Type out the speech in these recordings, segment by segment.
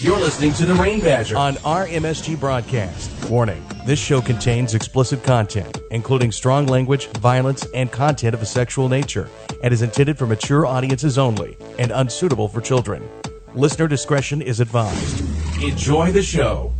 You're listening to the Rayne Badger on our MSG broadcast. Warning, this show contains explicit content, including strong language, violence, and content of a sexual nature, and is intended for mature audiences only and unsuitable for children. Listener discretion is advised. Enjoy the show.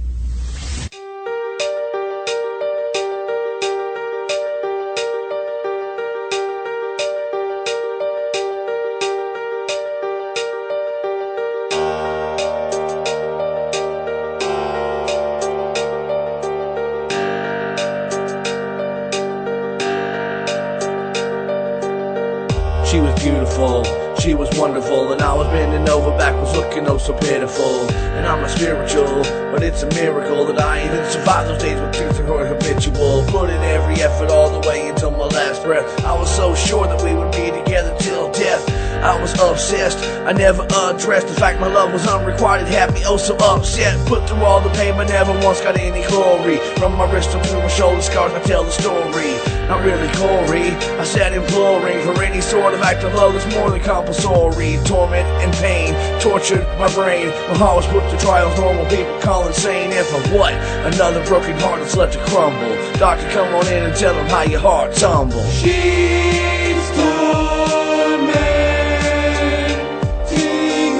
She was beautiful, she was wonderful, and I was bending over backwards looking oh so pitiful. And I'm not spiritual, but it's a miracle that I even survived those days with things that were habitual. Put in every effort all the way until my last breath. I was so sure that we would be together till death. I was obsessed, I never addressed the fact my love was unrequited. It had me oh so upset. Put through all the pain but never once got any glory. From my wrist up to my shoulder scars, I tell the story. Not really Corey, I sat imploring for any sort of act of love that's more than compulsory. Torment and pain tortured my brain. My heart was put to trials normal people call insane. And for what? Another broken heart that's left to crumble. Doctor, come on in and tell them how your heart tumbled. She's tormenting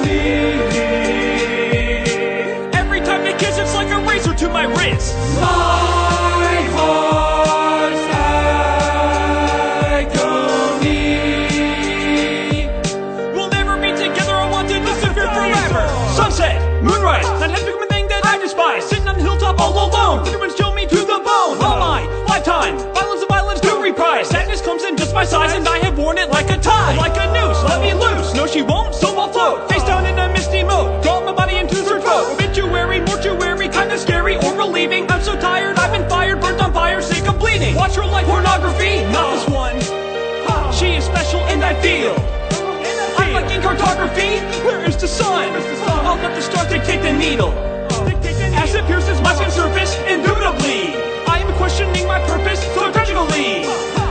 me. Every time they kiss, it's like a razor to my wrist. My heart's agony. We'll never be together, I want to disappear forever. Sunset, moonrise, that has become a thing that I despise. Sitting on the hilltop all alone, everyone's chill me to the bone. All my lifetime, violence and violence to reprise. Sadness comes in just my size, and I have worn it like a tie. Like a noose, let me loose. No, she won't, so I'll float. Face down in a misty mode, draw my body into her throat. Obituary, mortuary, kinda scary or relieving. I'm so tired, I've been fired, burnt on fire, sick of bleeding. Watch her like pornography, not this one. She is special and I feel. I'm like in cartography, where is the sun? I'll let the stars dictate the needle. As it pierces my skin surface, indubitably I am questioning my purpose so tragically.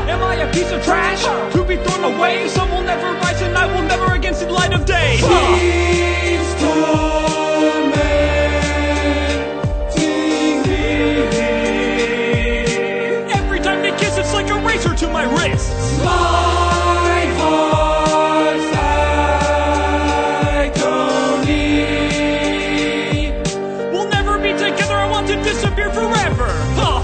Am I a piece of trash to be thrown away? Sun will never rise and I will never again see the light of day. She's tormenting me. Every time they kiss, it's like a razor to my wrist. My heart's agony. We'll never be together, I want to disappear forever.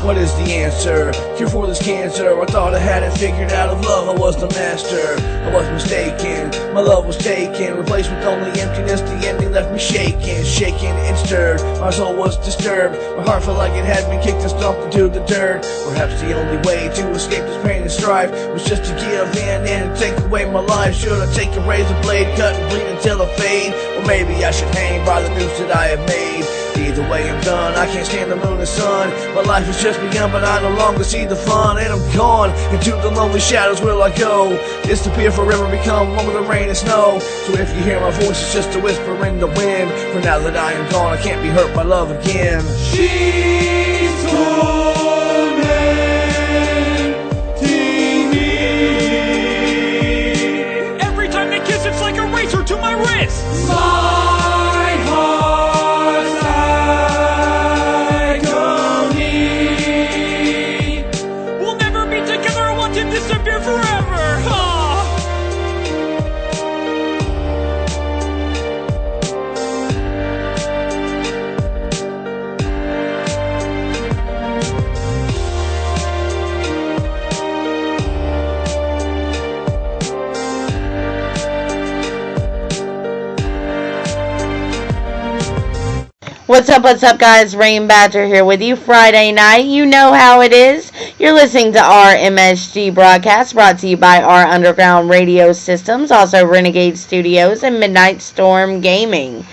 What is the answer? Cure for this cancer? I thought I had it figured out. Of love I was the master. I was mistaken, my love was taken, replaced with only emptiness. The ending left me shaken, shaken and stirred. My soul was disturbed, my heart felt like it had been kicked and stomped into the dirt. Perhaps the only way to escape this pain and strife was just to give in and take away my life. Should I take a razor blade, cut and bleed until I fade? Or maybe I should hang by the noose that I have made. Either way I'm done, I can't stand the moon and sun. My life has just begun, but I no longer see the fun. And I'm gone, into the lonely shadows will I go. Disappear forever, become one with the rain and snow. So if you hear my voice, it's just a whisper in the wind. For now that I am gone, I can't be hurt by love again. She's tormenting me. Every time they kiss, it's like a razor to my wrist. My heart's agony. We'll never be together, I want to disappear forever. What's up, guys? Rayne Badger here with you Friday night. You know how it is. You're listening to our MSG broadcast, brought to you by our underground radio systems, also Renegade Studios and Midnight Storm Gaming.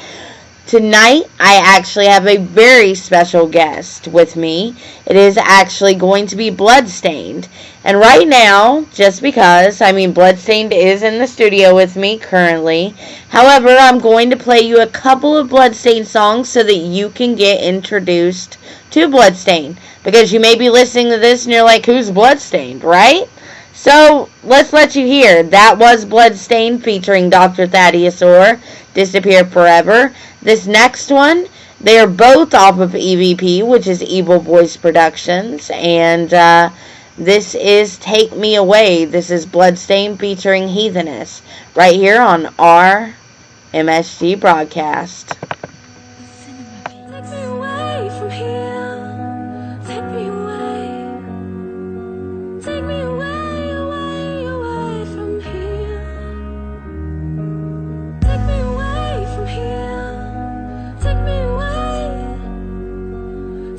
Tonight, I actually have a very special guest with me. It is actually going to be Bludstaind. And right now, just because, Bludstaind is in the studio with me currently. However, I'm going to play you a couple of Bludstaind songs so that you can get introduced to Bludstaind. Because you may be listening to this and you're like, who's Bludstaind, right? So, let's let you hear. That was Bludstaind featuring Dr. Thaddeus Orr, Disappear Forever. This next one, they are both off of EVP, which is Evil Voice Productions, and this is Take Me Away. This is Bludstaind featuring Heatheness, right here on our MSG broadcast. Take me away from here. Take me away. Take me away, away, away from here. Take me away from here. Take me away.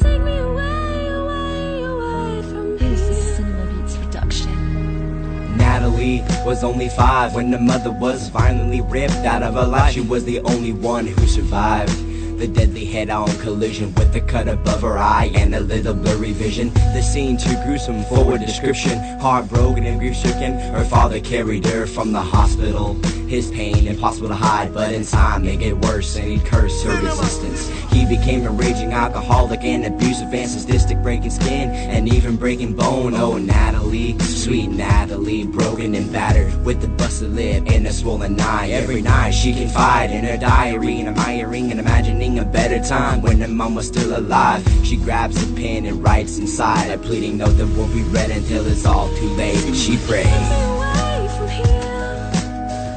Take me away, away, away from here. This is Cinema Beats production. Natalie was only 5 when her mother was violently ripped out of her life. She was the only one who survived the deadly head-on collision with a cut above her eye and a little blurry vision. The scene too gruesome for a description. Heartbroken and grief-stricken, her father carried her from the hospital. His pain impossible to hide, but in time make it worse, and he'd curse her resistance. He became a raging alcoholic and abusive and sadistic, breaking skin and even breaking bone. Oh, Natalie, sweet Natalie, broken and battered with a busted lip and a swollen eye. Every night she confide in her diary, and admiring and imagining a better time when her mom was still alive. She grabs a pen and writes inside a pleading note that won't be read until it's all too late. And she prays. Take me away from here.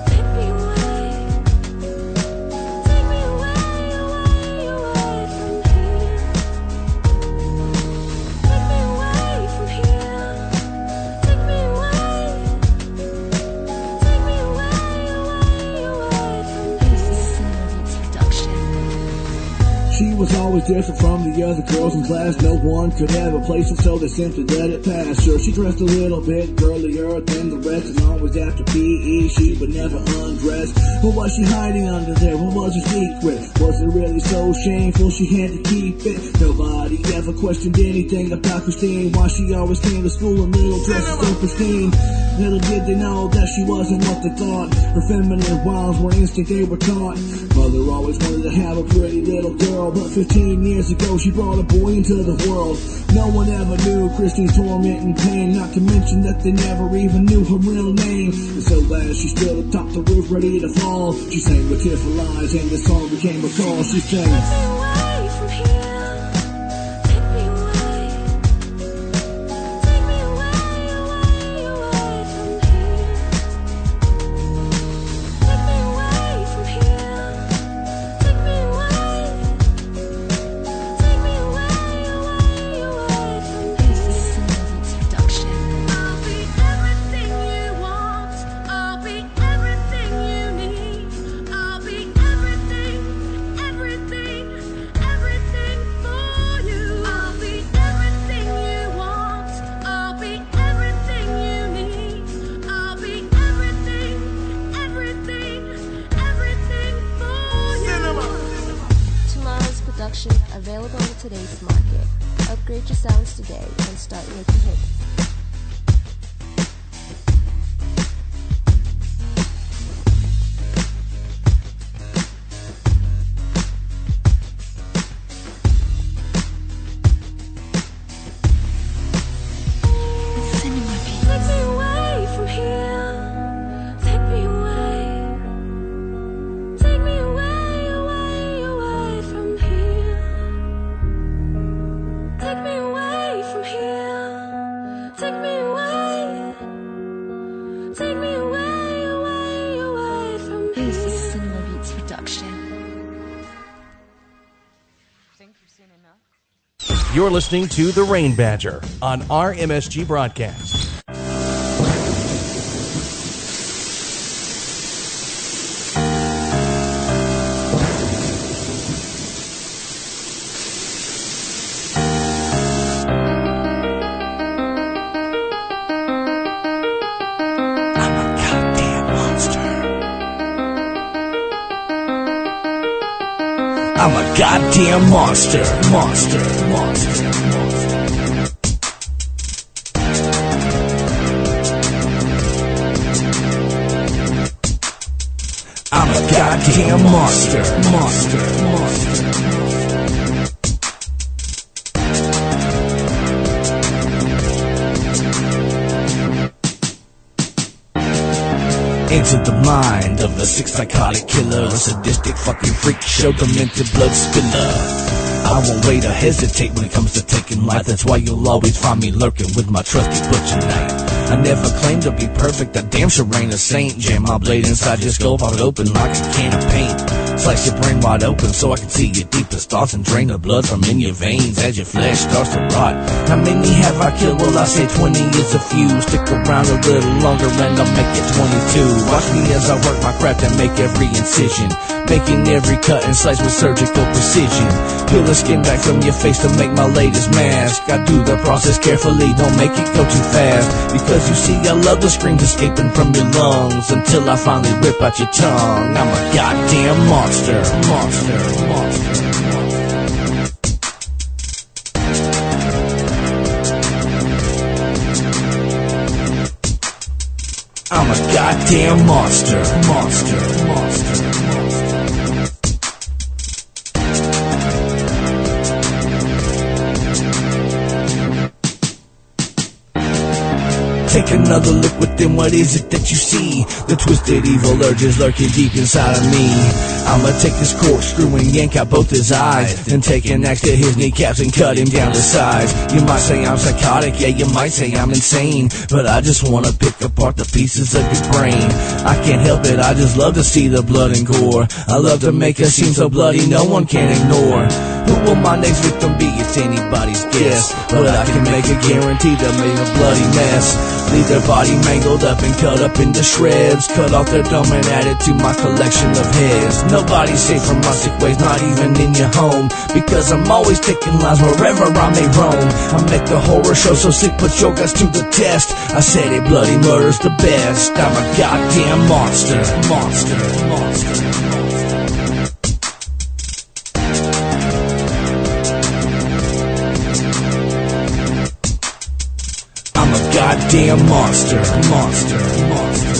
Take me away. Take me away, away, away from here. Take me away from here. Take me away. Take me away, away, away from here. This is Cinema Beats production. She was always different from the other girls in class. No one could ever place it, so they simply let it pass. Sure, she dressed a little bit girlier than the rest, and always after PE she would never undress. What was she hiding under there? What was her secret? Was it really so shameful she had to keep it? Nobody ever questioned anything about Christine, why she always came to school in little dresses so pristine. Little did they know that she wasn't what they thought. Her feminine wiles were instinct they were taught. Mother always wanted to have a pretty little girl, but 15 years ago she brought a boy into the world. No one ever knew Christine's torment and pain, not to mention that they never even knew her real name. And so as she stood atop the roof ready to fall, she sang with tearful eyes and the song became a call. She sang, Take me away from here. Take me away. Take me away, away, away from here. Take me away from here. Take me away. Take me away, away, away from here. This is Cinema Beats production. I'll be everything you want. I'll be everything you need. I'll be everything, everything, everything for you. I'll be everything you want. I'll be everything you need. I'll be everything, everything, everything for you. Tomorrow's production available in today's market. Upgrade your sounds today and start making hits. Cinema Beats. Take me away from here. Take me away. Take me away, away, away from here. Take me away from here. Take me away. Take me away, away, away from here. This is Cinema Beats production. You're listening to The Rayne Badger on our MSG broadcast. I'm a goddamn monster, monster, monster, monster. I'm a goddamn monster, monster, monster. Into the mind of a sick psychotic killer, a sadistic fucking freak show, demented blood spiller. I won't wait or hesitate when it comes to taking life. That's why you'll always find me lurking with my trusty butcher knife. I never claimed to be perfect, I damn sure ain't a saint. Jam my blade inside your skull, pop it open like a can of paint. Slice your brain wide open so I can see your deepest thoughts and drain the blood from in your veins as your flesh starts to rot. How many have I killed? Well, I say 20 is a few. Stick around a little longer and I'll make it 22. Watch me as I work my craft and make every incision, making every cut and slice with surgical precision. Peel the skin back from your face to make my latest mask. I do the process carefully, don't make it go too fast. Because you see, I love the screams escaping from your lungs until I finally rip out your tongue. I'm a goddamn monster, monster, monster. I'm a goddamn monster, monster, monster. Take another look within, what is it that you see? The twisted evil urges lurking deep inside of me. I'ma take this corkscrew and yank out both his eyes, then take an axe to his kneecaps and cut him down to size. You might say I'm psychotic, yeah, you might say I'm insane, but I just wanna pick apart the pieces of your brain. I can't help it, I just love to see the blood and gore. I love to make it seem so bloody no one can ignore. Who will my next victim be? It's anybody's guess, but I can make a guarantee they'll make a bloody mess. Leave their body mangled up and cut up into shreds, cut off their dome and add it to my collection of heads. Nobody's safe from my sick ways, not even in your home, because I'm always taking lives wherever I may roam. I make the horror show so sick, put your guts to the test. I said it, bloody murder's the best. I'm a goddamn monster, monster, monster. Goddamn monster, monster, monster.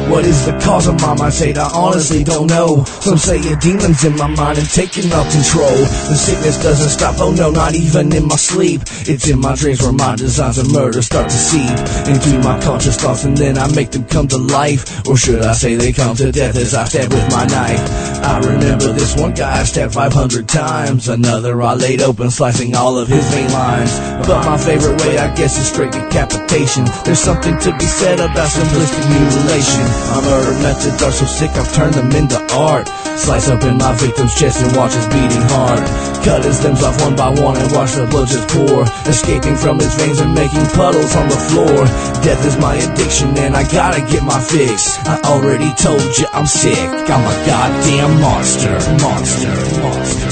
What is the cause of my mind state? I honestly don't know. Some say a demon's in my mind and taking up control. The sickness doesn't stop, oh no, not even in my sleep. It's in my dreams where my designs of murder start to seep into my conscious thoughts, and then I make them come to life. Or should I say they come to death as I stab with my knife. I remember this one guy I stabbed 500 times. Another I laid open, slicing all of his vein lines. But my favorite way, I guess, is straight decapitation. There's something to be said about simplistic mutilation. My murder methods are so sick, I've turned them into art. Slice open my victim's chest and watch his beating heart. Cut his limbs off one by one and watch the blood just pour, escaping from his veins and making puddles on the floor. Death is my addiction and I gotta get my fix. I already told you I'm sick. I'm a goddamn monster, monster, monster.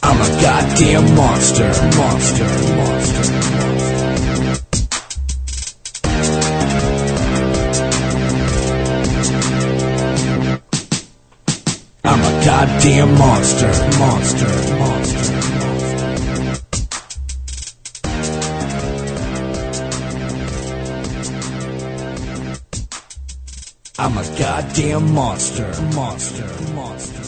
I'm a goddamn monster, monster, monster. I'm a goddamn monster, monster, monster. I'm a goddamn monster, monster, monster.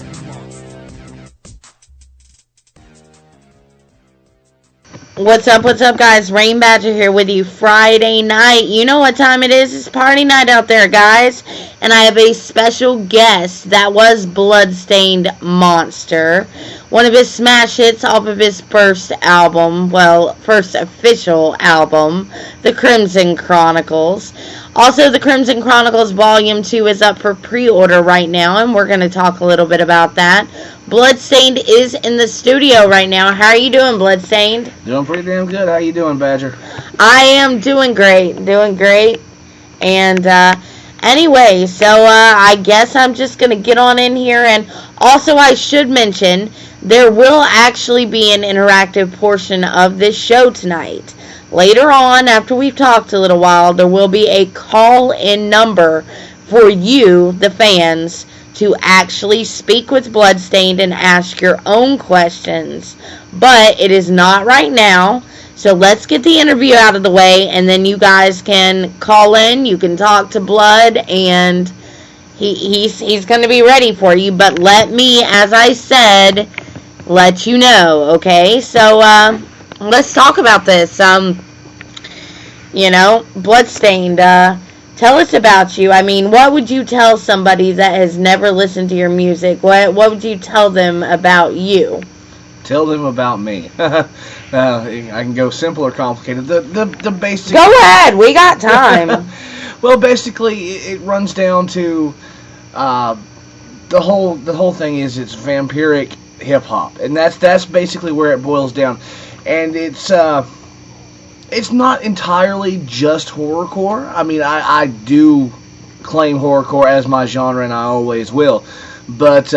What's up, guys? Rayne Badger here with you Friday night. You know what time it is. It's party night out there, guys. And I have a special guest. That was Bludstaind Monster. One of his smash hits off of his first album. Well, first official album. The Crimson Chronicles. Also, the Crimson Chronicles Volume 2 is up for pre-order right now. And we're going to talk a little bit about that. Bludstaind is in the studio right now. How are you doing, Bludstaind? Doing pretty damn good. How you doing, Badger? I am doing great. And anyway, so I guess I'm just going to get on in here. And also, I should mention, there will actually be an interactive portion of this show tonight. Later on, after we've talked a little while, there will be a call-in number for you, the fans, to actually speak with Bludstaind and ask your own questions. But it is not right now. So let's get the interview out of the way, and then you guys can call in. You can talk to Blood, and he's going to be ready for you. But let me, as I said, let you know, okay? So let's talk about this. Bludstaind, tell us about you. I mean, what would you tell somebody that has never listened to your music? What would you tell them about you? Tell them about me. I can go simple or complicated. The basic. Go ahead. We got time. Well, basically, it runs down to the whole thing is it's vampiric hip hop, and that's basically where it boils down. And it's not entirely just horrorcore. I mean, I do claim horrorcore as my genre, and I always will. But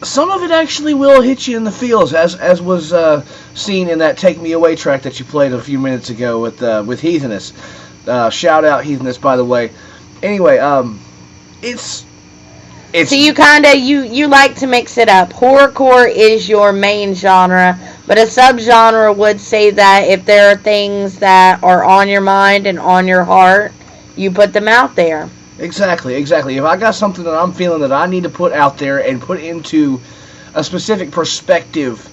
some of it actually will hit you in the feels, as was seen in that "Take Me Away" track that you played a few minutes ago with Heatheness. Shout out Heatheness, by the way. Anyway, it's so you you like to mix it up. Horrorcore is your main genre, but a subgenre would say that if there are things that are on your mind and on your heart, you put them out there. Exactly. If I got something that I'm feeling that I need to put out there and put into a specific perspective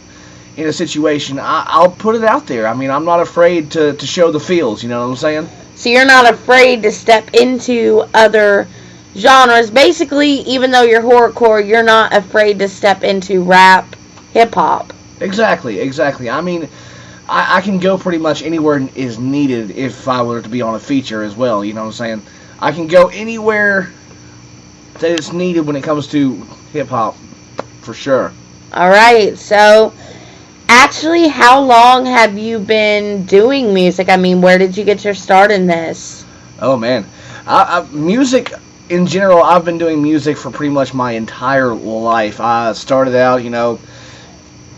in a situation, I'll put it out there. I mean, I'm not afraid to show the feels, you know what I'm saying? So you're not afraid to step into other genres. Basically, even though you're horrorcore, you're not afraid to step into rap, hip-hop. Exactly. I mean, I can go pretty much anywhere is needed if I were to be on a feature as well, you know what I'm saying? I can go anywhere that it's needed when it comes to hip-hop, for sure. Alright, so actually, how long have you been doing music? I mean, where did you get your start in this? Oh, man. Music, in general, I've been doing music for pretty much my entire life. I started out,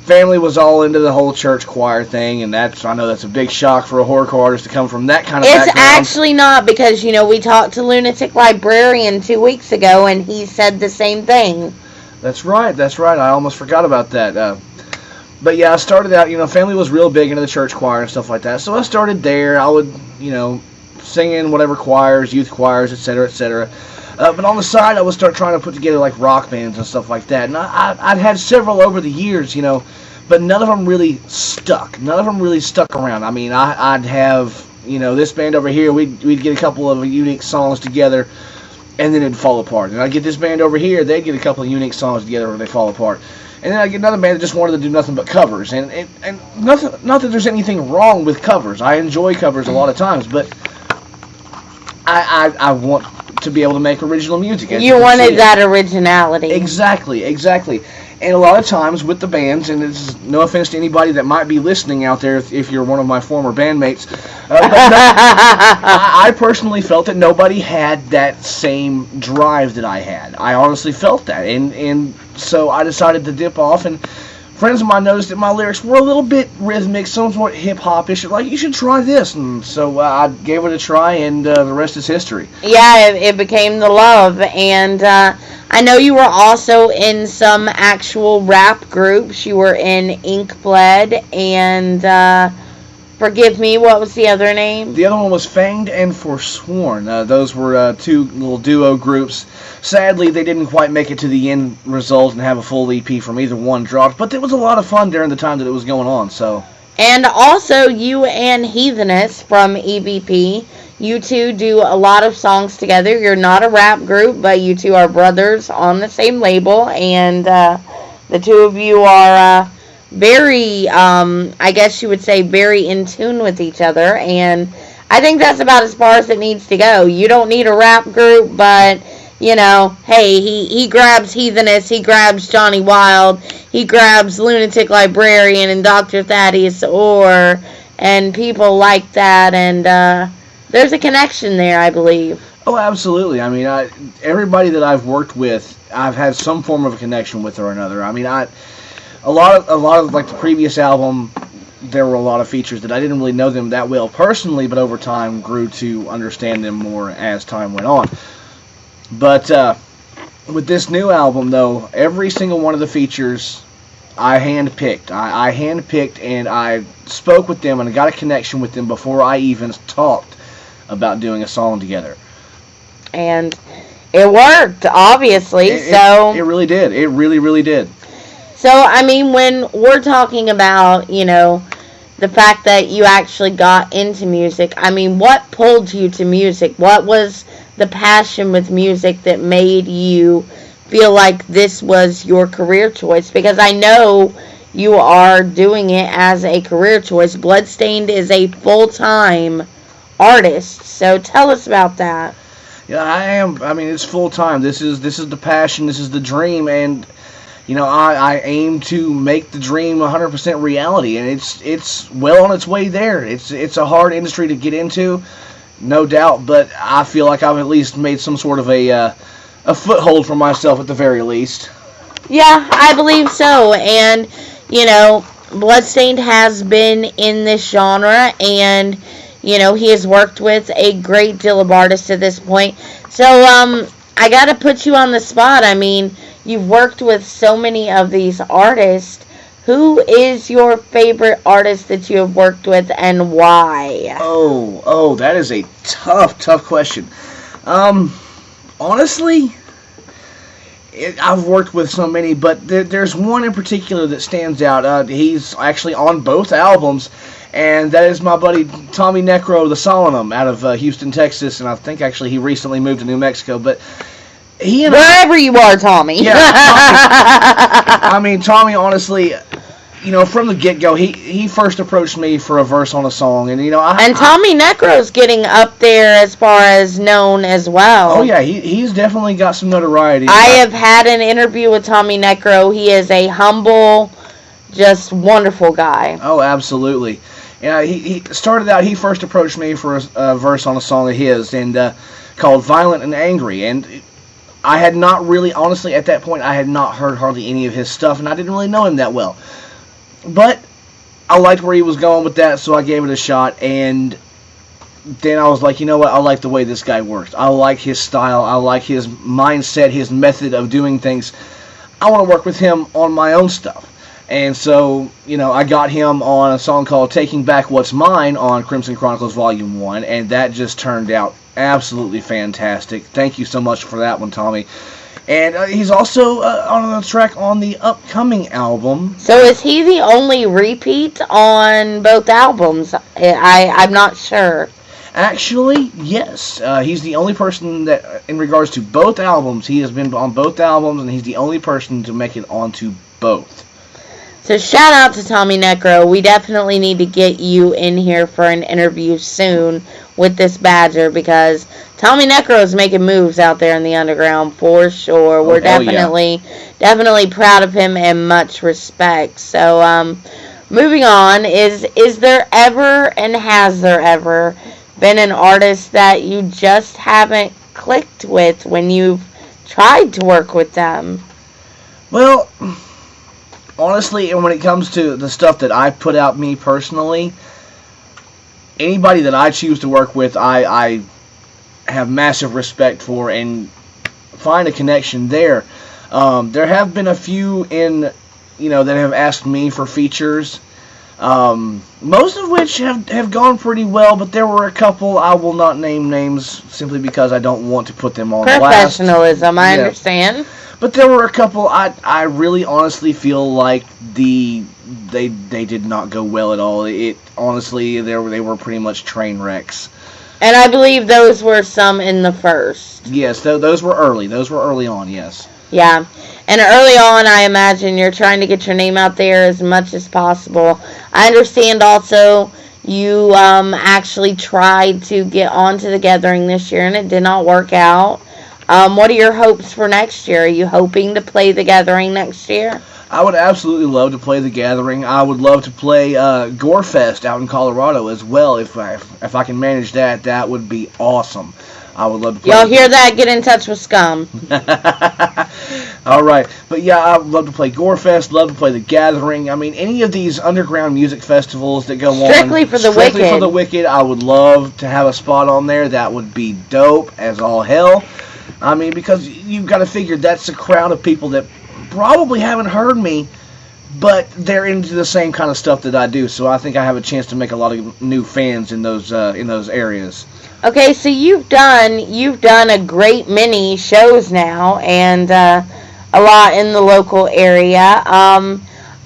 family was all into the whole church choir thing, and I know that's a big shock for a horrorcore artist to come from that kind of background. It's actually not, because, we talked to Lunatic Librarian 2 weeks ago, and he said the same thing. That's right. I almost forgot about that. But yeah, I started out, family was real big into the church choir and stuff like that, so I started there. I would, sing in whatever choirs, youth choirs, etc., etc. But on the side, I would start trying to put together, like, rock bands and stuff like that. And I'd had several over the years, but none of them really stuck. None of them really stuck around. I mean, I'd have, this band over here, we'd get a couple of unique songs together, and then it'd fall apart. And I'd get this band over here, they'd get a couple of unique songs together, and they'd fall apart. And then I'd get another band that just wanted to do nothing but covers. And nothing, not that there's anything wrong with covers. I enjoy covers a lot of times, but I want to be able to make original music. You wanted that originality. Exactly. And a lot of times with the bands, and it's no offense to anybody that might be listening out there if you're one of my former bandmates, I personally felt that nobody had that same drive that I had. I honestly felt that, and so I decided to dip off, and friends of mine noticed that my lyrics were a little bit rhythmic, somewhat hip-hop-ish, like, you should try this, and so I gave it a try, and the rest is history. Yeah, it became the love, and I know you were also in some actual rap groups. You were in Inkbled, and forgive me, what was the other name? The other one was Fanged and Forsworn. Those were two little duo groups. Sadly, they didn't quite make it to the end result and have a full EP from either one dropped, but it was a lot of fun during the time that it was going on, so. And also, you and Heatheness from EVP, you two do a lot of songs together. You're not a rap group, but you two are brothers on the same label, and the two of you are very, I guess you would say, very in tune with each other, and I think that's about as far as it needs to go. You don't need a rap group, but, hey, he grabs Heatheness, he grabs Johnny Wild, he grabs Lunatic Librarian and Dr. Thaddeus Orr, and people like that, and there's a connection there, I believe. Oh, absolutely. I mean, everybody that I've worked with, I've had some form of a connection with or another. I mean, a lot of like the previous album, there were a lot of features that I didn't really know them that well personally, but over time grew to understand them more as time went on. But with this new album, though, every single one of the features I handpicked. I handpicked, and I spoke with them, and I got a connection with them before I even talked about doing a song together. And it worked, obviously. It really did. It really, really did. So, I mean, when we're talking about, the fact that you actually got into music, I mean, what pulled you to music? What was the passion with music that made you feel like this was your career choice? Because I know you are doing it as a career choice. Bludstaind is a full-time artist, so tell us about that. Yeah, I am. I mean, it's full-time. This is the passion. This is the dream, and I aim to make the dream 100% reality, and it's well on its way there. It's a hard industry to get into, no doubt, but I feel like I've at least made some sort of a foothold for myself at the very least. Yeah, I believe so. And, Bludstaind has been in this genre, and, he has worked with a great deal of artists at this point. So, I gotta put you on the spot. I mean, you've worked with so many of these artists. Who is your favorite artist that you have worked with, and why? Oh, that is a tough question. Honestly, I've worked with so many, but there's one in particular that stands out. He's actually on both albums, and that is my buddy Tommy Necro, the Solemnum, out of Houston, Texas, and I think actually he recently moved to New Mexico, but he and wherever you are, Tommy. Yeah, Tommy, I mean, Tommy, honestly, from the get-go, he first approached me for a verse on a song, and Tommy Necro's getting up there as far as known as well. Oh yeah, he's definitely got some notoriety. I have had an interview with Tommy Necro. He is a humble, just wonderful guy. Oh, absolutely. Yeah, he started out. He first approached me for a verse on a song of his, and called "Violent and Angry," and I had not really, honestly, at that point, I had not heard hardly any of his stuff, and I didn't really know him that well. But I liked where he was going with that, so I gave it a shot, and then I was like, you know what, I like the way this guy works. I like his style, I like his mindset, his method of doing things. I want to work with him on my own stuff. And so, I got him on a song called Taking Back What's Mine on Crimson Chronicles Volume 1, and that just turned out absolutely fantastic. Thank you so much for that one, Tommy. And he's also on the track on the upcoming album. So is he the only repeat on both albums? I'm not sure. Actually, yes. He's the only person that, in regards to both albums, he has been on both albums, and he's the only person to make it onto both. So shout out to Tommy Necro. We definitely need to get you in here for an interview soon with this Badger, because Tommy Necro is making moves out there in the underground for sure. We're definitely proud of him and much respect. So moving on, is there ever, and has there ever been an artist that you just haven't clicked with when you've tried to work with them? Well, honestly, when it comes to the stuff that I put out, me personally, anybody that I choose to work with, I have massive respect for and find a connection there. There have been a few that have asked me for features, most of which have gone pretty well, but there were a couple, I will not name names simply because I don't want to put them on blast. Professionalism, I understand. But there were a couple I really honestly feel like they did not go well at all. It honestly, they were pretty much train wrecks. And I believe those were some in the first. Yes, those were early. Those were early on, yes. Yeah. And early on, I imagine you're trying to get your name out there as much as possible. I understand also you actually tried to get onto the Gathering this year, and it did not work out. What are your hopes for next year? Are you hoping to play the Gathering next year? I would absolutely love to play the Gathering. I would love to play Gorefest out in Colorado as well. If I can manage that, that would be awesome. I would love to play. Y'all hear that? Get in touch with Scum. All right. But yeah, I would love to play Gorefest, love to play the Gathering. I mean, any of these underground music festivals that go on. Strictly for the Wicked, I would love to have a spot on there. That would be dope as all hell. I mean, because you've got to figure that's a crowd of people that probably haven't heard me but they're into the same kind of stuff that I do, so I think I have a chance to make a lot of new fans in those areas. Okay, so you've done a great many shows now, and a lot in the local area. I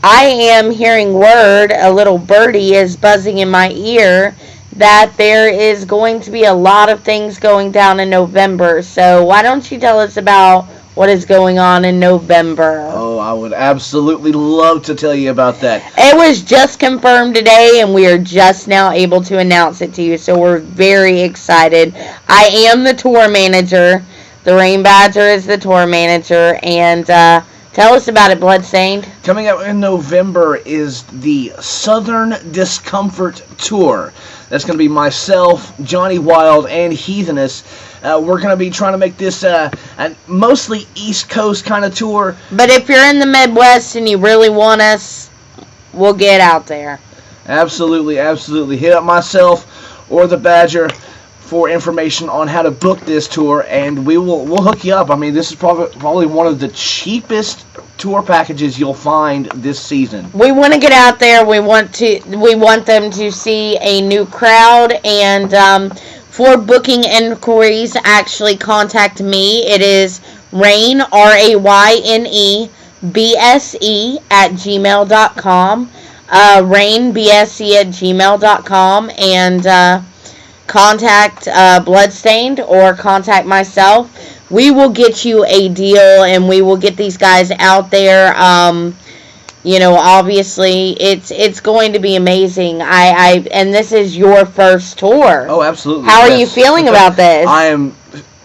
am hearing word, a little birdie is buzzing in my ear, that there is going to be a lot of things going down in November. So why don't you tell us about what is going on in November? Oh, I would absolutely love to tell you about that. It was just confirmed today, and we are just now able to announce it to you, so we're very excited. I am the tour manager. The Rayne Badger is the tour manager, and tell us about it, Bludstaind. Coming up in November is the Southern Discomfort Tour. That's going to be myself, Johnny Wild, and Heatheness. We're going to be trying to make this a mostly East Coast kind of tour. But if you're in the Midwest and you really want us, we'll get out there. Absolutely, absolutely. Hit up myself or the Badger for information on how to book this tour, and we'll hook you up. I mean, this is probably one of the cheapest tour packages you'll find this season. We want to get out there. We want them to see a new crowd, and for booking inquiries, actually contact me. It is Rayne, RAYNE, BSE at gmail.com. RayneBSE at gmail.com, and contact Bludstaind or contact myself. We will get you a deal, and we will get these guys out there. Obviously, it's going to be amazing. And this is your first tour. Oh, absolutely. How are you feeling about this? I am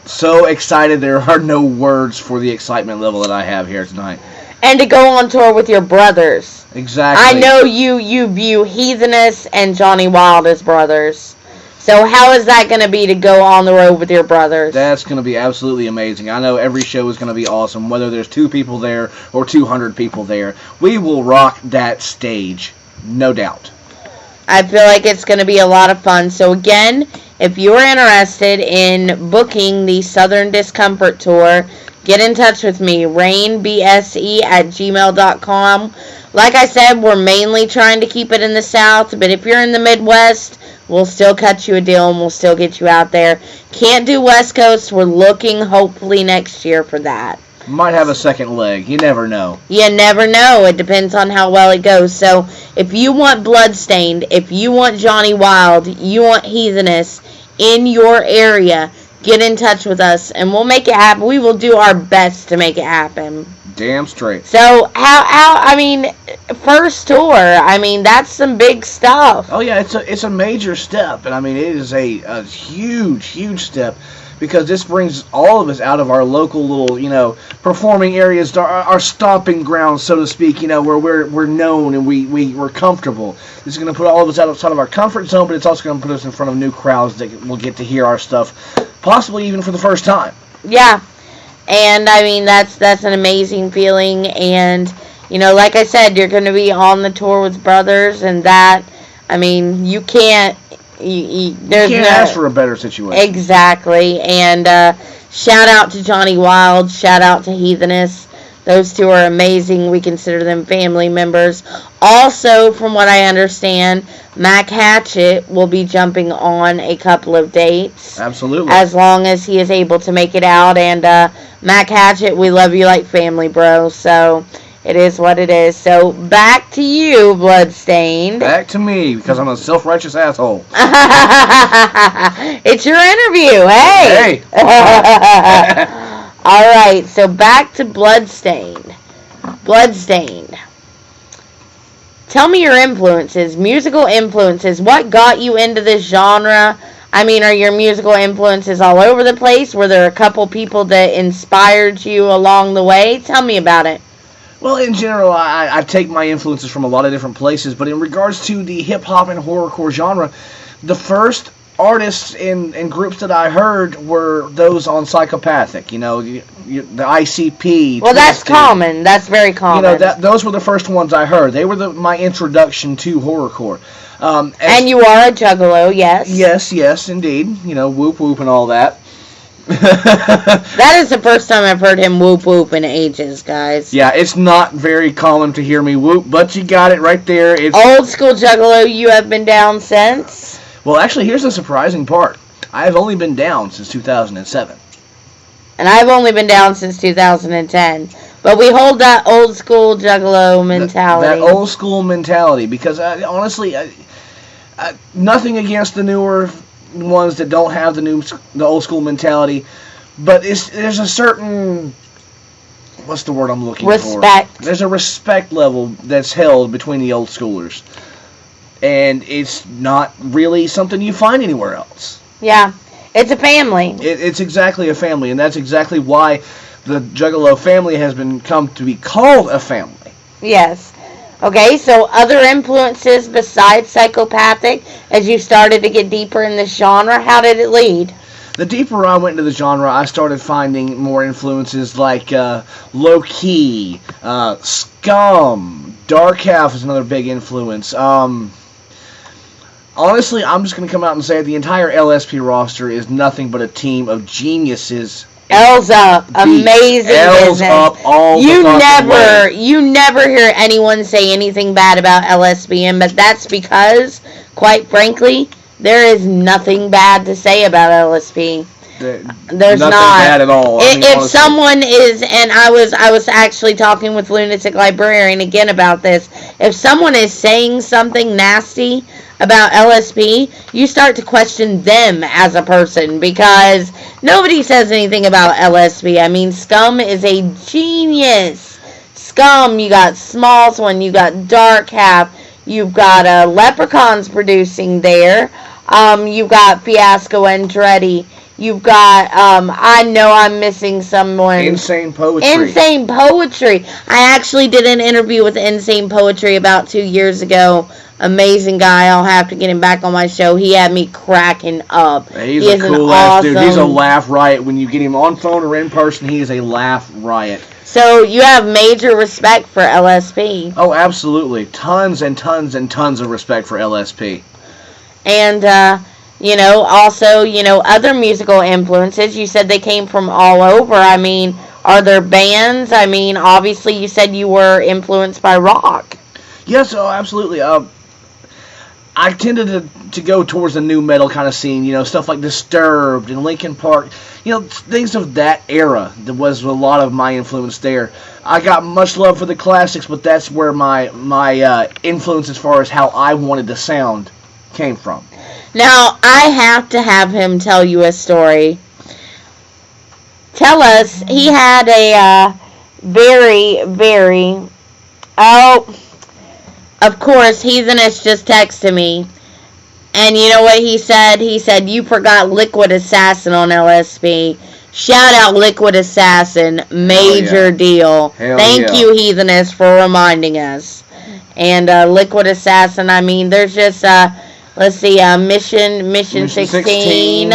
so excited. There are no words for the excitement level that I have here tonight. And to go on tour with your brothers. Exactly. I know you view Heatheness and Johnny Wild as brothers. So how is that going to be to go on the road with your brothers? That's going to be absolutely amazing. I know every show is going to be awesome, whether there's 2 people there or 200 people there. We will rock that stage, no doubt. I feel like it's going to be a lot of fun. So again, if you're interested in booking the Southern Discomfort Tour, get in touch with me, RayneBSE at gmail.com. Like I said, we're mainly trying to keep it in the South, but if you're in the Midwest, we'll still cut you a deal and we'll still get you out there. Can't do West Coast. We're looking hopefully next year for that. Might have a second leg. You never know. You never know. It depends on how well it goes. So if you want Bludstaind, if you want Johnny Wild, you want Heatheness in your area, get in touch with us and we'll make it happen. We will do our best to make it happen. Damn straight. So first tour, that's some big stuff. Oh yeah, it's a major step, and it is a huge step, because this brings all of us out of our local little, performing areas, our stomping grounds, so to speak, where we're known and we're comfortable. This is going to put all of us outside of our comfort zone, but it's also going to put us in front of new crowds that will get to hear our stuff, possibly even for the first time. Yeah. And that's an amazing feeling, and like I said, you're going to be on the tour with brothers, and that you can't ask for a better situation. Exactly. And shout out to Johnny Wild, shout out to Heatheness. Those two are amazing. We consider them family members. Also, from what I understand, Mac Hatchett will be jumping on a couple of dates. Absolutely. As long as he is able to make it out. And Mac Hatchett, we love you like family, bro. So it is what it is. So back to you, Bludstaind. Back to me, because I'm a self-righteous asshole. It's your interview. Hey. All right, so back to Bludstaind. Bludstaind. Tell me your influences, musical influences. What got you into this genre? Are your musical influences all over the place? Were there a couple people that inspired you along the way? Tell me about it. Well, in general, I take my influences from a lot of different places, but in regards to the hip-hop and horrorcore genre, the first artists and groups that I heard were those on Psychopathic, the ICP. Well, that's common. That's very common. Those were the first ones I heard. They were my introduction to horrorcore. And you are a juggalo, yes. Yes, indeed. Whoop whoop and all that. That is the first time I've heard him whoop whoop in ages, guys. Yeah, it's not very common to hear me whoop, but you got it right there. It's Old school Juggalo, you have been down since? Well, actually, here's the surprising part. I've only been down since 2007. And I've only been down since 2010. But we hold that old school Juggalo mentality. That old school mentality, because honestly, nothing against the newer ones that don't have the old school mentality, but there's a certain, what's the word I'm looking for? Respect. There's a respect level that's held between the old schoolers, and it's not really something you find anywhere else. Yeah, it's a family. It's exactly a family, and that's exactly why the Juggalo family has come to be called a family. Yes. Okay, so other influences besides psychopathic, as you started to get deeper in this genre, how did it lead? The deeper I went into the genre, I started finding more influences like Low Key, Scum, Dark Half is another big influence. Honestly, I'm just going to come out and say the entire LSP roster is nothing but a team of geniuses. L's up, amazing L's business. up all the fucking way. You never hear anyone say anything bad about LSBM, but that's because, quite frankly, there is nothing bad to say about LSP. There's nothing not bad at all. If someone is, and I was actually talking with Lunatic Librarian again about this. If someone is saying something nasty about LSP, you start to question them as a person, because nobody says anything about LSP. I mean, Scum is a genius. Scum, you got Smalls One, you got Dark Half, you've got Leprechauns producing there. You've got Fiasco Andretti. You've got, I know I'm missing someone. Insane Poetry. Insane Poetry. I actually did an interview with Insane Poetry about 2 years ago. Amazing guy. I'll have to get him back on my show. He had me cracking up. He's a cool ass dude. He's a laugh riot. When you get him on phone or in person, he is a laugh riot. So you have major respect for LSP. Oh, absolutely. Tons and tons and tons of respect for LSP. And, also, other musical influences. You said they came from all over. I mean, are there bands? I mean, obviously you said you were influenced by rock. Yes, oh, absolutely. I tended to go towards the new metal kind of scene, stuff like Disturbed and Linkin Park, things of that era. There was a lot of my influence there. I got much love for the classics, but that's where my influence as far as how I wanted to sound came from. Now, I have to have him tell you a story. Tell us, he had a very, very... Oh, of course, Heathenist just texted me. And you know what he said? He said, you forgot Liquid Assassin on LSP. Shout out Liquid Assassin. Major deal. Thank you, Heathenist, for reminding us. And Liquid Assassin, I mean, there's just... let's see, Mission 16.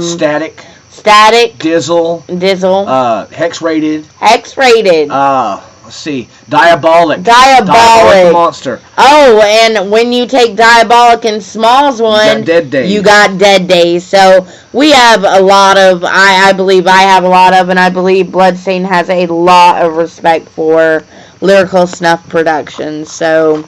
Static. Dizzle. Hex-rated. Let's see. Diabolic. Diabolic Monster. Oh, and when you take Diabolic and Smalls One, you got Dead Days. So we have a lot of, I believe I have a lot of, and I believe Bludstaind has a lot of respect for Lyrical Snuff Productions. So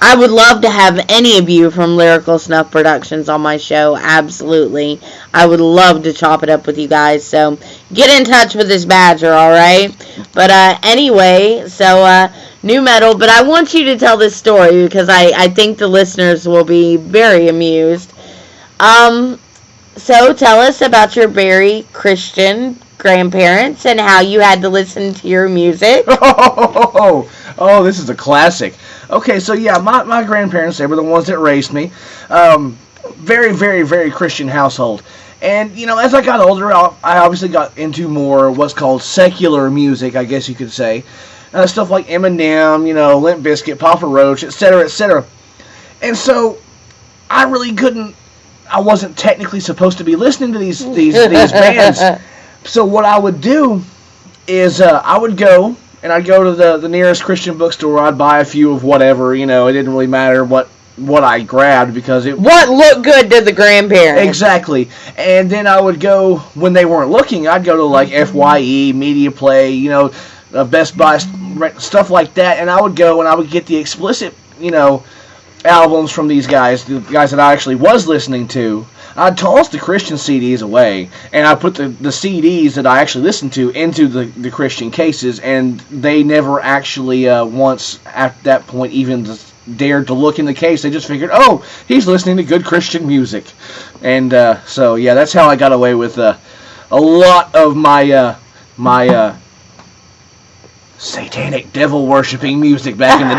I would love to have any of you from Lyrical Snuff Productions on my show. Absolutely. I would love to chop it up with you guys. So get in touch with this Badger, alright? But anyway, so new metal. But I want you to tell this story because I think the listeners will be very amused. So tell us about your very Christian grandparents and how you had to listen to your music. Oh, this is a classic. Okay, so yeah, my grandparents, they were the ones that raised me. Very, very, very Christian household. And, as I got older, I obviously got into more what's called secular music, I guess you could say. Stuff like Eminem, Limp Bizkit, Papa Roach, etc., etc. And so, I wasn't technically supposed to be listening to these bands. So what I would do is I would go, and I'd go to the nearest Christian bookstore. I'd buy a few of whatever, it didn't really matter what what I grabbed because it. What looked good to the grandparents? Exactly. And then I would go, when they weren't looking, I'd go to like FYE, Media Play, Best Buy, stuff like that, and I would go and I would get the explicit, albums from these guys, the guys that I actually was listening to. I'd toss the Christian CDs away, and I put the CDs that I actually listened to into the Christian cases, and they never actually once at that point even dared to look in the case. They just figured, oh, he's listening to good Christian music. And so, yeah, that's how I got away with a lot of my satanic devil-worshipping music back in the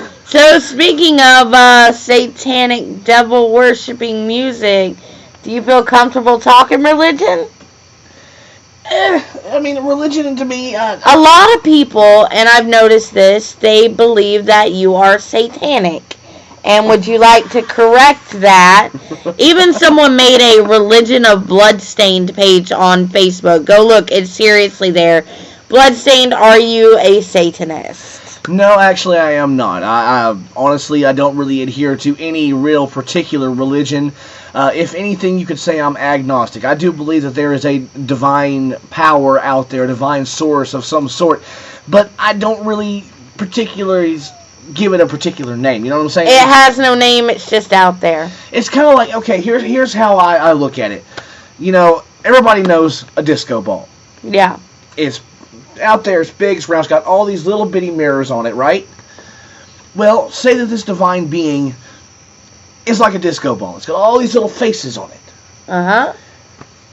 day. So, speaking of satanic devil-worshipping music, do you feel comfortable talking religion? Religion to me... a lot of people, and I've noticed this, they believe that you are satanic. And would you like to correct that? Even someone made a Religion of Bludstaind page on Facebook. Go look, it's seriously there. Bludstaind, are you a Satanist? No, actually, I am not. I honestly, I don't really adhere to any real particular religion. If anything, you could say I'm agnostic. I do believe that there is a divine power out there, a divine source of some sort, but I don't really particularly give it a particular name. You know what I'm saying? It has no name. It's just out there. It's kind of like, okay, here's how I look at it. Everybody knows a disco ball. Yeah. It's out there, it's big, it's round, it's got all these little bitty mirrors on it, right? Well, say that this divine being is like a disco ball. It's got all these little faces on it. Uh-huh.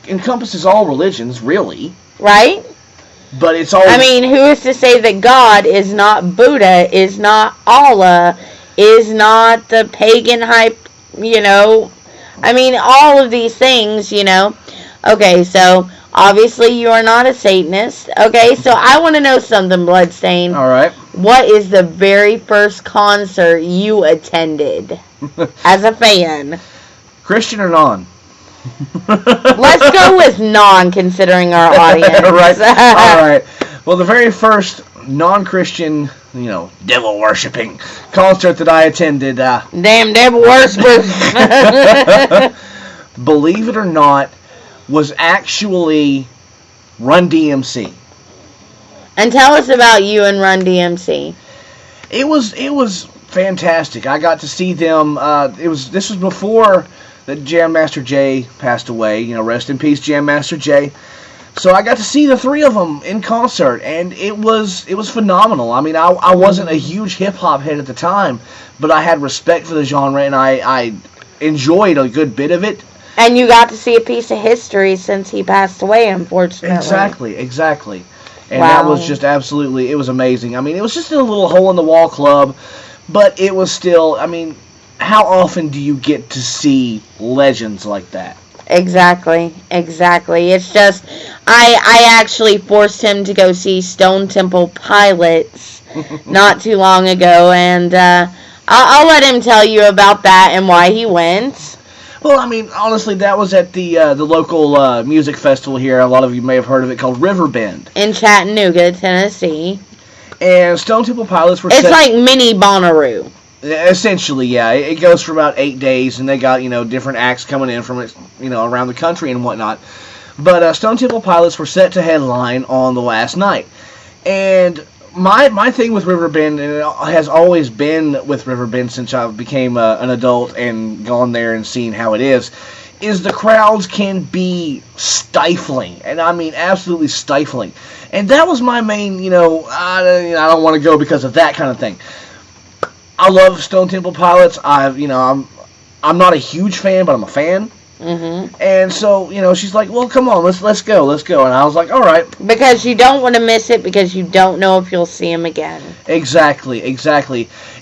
Encompasses all religions, really. Right? But it's all... who is to say that God is not Buddha, is not Allah, is not the pagan hype, all of these things, Okay, so... obviously, you are not a Satanist. Okay, so I want to know something, Bludstaind. All right. What is the very first concert you attended as a fan? Christian or non? Let's go with non, considering our audience. Right. All right. Well, the very first non-Christian, devil-worshipping concert that I attended... damn devil worshippers. Believe it or not, was actually Run DMC. And tell us about you and Run DMC. It was fantastic. I got to see them. This was before that Jam Master Jay passed away. Rest in peace, Jam Master Jay. So I got to see the three of them in concert, and it was phenomenal. I wasn't a huge hip hop head at the time, but I had respect for the genre, and I enjoyed a good bit of it. And you got to see a piece of history since he passed away, unfortunately. Exactly. And wow. That was just absolutely, it was amazing. It was just a little hole-in-the-wall club, but it was still, how often do you get to see legends like that? Exactly. It's just, I actually forced him to go see Stone Temple Pilots not too long ago, and I'll let him tell you about that and why he went. Well, honestly, that was at the local music festival here. A lot of you may have heard of it, called Riverbend. In Chattanooga, Tennessee. And Stone Temple Pilots were... It's like mini Bonnaroo. Essentially, yeah. It goes for about 8 days, and they got, different acts coming in from, around the country and whatnot. But Stone Temple Pilots were set to headline on the last night. And... My thing with Riverbend, and it has always been with Riverbend since I became an adult and gone there and seen how it is the crowds can be stifling, and absolutely stifling. And that was my main, I don't want to go because of that kind of thing. I love Stone Temple Pilots. I'm not a huge fan, but I'm a fan. Mm-hmm. And so, she's like, well, come on, let's go. And I was like, all right. Because you don't want to miss it because you don't know if you'll see him again. Exactly.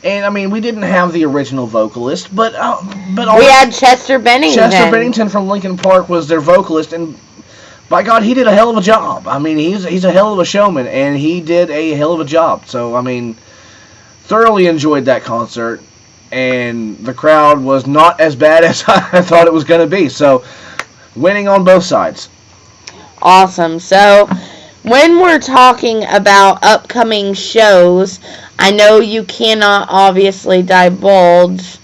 And, we didn't have the original vocalist, but we had Chester Bennington. Chester Bennington from Linkin Park was their vocalist, and by God, he did a hell of a job. He's a hell of a showman, and he did a hell of a job. So, thoroughly enjoyed that concert. And the crowd was not as bad as I thought it was going to be. So, winning on both sides. Awesome. So, when we're talking about upcoming shows, I know you cannot obviously divulge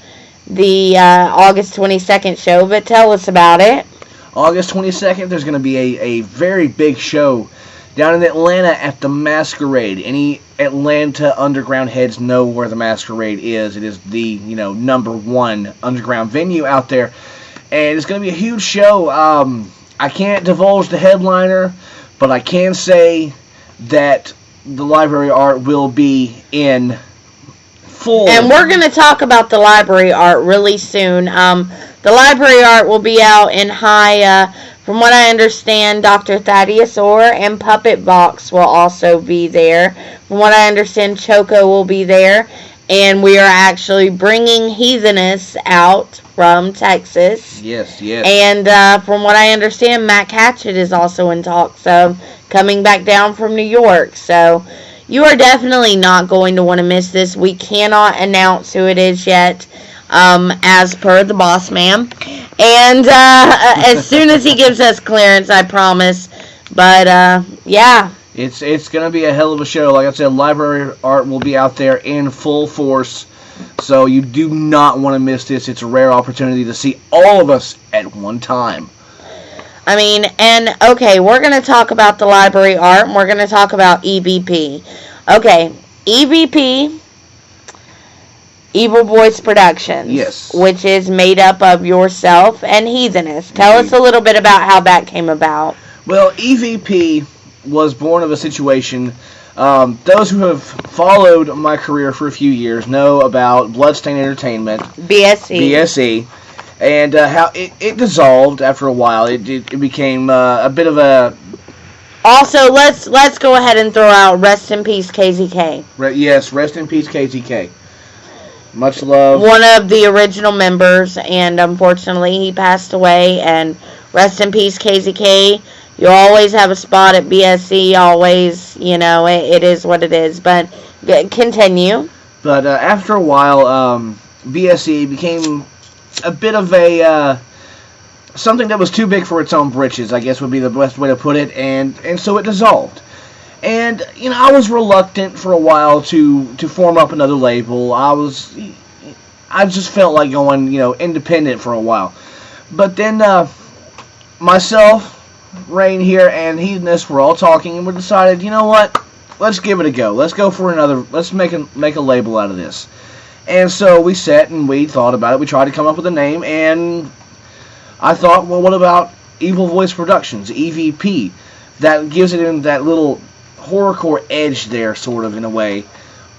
the August 22nd show, but tell us about it. August 22nd, there's going to be a very big show down in Atlanta at the Masquerade. Any Atlanta underground heads know where the Masquerade is. It is the, number one underground venue out there. And it's going to be a huge show. I can't divulge the headliner, but I can say that the library art will be in full. And we're going to talk about the library art really soon. The library art will be out in high, from what I understand, Dr. Thaddeus Orr and Puppet Box will also be there. From what I understand, Choco will be there. And we are actually bringing Heatheness out from Texas. Yes, yes. And from what I understand, Matt Hatchett is also in talks of coming back down from New York. So you are definitely not going to want to miss this. We cannot announce who it is yet, as per the boss man. And as soon as he gives us clearance, I promise. But, yeah. It's going to be a hell of a show. Like I said, library art will be out there in full force. So you do not want to miss this. It's a rare opportunity to see all of us at one time. I mean, and, okay, we're going to talk about the library art, and we're going to talk about EVP. Okay, EVP, Evil Voice Productions. Yes. Which is made up of yourself and Heatheness. Tell us a little bit about how that came about. Well, EVP was born of a situation. Those who have followed my career for a few years know about Bludstaind Entertainment, BSE, and how it dissolved after a while. It became a bit of a. Also, let's go ahead and throw out rest in peace KZK. Yes, rest in peace KZK. Much love. One of the original members, and unfortunately he passed away. And rest in peace KZK. You always have a spot at BSC, always, it is what it is. But continue. But after a while, BSC became a bit of a, something that was too big for its own britches, I guess would be the best way to put it, and so it dissolved. And, I was reluctant for a while to form up another label. I just felt like going, independent for a while. But then, myself, Rayne here, and Heatheness were all talking, and we decided, you know what, let's give it a go. Let's go for another, let's make a label out of this. And so we sat and we thought about it. We tried to come up with a name, and I thought, well, what about Evil Voice Productions, EVP? That gives it in that little horrorcore edge there, sort of, in a way.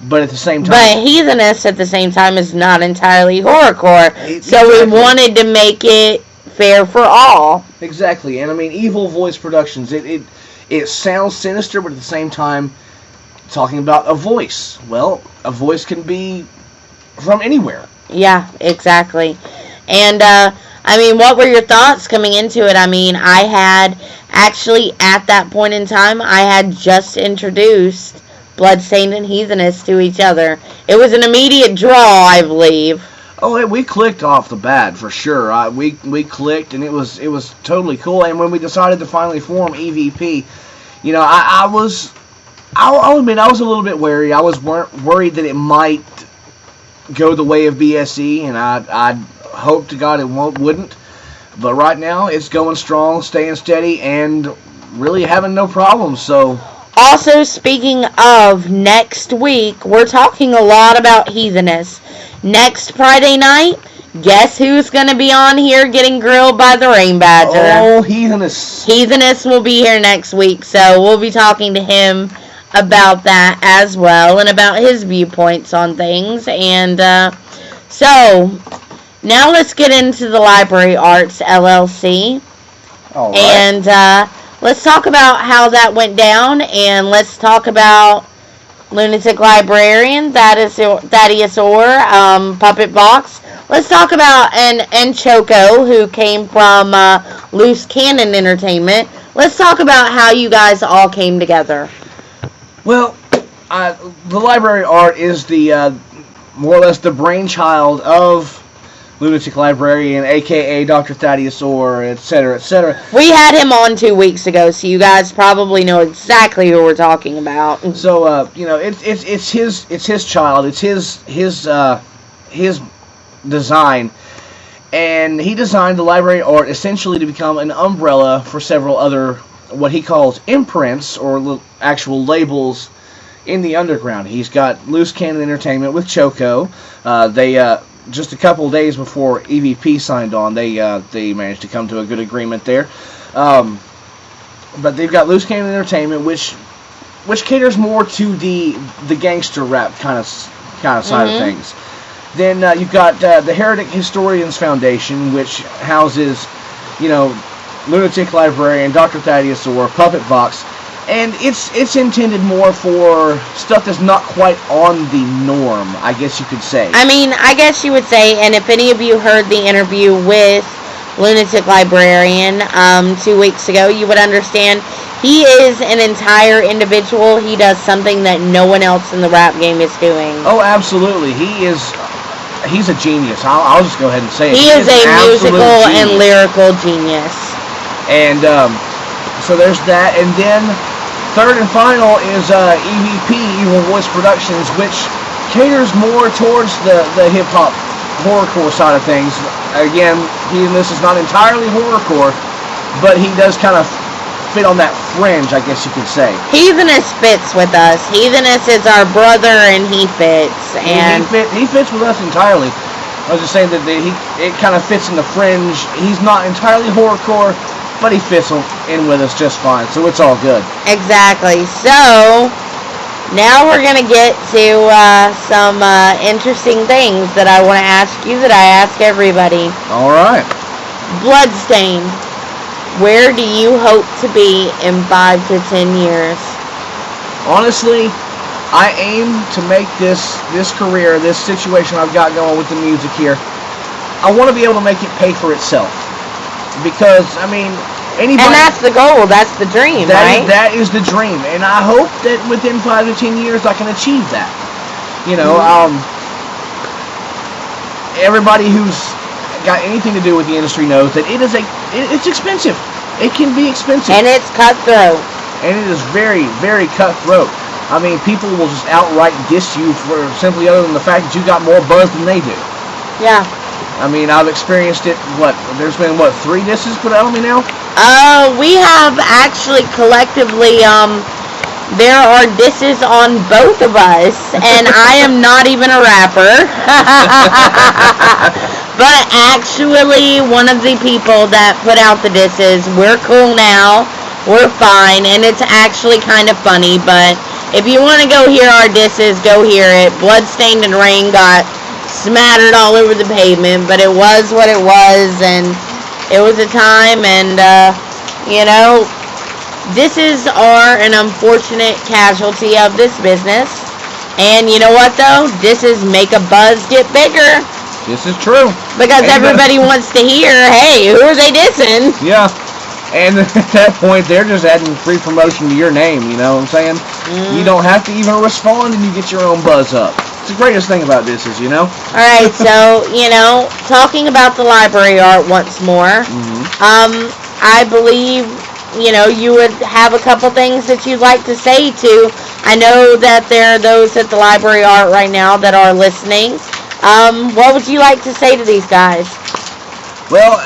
But at the same time... But Heatheness, at the same time, is not entirely horrorcore. So exactly. We wanted to make it fair for all. Exactly. And, I mean, Evil Voice Productions, it sounds sinister, but at the same time, talking about a voice. Well, a voice can be from anywhere. Yeah, exactly. And, I mean, what were your thoughts coming into it? I mean, I had, actually, at that point in time, I had just introduced Bludstaind and Heatheness to each other. It was an immediate draw, I believe. Oh, we clicked off the bat, for sure. We clicked, and it was totally cool. And when we decided to finally form EVP, I'll admit, I was a little bit wary. I was worried that it might go the way of BSE, and I hope to God it wouldn't. But right now, it's going strong, staying steady, and really having no problems. So. Also, speaking of next week, we're talking a lot about Heatheness. Next Friday night, guess who's going to be on here getting grilled by the Rayne Badger? Oh, Heatheness. Heatheness will be here next week, so we'll be talking to him about that as well, and about his viewpoints on things. And so, now let's get into the Library Arts LLC. All right. And let's talk about how that went down, and let's talk about Lunatic Librarian, Thaddeus Orr, Puppet Box. Let's talk about, and Choco, who came from Loose Cannon Entertainment. Let's talk about how you guys all came together. Well, the library art is the more or less the brainchild of lunatic librarian, a.k.a. Dr. Thaddeus Orr, etc., etc. We had him on 2 weeks ago, so you guys probably know exactly who we're talking about. So, it's his child. It's his design. And he designed the library art essentially to become an umbrella for several other, what he calls imprints, or actual labels in the underground. He's got Loose Cannon Entertainment with Choco. They just a couple days before EVP signed on, they managed to come to a good agreement there. But they've got Loose Cannon Entertainment, which caters more to the gangster rap kind of side of things. Then you've got the Heretic Historians Foundation, which houses, Lunatic Librarian, Dr. Thaddeus Orr, Puppet Vox. And it's intended more for stuff that's not quite on the norm, I guess you could say. I mean, I guess you would say, and if any of you heard the interview with Lunatic Librarian 2 weeks ago, you would understand he is an entire individual. He does something that no one else in the rap game is doing. Oh, absolutely. He's a genius. I'll just go ahead and say it. He is a musical and lyrical genius. And so there's that. And then third and final is EVP, Evil Voice Productions, which caters more towards the hip-hop horrorcore side of things. Again, this is not entirely horrorcore, but he does kind of fit on that fringe, I guess you could say. Heathenist fits with us. Heathenist is our brother, and he fits. And he fits with us entirely. I was just saying that it kind of fits in the fringe. He's not entirely horrorcore, but he fits in with us just fine, so it's all good. Exactly. So, now we're going to get to some interesting things that I want to ask you that I ask everybody. All right. Bludstaind, where do you hope to be in 5 to 10 years? Honestly, I aim to make this career, this situation I've got going with the music here, I want to be able to make it pay for itself. Because, I mean, anybody... And that's the goal, that's the dream, right? That is the dream. And I hope that within 5 to 10 years I can achieve that. Everybody who's got anything to do with the industry knows that it's expensive. It can be expensive. And it's cutthroat. And it is very, very cutthroat. I mean, people will just outright diss you for simply other than the fact that you got more buzz than they do. Yeah. I mean, I've experienced it, there's been, 3 disses put out on me now? We have actually collectively, there are disses on both of us, and I am not even a rapper. But actually, one of the people that put out the disses, we're cool now, we're fine, and it's actually kind of funny, but if you want to go hear our disses, go hear it. Bludstaind and Rayne got smattered all over the pavement, but it was what it was, and it was a time, and, disses are an unfortunate casualty of this business, and you know what, though? Disses make a buzz get bigger. This is true. Because everybody wants to hear, hey, who are they dissing? Yeah. And at that point, they're just adding free promotion to your name, you know what I'm saying? You don't have to even respond, and you get your own buzz up. It's the greatest thing about this is, Alright, so, talking about the library art once more, I believe, you would have a couple things that you'd like to say to. I know that there are those at the library art right now that are listening. What would you like to say to these guys? Well,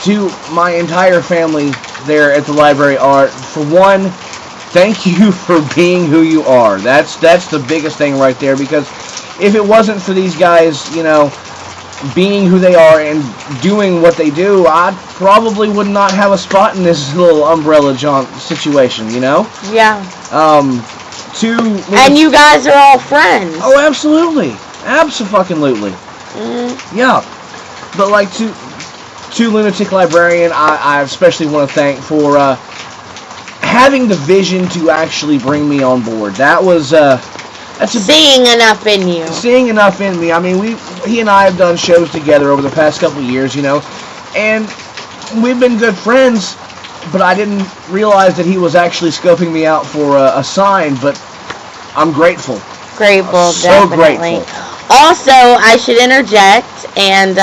to my entire family there at the library art, for one, thank you for being who you are. That's the biggest thing right there, because if it wasn't for these guys, being who they are and doing what they do, I probably would not have a spot in this little umbrella jaunt situation, Yeah. And you guys are all friends. Oh, absolutely. Abso-fucking-lutely. Yeah. But, to Lunatic Librarian, I especially want to thank for having the vision to actually bring me on board. Seeing enough in you. Seeing enough in me. I mean, he and I have done shows together over the past couple of years, and we've been good friends, but I didn't realize that he was actually scoping me out for a sign, but I'm grateful. Grateful, so definitely. Grateful. Also, I should interject, and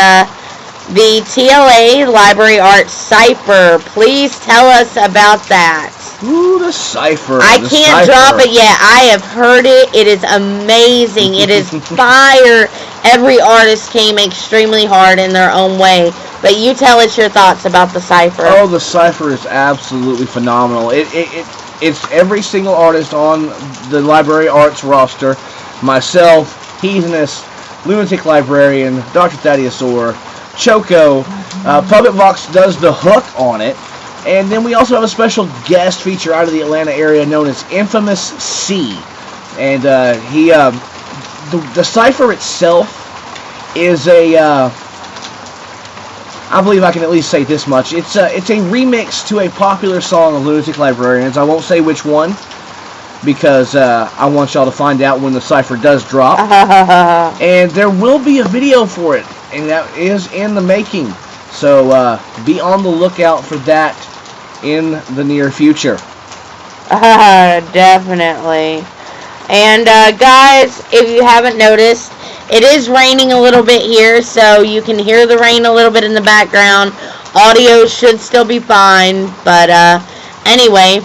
the TLA Library Arts Cipher. Please tell us about that. Ooh, the Cipher. I can't drop it yet. I have heard it. It is amazing. It is fire. Every artist came extremely hard in their own way. But you tell us your thoughts about the Cipher. Oh, the Cipher is absolutely phenomenal. It's every single artist on the Library Arts roster. Myself, Heathenist, Lunatic Librarian, Dr. Thaddeus Orr, Choco. Puppet Vox does the hook on it. And then we also have a special guest feature out of the Atlanta area known as Infamous C. And the Cipher itself is I believe I can at least say this much. It's a remix to a popular song of Lunatic Librarians. I won't say which one, because I want y'all to find out when the Cipher does drop. And there will be a video for it, and that is in the making. So be on the lookout for that in the near future. Definitely. And guys, if you haven't noticed, it is raining a little bit here, so you can hear the rain a little bit in the background. Audio should still be fine, but anyway.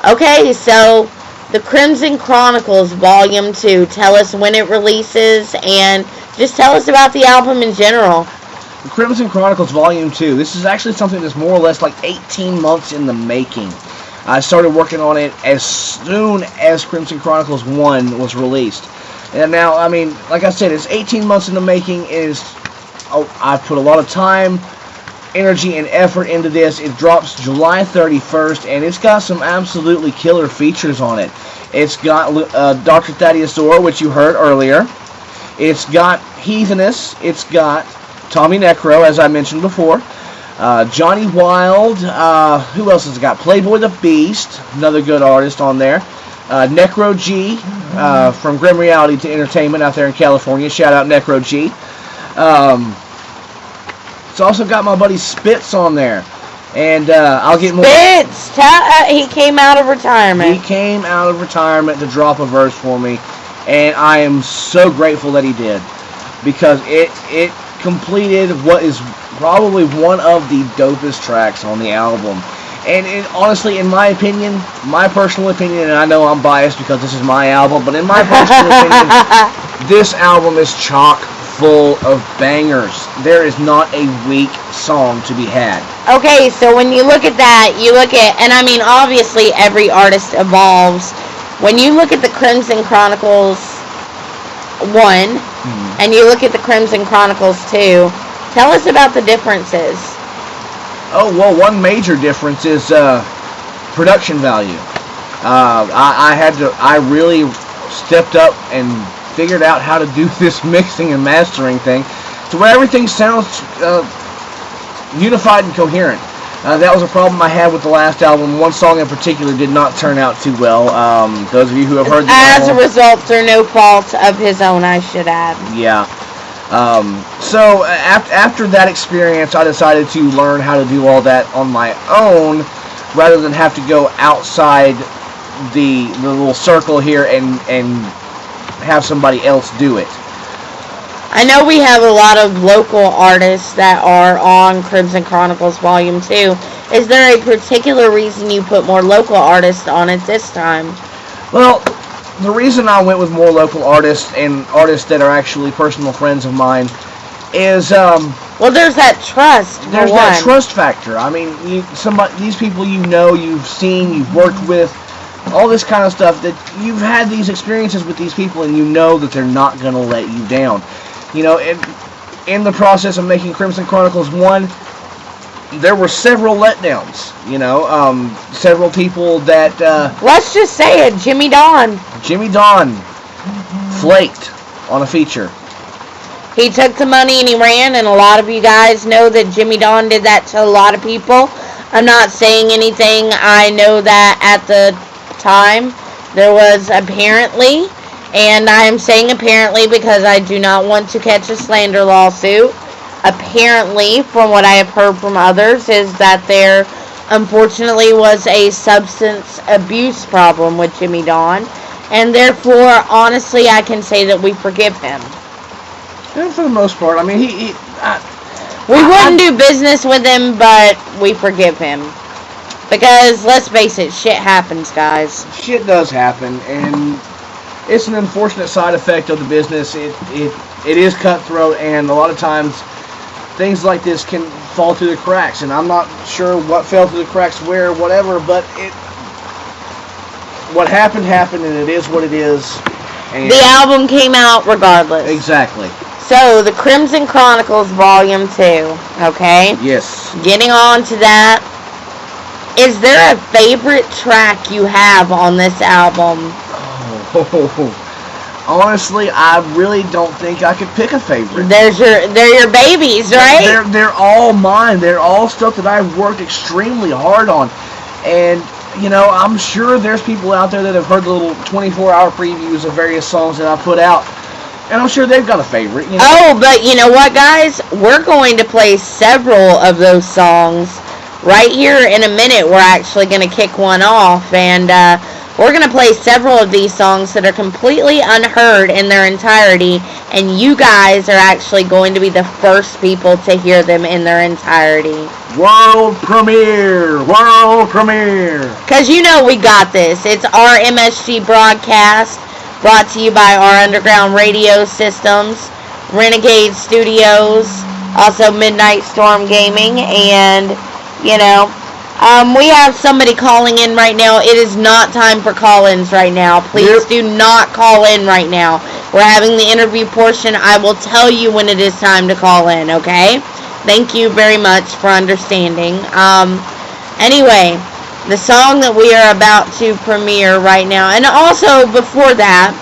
Okay, so the Crimson Chronicles Volume 2. Tell us when it releases, and just tell us about the album in general. The Crimson Chronicles Volume 2. This is actually something that's more or less like 18 months in the making. I started working on it as soon as Crimson Chronicles 1 was released. And now, I mean, like I said, it's 18 months in the making. I've put a lot of time, energy, and effort into this. It drops July 31st, and it's got some absolutely killer features on it. It's got Dr. Thaddeus Orr, which you heard earlier. It's got Heathenist. It's got Tommy Necro, as I mentioned before. Johnny Wild. Who else has it got? Playboy the Beast, another good artist on there. Necro G, from Grim Reality to Entertainment out there in California. Shout out Necro G. It's also got my buddy Spitz on there. And I'll get more. Spitz! He came out of retirement. He came out of retirement to drop a verse for me. And I am so grateful that he did. Because it completed what is probably one of the dopest tracks on the album. And honestly, in my opinion, my personal opinion, and I know I'm biased because this is my album, but in my personal opinion, this album is chock full of bangers. There is not a weak song to be had. Okay, so when you look at that, and I mean, obviously every artist evolves. When you look at the Crimson Chronicles 1, and you look at the Crimson Chronicles 2, tell us about the differences. Oh, well, one major difference is production value. I really stepped up and figured out how to do this mixing and mastering thing to where everything sounds unified and coherent. That was a problem I had with the last album. One song in particular did not turn out too well. Those of you who have heard the album, as a result, through no fault of his own, I should add. Yeah. So after that experience, I decided to learn how to do all that on my own, rather than have to go outside the little circle here and have somebody else do it. I know we have a lot of local artists that are on Crimson Chronicles Volume 2. Is there a particular reason you put more local artists on it this time? Well, the reason I went with more local artists and artists that are actually personal friends of mine is well, there's that trust. There's that trust factor. I mean, these people you know, you've seen, you've worked with, all this kind of stuff, that you've had these experiences with these people and you know that they're not going to let you down. You know, in the process of making Crimson Chronicles 1, there were several letdowns, you know, several people that... let's just say it, Jimmy Don flaked on a feature. He took the money and he ran, and a lot of you guys know that Jimmy Don did that to a lot of people. I'm not saying anything. I know that at the time there was apparently, and I am saying apparently because I do not want to catch a slander lawsuit. Apparently, from what I have heard from others, is that there unfortunately was a substance abuse problem with Jimmy Don, and therefore, honestly, I can say that we forgive him. And for the most part, I mean, We wouldn't do business with him, but we forgive him. Because, let's face it, shit happens, guys. Shit does happen, and it's an unfortunate side effect of the business. It is cutthroat, and a lot of times things like this can fall through the cracks, and I'm not sure what fell through the cracks where, whatever, but what happened, and it is what it is. And the album came out regardless. Exactly. So, the Crimson Chronicles Volume 2, okay? Yes. Getting on to that, is there a favorite track you have on this album? Honestly, I really don't think I could pick a favorite. They're your babies, right? They're all mine. They're all stuff that I've worked extremely hard on. And, you know, I'm sure there's people out there that have heard the little 24-hour previews of various songs that I put out. And I'm sure they've got a favorite. You know? Oh, but you know what, guys? We're going to play several of those songs right here in a minute. We're actually going to kick one off. And we're going to play several of these songs that are completely unheard in their entirety. And you guys are actually going to be the first people to hear them in their entirety. World premiere! World premiere! Because you know we got this. It's our MSG broadcast, brought to you by our underground radio systems, Renegade Studios, also Midnight Storm Gaming, and, you know, we have somebody calling in right now. It is not time for call-ins right now. Please do not call in right now. We're having the interview portion. I will tell you when it is time to call in, okay? Thank you very much for understanding. Anyway, the song that we are about to premiere right now, and also before that,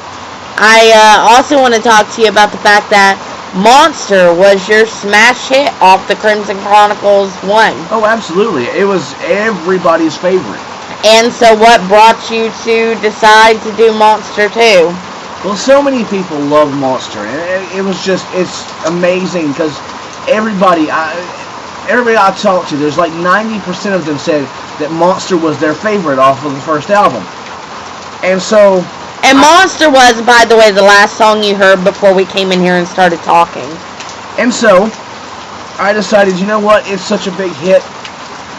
I also want to talk to you about the fact that Monster was your smash hit off the Crimson Chronicles 1. Oh, absolutely. It was everybody's favorite. And so what brought you to decide to do Monster 2? Well, so many people love Monster. It was just, it's amazing because everybody I talked to, there's like 90% of them said that Monster was their favorite off of the first album. And so... And Monster was, by the way, the last song you heard before we came in here and started talking. And so, I decided, you know what, it's such a big hit,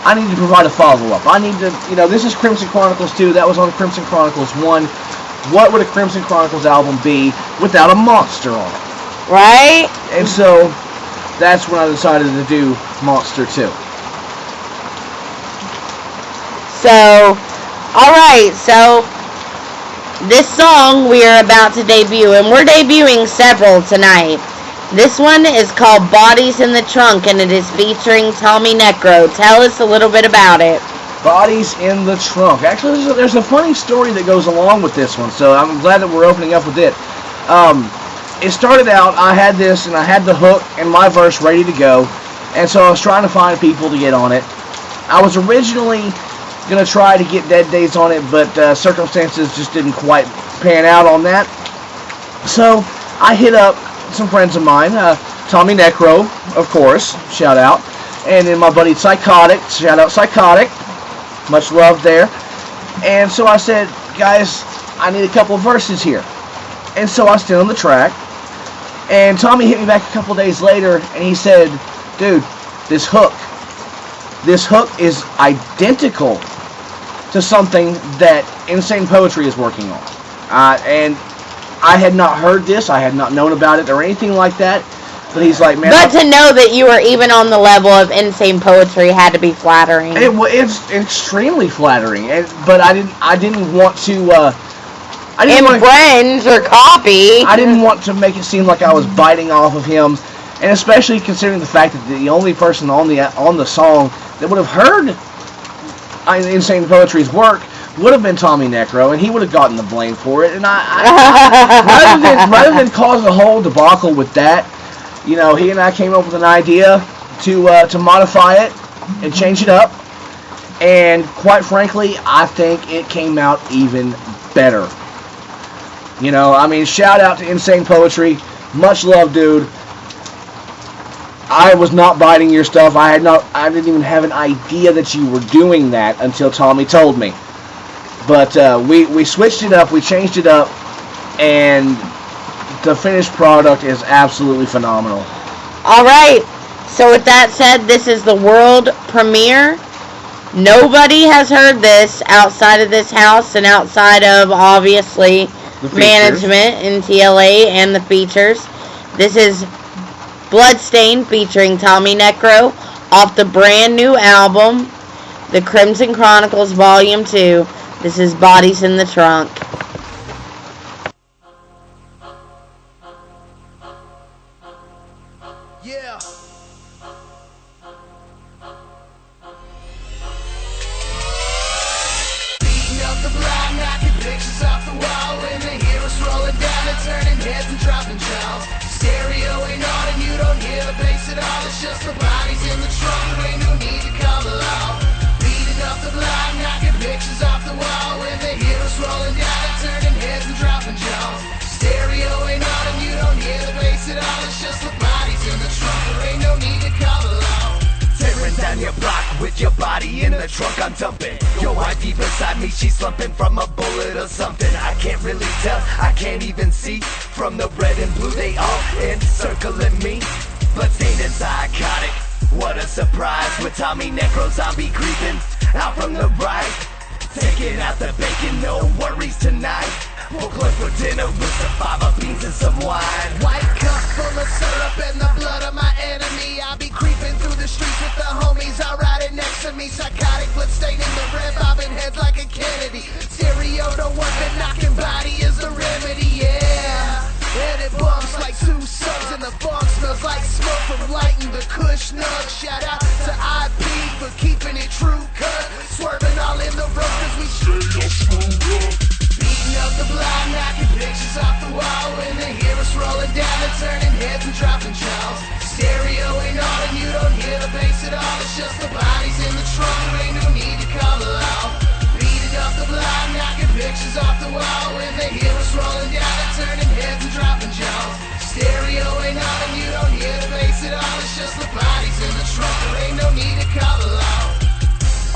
I need to provide a follow-up. I need to, you know, this is Crimson Chronicles 2, that was on Crimson Chronicles 1. What would a Crimson Chronicles album be without a Monster on it? Right? And so, that's when I decided to do Monster 2. So, alright, so... this song we are about to debut, and we're debuting several tonight. This one is called Bodies in the Trunk, and it is featuring Tommy Necro. Tell us a little bit about it. Bodies in the Trunk. Actually, there's a funny story that goes along with this one, so I'm glad that we're opening up with it. It started out, I had this, and I had the hook and my verse ready to go, and so I was trying to find people to get on it. I was originally going to try to get Dead Days on it, but circumstances just didn't quite pan out on that. So I hit up some friends of mine, Tommy Necro, of course, shout out, and then my buddy Psychotic, shout out Psychotic, much love there. And so I said, guys, I need a couple of verses here. And so I stood on the track, and Tommy hit me back a couple days later, and he said, dude, this hook is identical to something that Insane Poetry is working on. And I had not heard this, I had not known about it or anything like that, but he's like, man... But to know that you were even on the level of Insane Poetry had to be flattering. It's extremely flattering, but I didn't want to... infringe or copy. I didn't want to make it seem like I was biting off of him, and especially considering the fact that the only person on the song that would have heard Insane Poetry's work would have been Tommy Necro, and he would have gotten the blame for it. And I rather than cause a whole debacle with that, you know, he and I came up with an idea to modify it and change it up. And quite frankly, I think it came out even better. You know, I mean, shout out to Insane Poetry. Much love, dude. I was not biting your stuff. I didn't even have an idea that you were doing that until Tommy told me. But we switched it up, we changed it up, and the finished product is absolutely phenomenal. Alright, So with that said, this is the world premiere. Nobody has heard this outside of this house and outside of, obviously, management in TLA and the features. This is Bludstaind featuring Tommy Necro off the brand new album, The Crimson Chronicles Volume 2. This is Bodies in the Trunk. Yeah. Beating up the block, knocking pictures off the wall. When the heroes rolling down and turning heads and dropping jaws. Stereo ain't on and you don't hear the bass at all. It's just the bodies in the trunk. There ain't no need to call the law. Beating up the block, knocking pictures off the wall. When the heroes rolling down and turning heads and dropping jaws. Stereo ain't on and you don't hear the bass at all. It's just the bodies in the trunk. There ain't no need to call the law. Tearing down your block with your body in the trunk, I'm dumping. Your wifey beside me, she's slumping from a bullet or something. I can't really tell, I can't even see. From the red and blue, they all encircling me. Bludstaind is psychotic, what a surprise. With Tommy Necro zombie creeping out from the right. Taking out the bacon, no worries tonight. Oakland for dinner with some fava beans and some wine. White cup full of syrup and the blood of my enemy. I'll be creeping through the streets with the homies all riding next to me. Psychotic Bludstaind in the red, bobbing heads like a Kennedy. Stereo the one that knocking body is the remedy, yeah. And it bumps like two subs and the funk smells like smoke from lighting the Kush nug. Shout out to IP for keeping it true cut. Swerving all in the road cause we straight up screwed up. Beating up the block, knocking pictures off the wall. When the heroes rolling down and turning heads and dropping jaws. Stereo ain't on and you don't hear the bass at all. It's just the bodies in the trunk, there ain't no need to call it out. Beating up the block, knocking pictures off the wall. When the heroes rolling down and turning heads and dropping jaws. Stereo ain't on and you don't hear the bass at all. It's just the bodies in the trunk, there ain't no need to call it out.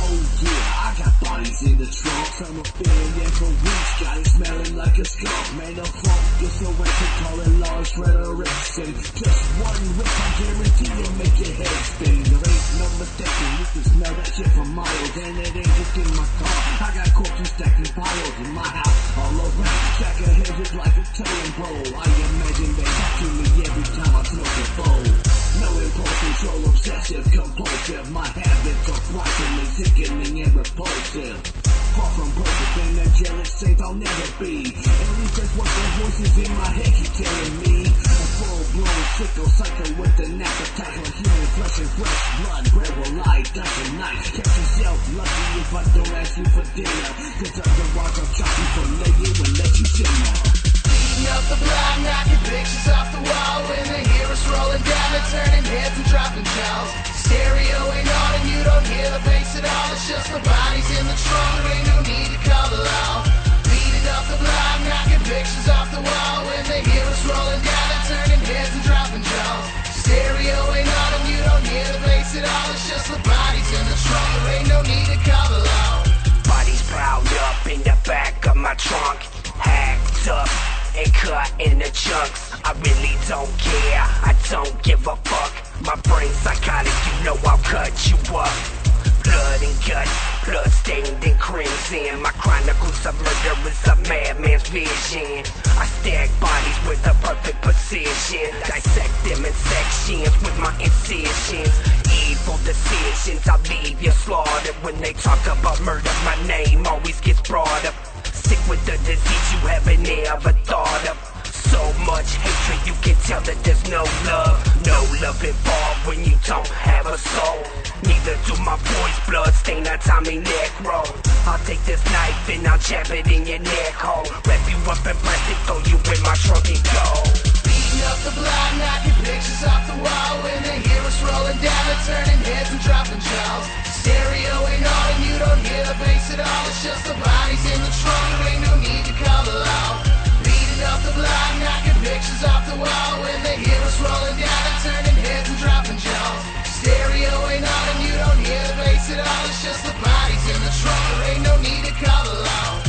Oh yeah, I got bodies in the trunk. I'm a billion for weeks, got it smelling like a skunk. Made a funk, just no way to call it large rhetorics. And just one rip, I guarantee you'll make your head spin. There ain't no mistaking, you can smell that shit for miles. And it ain't just in my car, I got corpses stacking piles in my house. All around, stack of heads is like a totem pole. I imagine they talk to me every time I smoke a bowl. No impulse control, obsessive, compulsive. My habits are frightening, sickening and repulsive. Far from perfect and a jealous saint I'll never be. At least that's what the voices in my head keep telling me. A full-blown sicko psycho with an appetite for human flesh and fresh blood. Where will I die tonight? Catch yourself lucky if I don't ask you for dinner. Cause otherwise I'll chop you for you and let you simmer. Beating up the block, knocking pictures off the wall. When the heroes rolling down and turning heads and dropping jaws. Stereo ain't on and you don't hear the bass at all. It's just the bodies in the trunk, there ain't no need to call it out. Beating up the block, knocking pictures off the wall. When the heroes rolling down and turning heads and dropping jaws. Stereo ain't on and you don't hear the bass at all. It's just the bodies in the trunk, there ain't no need to call it out. Bodies piled up in the back of my trunk, hacked up and cut into chunks. I really don't care, I don't give a fuck. My brain's psychotic, you know I'll cut you up. Blood and guts, bloodstained and crimson. My chronicles of murder is a madman's vision. I stack bodies with a perfect precision. Dissect them in sections with my incisions. Evil decisions, I'll leave you slaughtered. When they talk about murder, my name always gets brought up. Sick with the disease you haven't ever thought of. So much hatred, you can tell that there's no love. No love involved when you don't have a soul. Neither do my boys, Bludstaind or Tommy Necro. I'll take this knife and I'll jab it in your neck hole. Wrap you up and blast it, throw you in my trunk and go. Beating up the block, knocking pictures off the wall. When the heroes rolling down and turning heads and dropping jaws. Stereo ain't on and you don't hear the bass at all. It's just the bodies in the trunk, there ain't no need to call it out. Beating up the block, knocking pictures off the wall. When the heroes rolling down and turning heads and dropping jaws. Stereo ain't on and you don't hear the bass at all. It's just the bodies in the trunk, there ain't no need to call it out.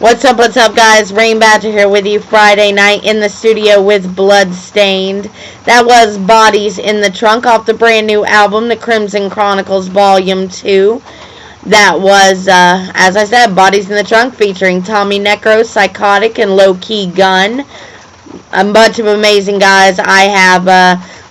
What's up, guys? Rayne Badger here with you Friday night in the studio with Bludstaind. That was Bodies in the Trunk off the brand new album, The Crimson Chronicles Volume 2. That was, as I said, Bodies in the Trunk featuring Tommy Necro, Psychotic, and Low Key Gun. A bunch of amazing guys. I have,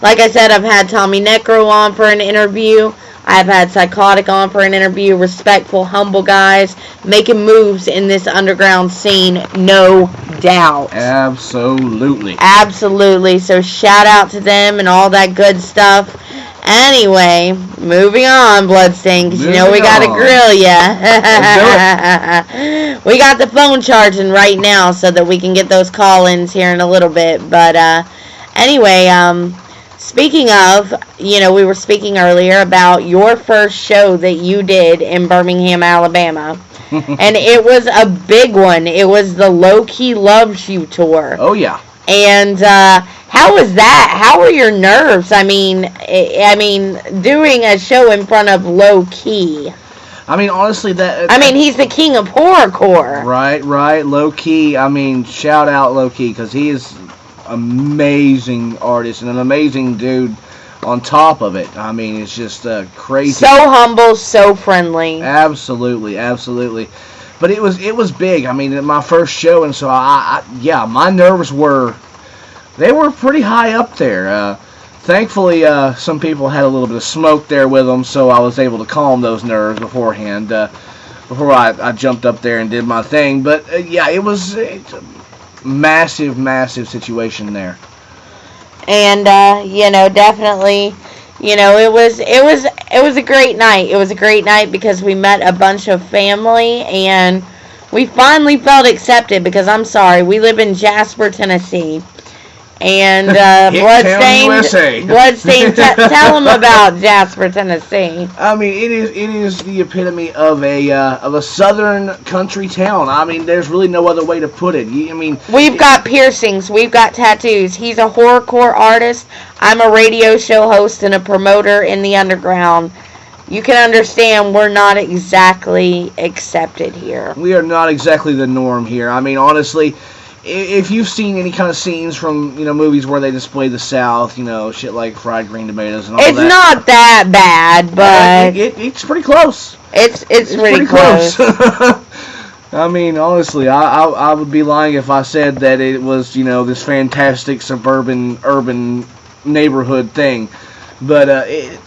like I said, I've had Tommy Necro on for an interview. I've had Psychotic on for an interview. Respectful, humble guys making moves in this underground scene, no doubt. Absolutely. Absolutely. So shout out to them and all that good stuff. Anyway, moving on, Bludstaind, because you know we got to grill ya. We got the phone charging right now so that we can get those call-ins here in a little bit. But anyway, speaking of, you know, we were speaking earlier about your first show that you did in Birmingham, Alabama. And it was a big one. It was the Low Key Loves You tour. Oh, yeah. And how was that? How were your nerves? I mean, doing a show in front of Low Key. I mean, honestly, he's the king of horrorcore. Right. Low Key. I mean, shout out Low Key, because he is amazing artist and an amazing dude on top of it. I mean, it's just crazy. So humble, so friendly. Absolutely. But it was big. I mean, my first show, and so my nerves were pretty high up there. Thankfully, some people had a little bit of smoke there with them, so I was able to calm those nerves beforehand, before I jumped up there and did my thing. But it was a massive situation there. And definitely, it was a great night. It was a great night because we met a bunch of family and we finally felt accepted, because I'm sorry, we live in Jasper, Tennessee. And Bludstaind, tell them about Jasper, Tennessee. I mean, it is the epitome of a southern country town. I mean, there's really no other way to put it. We've got piercings, we've got tattoos. He's a horrorcore artist. I'm a radio show host and a promoter in the underground. You can understand we're not exactly accepted here. We are not exactly the norm here. I mean, honestly, if you've seen any kind of scenes from, movies where they display the South, shit like fried green tomatoes and all it's that. It's not that bad, but it's pretty close. It's pretty close. I mean, honestly, I would be lying if I said that it was, this fantastic suburban, urban neighborhood thing. But the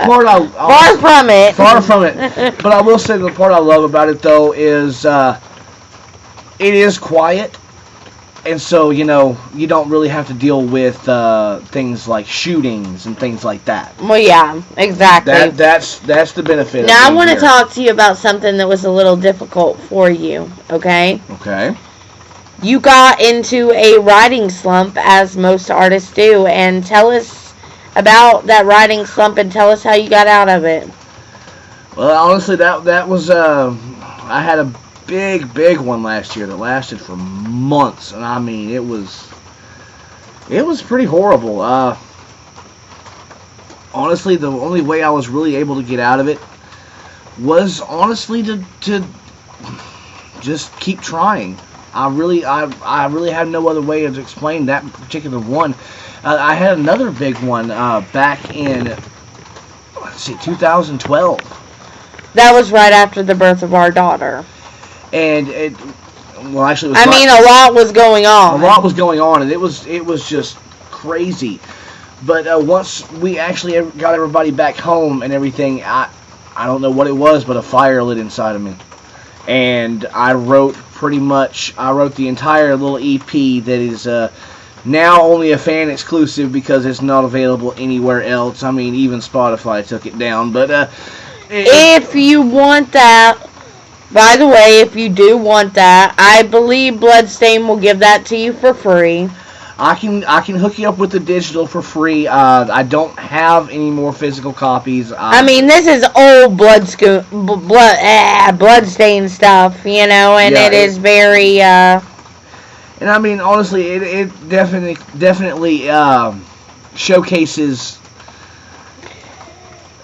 part far from it. But I will say the part I love about it though is it is quiet, and so you don't really have to deal with things like shootings and things like that. Well, yeah, exactly. That's the benefit. Now I want to talk to you about something that was a little difficult for you. Okay. Okay. You got into a writing slump, as most artists do, and tell us about that writing slump and tell us how you got out of it. Well, honestly, that was I had a big one last year that lasted for months, and I mean it was pretty horrible. Honestly, the only way I was really able to get out of it was honestly to just keep trying. I really have no other way to explain that particular one. I had another big one back in 2012. That was right after the birth of our daughter. And it was. A lot was going on. A lot was going on, and it was just crazy. But once we actually got everybody back home and everything, I don't know what it was, but a fire lit inside of me, and I wrote the entire little EP that is now only a fan exclusive because it's not available anywhere else. I mean, even Spotify took it down. But if you want that, by the way, if you do want that, I believe Bludstaind will give that to you for free. I can hook you up with the digital for free. I don't have any more physical copies. This is old Bludstaind stuff, and it is very. And I mean, honestly, it definitely showcases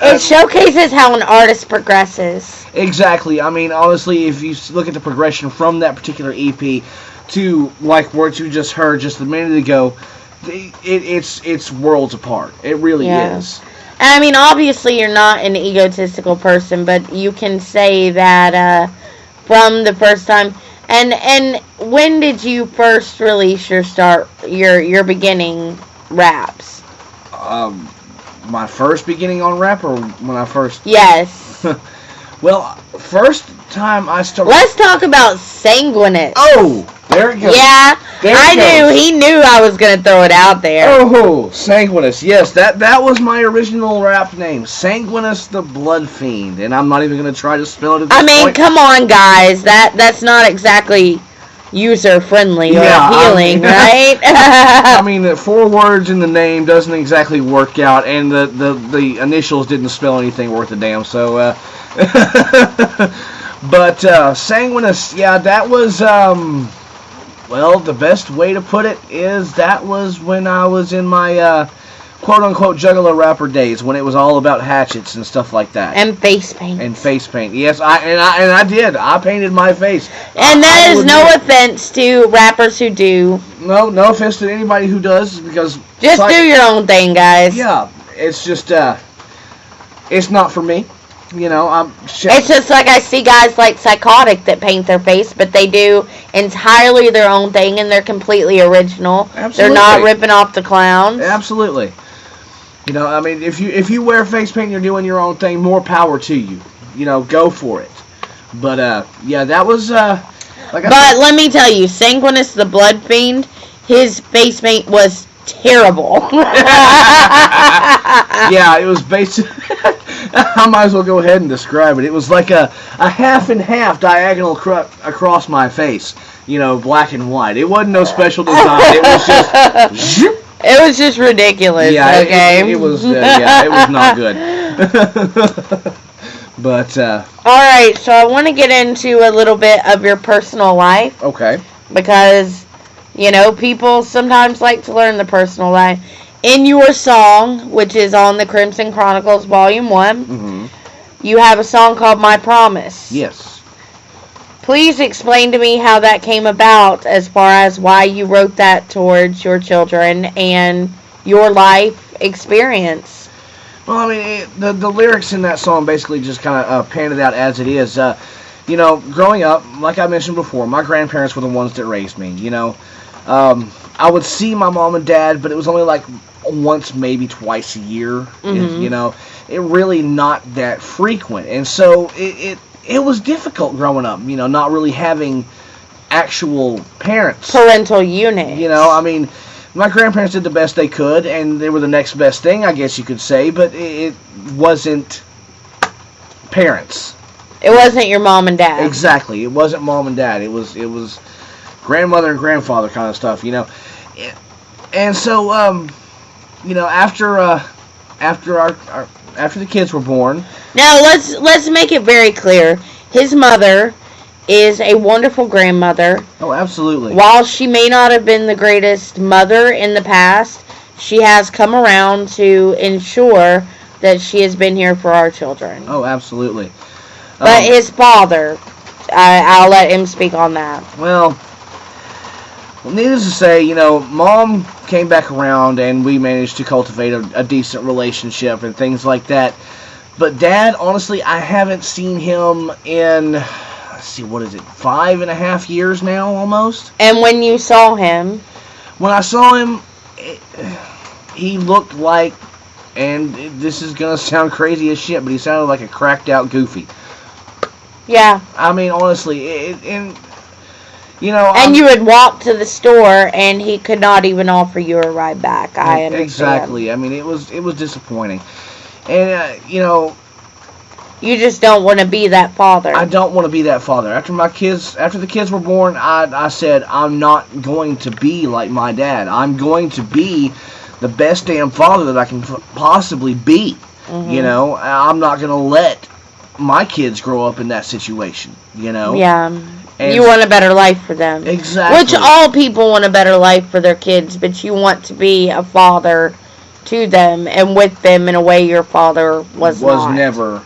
It showcases how an artist progresses. Exactly. I mean, honestly, if you look at the progression from that particular EP to like what you just heard just a minute ago, it's worlds apart. It really is. And I mean, obviously, you're not an egotistical person, but you can say that from the first time. And when did you first release your beginning raps? My first beginning on rap, or when I first? Yes. Well, first time I started. Let's talk about Sanguinous. Oh, there it goes. Yeah, he knew I was gonna throw it out there. Oh, Sanguinous. Yes, that was my original rap name, Sanguinous the Blood Fiend, and I'm not even gonna try to spell it at this point. Come on, guys. That's not exactly user friendly or appealing, right? I mean, 4 words in the name doesn't exactly work out, and the initials didn't spell anything worth a damn. So, but Sanguinous, yeah, that was well, the best way to put it is that was when I was in my quote-unquote juggalo rapper days, when it was all about hatchets and stuff like that. And face paint. Yes, I did. I painted my face. And that is no offense to rappers who do. No offense to anybody who does, because... Just do your own thing, guys. Yeah, it's just, it's not for me. You know, it's just like I see guys like Psychotic that paint their face, but they do entirely their own thing, and they're completely original. Absolutely. They're not ripping off the clowns. Absolutely. You know, I mean, if you wear face paint and you're doing your own thing, more power to you. You know, go for it. But, yeah, that was, let me tell you, Sanguinous the Blood Fiend, his face paint was terrible. Yeah, it was basically... I might as well go ahead and describe it. It was like a half and half diagonal across my face. You know, black and white. It wasn't no special design. It was just... It was just ridiculous. Yeah, okay? it was not good. But, Alright, so I want to get into a little bit of your personal life. Okay. Because, you know, people sometimes like to learn the personal life. In your song, which is on the Crimson Chronicles Volume 1, you have a song called My Promise. Yes. Please explain to me how that came about, as far as why you wrote that towards your children and your life experience. Well, I mean, the lyrics in that song basically just kind of pan it out as it is. You know, growing up, like I mentioned before, my grandparents were the ones that raised me, you know. I would see my mom and dad, but it was only like once, maybe twice a year. You know, it really not that frequent, and so it was difficult growing up. You know, not really having actual parents, parental unit. You know, I mean, my grandparents did the best they could, and they were the next best thing, I guess you could say. But it wasn't parents. It wasn't your mom and dad. Exactly, it wasn't mom and dad. It was grandmother and grandfather kind of stuff, you know. And so, you know, after the kids were born. Now let's make it very clear. His mother is a wonderful grandmother. Oh, absolutely. While she may not have been the greatest mother in the past, she has come around to ensure that she has been here for our children. Oh, absolutely. But his father, I'll let him speak on that. Well, needless to say, you know, Mom came back around and we managed to cultivate a decent relationship and things like that. But Dad, honestly, I haven't seen him in, let's see, what is it, 5.5 years now, almost? And when you saw him? When I saw him, he looked like, and this is going to sound crazy as shit, but he sounded like a cracked out Goofy. Yeah. I mean, honestly, and you know, and you would walk to the store, and he could not even offer you a ride back. I understand. Exactly. I mean, it was disappointing, and you know, you just don't want to be that father. I don't want to be that father. After the kids were born, I said I'm not going to be like my dad. I'm going to be the best damn father that I can possibly be. You know, I'm not going to let my kids grow up in that situation, you know? Yeah. And you want a better life for them. Exactly. Which all people want a better life for their kids, but you want to be a father to them and with them in a way your father was not. never.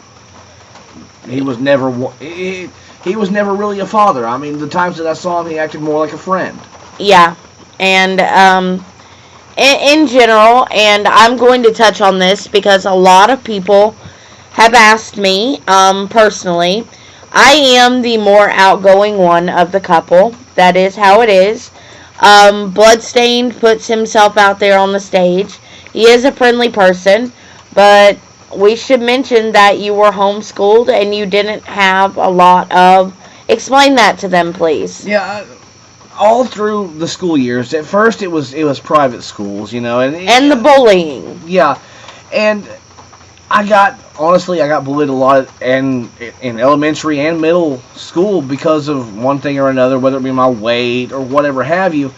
He was never. He was never really a father. I mean, the times that I saw him, he acted more like a friend. Yeah, and in general, and I'm going to touch on this because a lot of people have asked me personally. I am the more outgoing one of the couple. That is how it is. Bludstaind puts himself out there on the stage. He is a friendly person, but we should mention that you were homeschooled and you didn't have a lot of... Explain that to them, please. Yeah, all through the school years. At first, it was private schools, you know, and the bullying. Yeah, and I got bullied a lot in elementary and middle school because of one thing or another, whether it be my weight or whatever have you.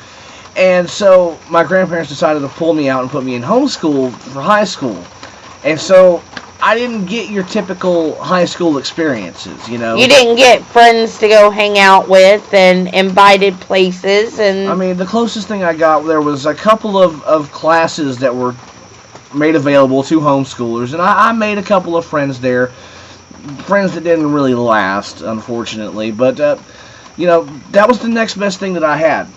And so my grandparents decided to pull me out and put me in homeschool for high school. And so I didn't get your typical high school experiences, you know. You didn't get friends to go hang out with and invited places. And I mean, the closest thing I got, there was a couple of classes that were made available to homeschoolers, and I made a couple of friends there. Friends that didn't really last, unfortunately. But, you know, that was the next best thing that I had.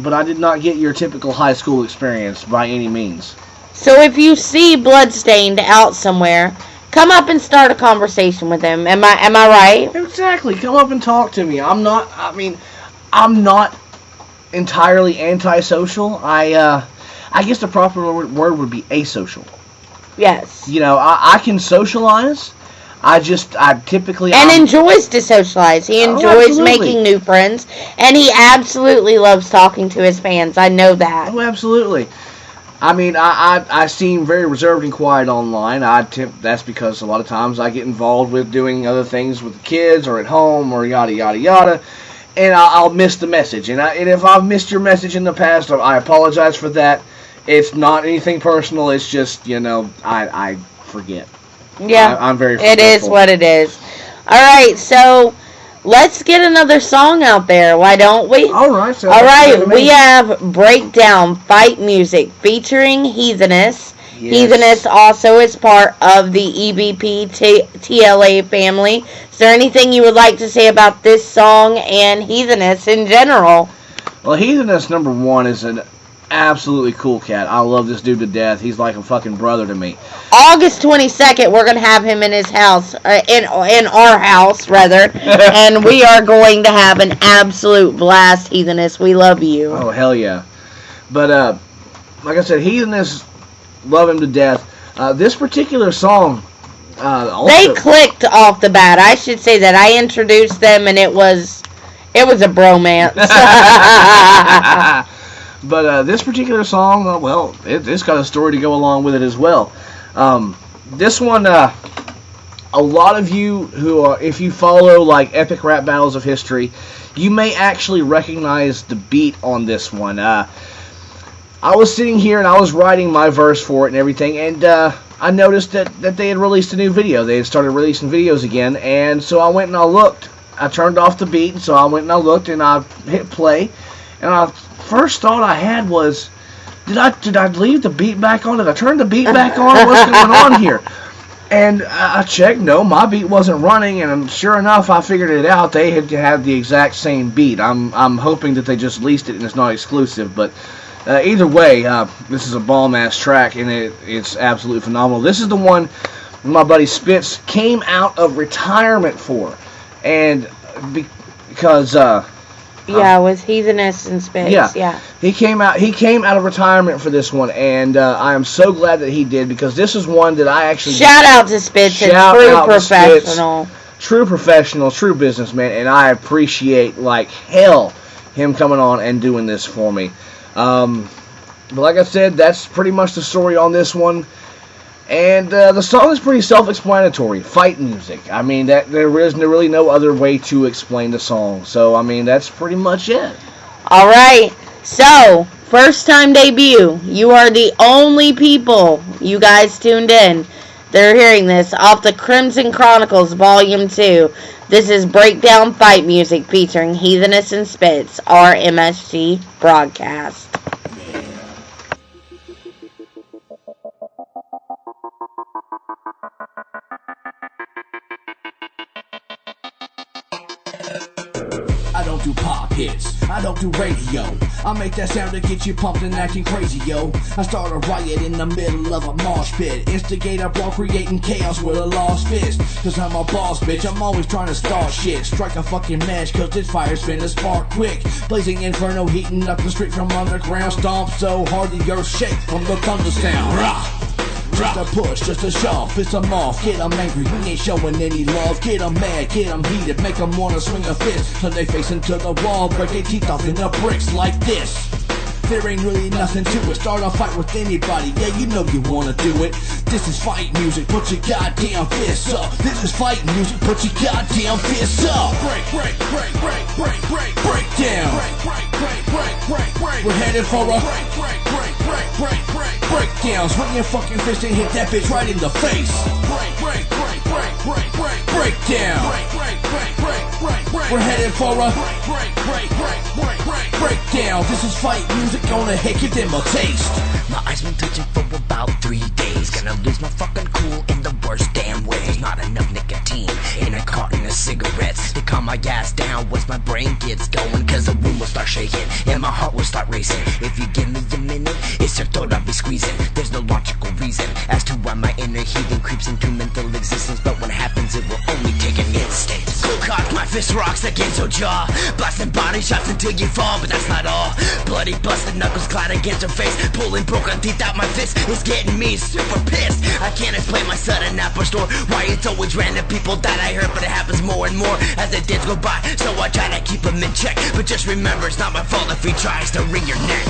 But I did not get your typical high school experience by any means. So if you see Bludstaind out somewhere, come up and start a conversation with him. Am I right? Exactly. Come up and talk to me. I'm not entirely antisocial. I guess the proper word would be asocial. Yes. You know, I can socialize. I typically... enjoys to socialize. He enjoys making new friends. And he absolutely loves talking to his fans. I know that. Oh, absolutely. I mean, I seem very reserved and quiet online. That's because a lot of times I get involved with doing other things with the kids or at home or yada, yada, yada. And I'll miss the message. And if I've missed your message in the past, I apologize for that. It's not anything personal. It's just, you know, I forget. Yeah. I'm very forgetful. It is what it is. All right, so let's get another song out there. Why don't we? All right. So all right, we have Breakdown Fight Music featuring Heatheness. Yes. Heatheness also is part of the EBP TLA family. Is there anything you would like to say about this song and Heatheness in general? Well, Heatheness #1 is an absolutely cool cat. I love this dude to death. He's like a fucking brother to me. August 22nd, we're going to have him in his house, in our house, rather, and we are going to have an absolute blast, Heatheness. We love you. Oh, hell yeah. But, like I said, Heatheness, love him to death. This particular song, also... They clicked off the bat. I should say that. I introduced them, and it was a bromance. But this particular song, well, it's got a story to go along with it as well. This one, a lot of you who are, if you follow like epic rap battles of history, you may actually recognize the beat on this one. I was sitting here and I was writing my verse for it and everything, and I noticed that they had released a new video. They had started releasing videos again, and so I went and I looked. I turned off the beat, and so I went and I looked and I hit play, and first thought I had was, did I leave the beat back on? Did I turn the beat back on? What's going on here? And I checked. No, my beat wasn't running. And sure enough, I figured it out. They had the exact same beat. I'm hoping that they just leased it and it's not exclusive. But either way, this is a bomb-ass track, and it's absolutely phenomenal. This is the one my buddy Spitz came out of retirement for, and because. Yeah, with Heatheness and Spitz. Yeah. He came out of retirement for this one, and I am so glad that he did, because this is one that I actually... Shout out to Spitz, a true professional. True professional, true businessman, and I appreciate like hell him coming on and doing this for me. But like I said, that's pretty much the story on this one. And the song is pretty self-explanatory. Fight music. I mean, there is really no other way to explain the song. So, I mean, that's pretty much it. All right. So, first time debut. You are the only people, you guys tuned in, that are hearing this off the Crimson Chronicles Volume 2. This is Breakdown Fight Music featuring Heatheness and Spitz, our MSG broadcast. I don't do pop hits, I don't do radio. I make that sound to get you pumped and acting crazy, yo. I start a riot in the middle of a mosh pit. Instigate a brawl, creating chaos with a lost fist. Cause I'm a boss, bitch, I'm always trying to start shit. Strike a fucking match, cause this fire's finna spark quick. Blazing inferno, heating up the street from underground. Stomp so hard the earth shake from the thunder sound. Rah! Just a push, just a shove, piss 'em off, get 'em angry, we ain't showing any love. Get 'em mad, get 'em heated, make 'em wanna swing a fist. Turn they face into the wall, break their teeth off in the bricks like this. There ain't really nothing to it, start a fight with anybody, yeah you know you wanna do it. This is fight music, put your goddamn fists up. This is fight music, put your goddamn fists up. Break, break, break, break, break, break, break down. Break, break, break, break, break, break. We're headed for a break, break, break, break, break, break. Breakdowns, swing your fucking fist and hit that bitch right in the face. Break, break, break, break, break, break, breakdown. Break, break, break, break, break, break. We're headed for a break, break, break, break, break, break, breakdown. This is fight music, gonna hit give them a taste. My eyes been twitching for about 3 days. Gonna lose my fucking cool in the worst damn way. There's not enough nicotine in a carton of cigarettes to calm my gas down once my brain gets going. Cause the room will start shaking and my heart will start racing. If you give me a minute, it's your throat I'll be squeezing. There's no logical reason as to why my inner heathen creeps into mental existence. But when happens it will only take an instant. Cock my fist rocks against your jaw, blasting body shots until you fall. But that's not all. Bloody busted knuckles clad against her face, pulling broken teeth out my fist. It's getting me super pissed. I can't explain my sudden outburst or why it's always random people that I hurt. But it happens more and more as the days go by, so I try to keep him in check. But just remember it's not my fault if he tries to wring your neck.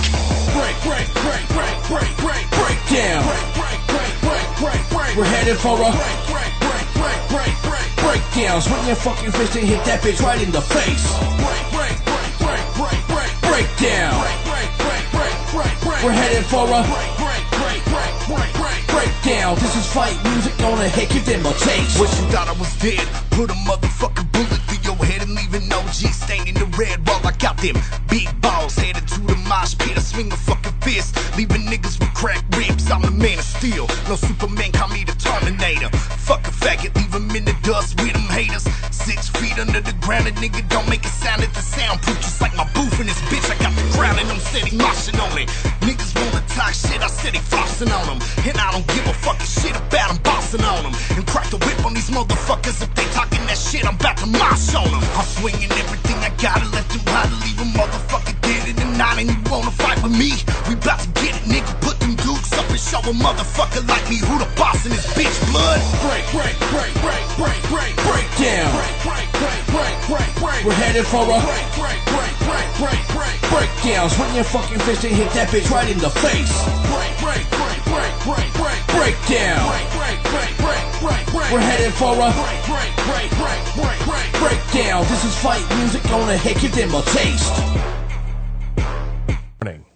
Break, break, break, break, break, break, break down. Break, break, break, break, break, break. We're headed for a break, break, break, break, break, break. Breakdown, swing your fucking fist and hit that bitch right in the face. Break, break, break, break, break, break. Breakdown. Break, break, break, break, break, break. We're headed for a break, break, break, break, break, break. Breakdown, this is fight music, gonna hit give them a taste. Wish you thought I was dead, put a motherfucking bullet through your head and leave an OG stain in the red while I got them big balls headed to the mosh pit. I swing a fucking fist, leaving niggas with cracked ribs. I'm the man of steel, no Superman, call me the Terminator. Fuck a faggot, leave him in the dust with them haters. 6 feet under the ground, a nigga don't make a sound at the soundproof. Just like my booth in this bitch, I got the crowd and I'm steady moshing on it. Niggas wanna talk shit, I steady flossing on them. And I don't give a fucking shit about them, bossing on them. And crack the whip on these motherfuckers if they talking that shit, I'm about to mosh on them. I'm swinging everything I gotta, left and right to leave a motherfucker dead in the night. And you wanna fight with me? We about to get it, nigga, put them dukes up and show a motherfucker like me who the boss in this bitch blood. Break, break, break, break, break, break, break down. Break, break, break, break, break, break. We're headed for a break, break, break, break, break, break. Breakdown, swing your fucking fist and hit that bitch right in the face. Break, break, break, break, break, break. Breakdown. Break, break, break, break, break, break. We're headed for a break, break, break, break, break, break. Breakdown, this is fight music, gonna hit give them a taste.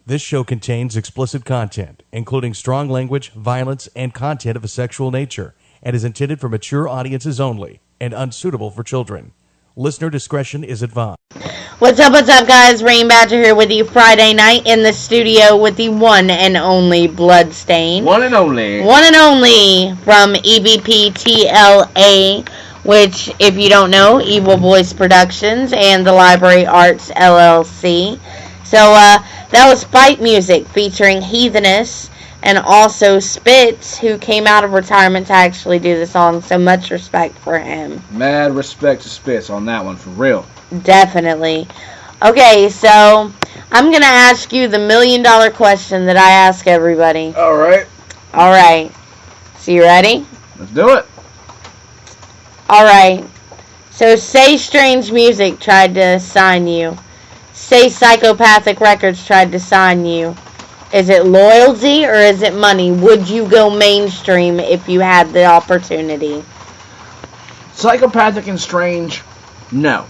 This show contains explicit content, including strong language, violence, and content of a sexual nature, and is intended for mature audiences only and unsuitable for children. Listener discretion is advised. What's up, guys? Rayne Badger here with you Friday night in the studio with the one and only Bludstaind. One and only. One and only from EBPTLA, which, if you don't know, Evil Voice Productions and the Library Arts LLC. So, that was Fight Music featuring Heatheness and also Spitz, who came out of retirement to actually do the song. So much respect for him. Mad respect to Spitz on that one, for real. Definitely. Okay, so I'm going to ask you the $1 million question that I ask everybody. Alright. Alright. So you ready? Let's do it. Alright. So say Strange Music tried to sign you. Say Psychopathic Records tried to sign you. Is it loyalty or is it money? Would you go mainstream if you had the opportunity? Psychopathic and Strange, no.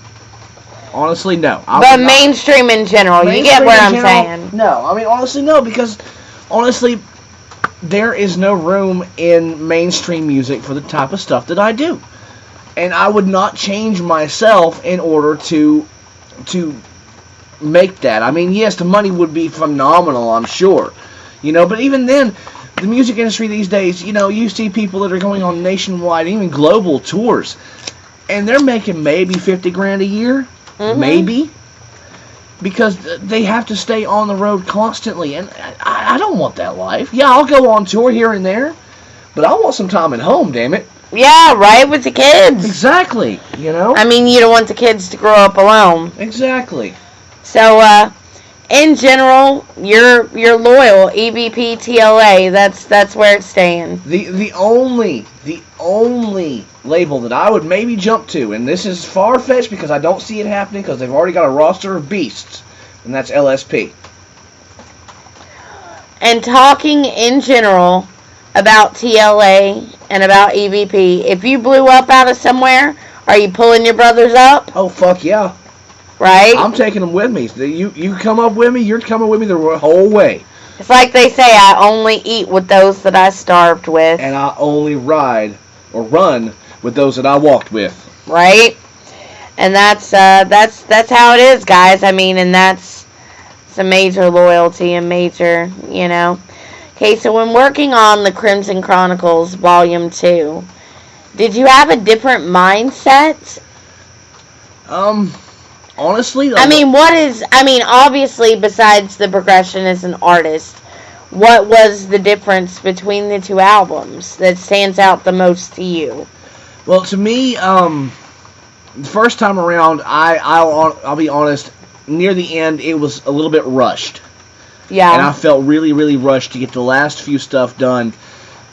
Honestly, no. But mainstream in general, you get what I'm saying. No, I mean, honestly, no, because, honestly, there is no room in mainstream music for the type of stuff that I do. And I would not change myself in order to make that. I mean, yes, the money would be phenomenal, I'm sure. You know, but even then, the music industry these days, you know, you see people that are going on nationwide, even global tours. and they're making maybe 50 grand a year, maybe, because they have to stay on the road constantly, and I don't want that life. Yeah, I'll go on tour here and there, but I want some time at home, damn it. Yeah, right, with the kids. Exactly, you know? I mean, you don't want the kids to grow up alone. Exactly. So, in general, you're loyal. EVP TLA. That's where it's staying. The only label that I would maybe jump to, and this is far-fetched because I don't see it happening because they've already got a roster of beasts, and that's LSP. And talking in general about TLA and about EVP, if you blew up out of somewhere, are you pulling your brothers up? Oh, fuck yeah. Right? I'm taking them with me. You come up with me, you're coming with me the whole way. It's like they say, I only eat with those that I starved with. And I only ride or run with those that I walked with. Right? And that's how it is, guys. I mean, and that's some major loyalty and major, you know. Okay, so when working on the Crimson Chronicles Volume 2, did you have a different mindset? Honestly, obviously, besides the progression as an artist, what was the difference between the two albums that stands out the most to you? Well, to me, the first time around, I'll be honest, near the end, it was a little bit rushed. Yeah. And I felt really, really rushed to get the last few stuff done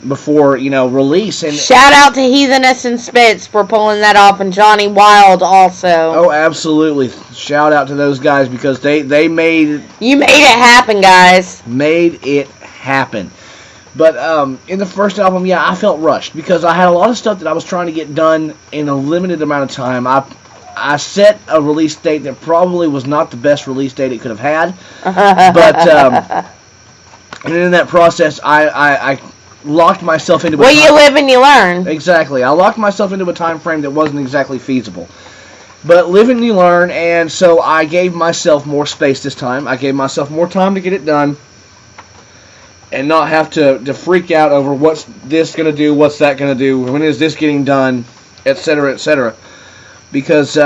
before, release. And shout out to Heatheness and Spitz for pulling that off, and Johnny Wild also. Oh, absolutely. Shout out to those guys because they made... You made it happen, guys. Made it happen. But in the first album, yeah, I felt rushed because I had a lot of stuff that I was trying to get done in a limited amount of time. I set a release date that probably was not the best release date it could have had. But and in that process, I locked myself into well, you live and you learn. Exactly. I locked myself into a time frame that wasn't exactly feasible. But live and you learn, and so I gave myself more space this time. I gave myself more time to get it done and not have to freak out over what's this going to do, what's that going to do, when is this getting done, etc., etc. Because,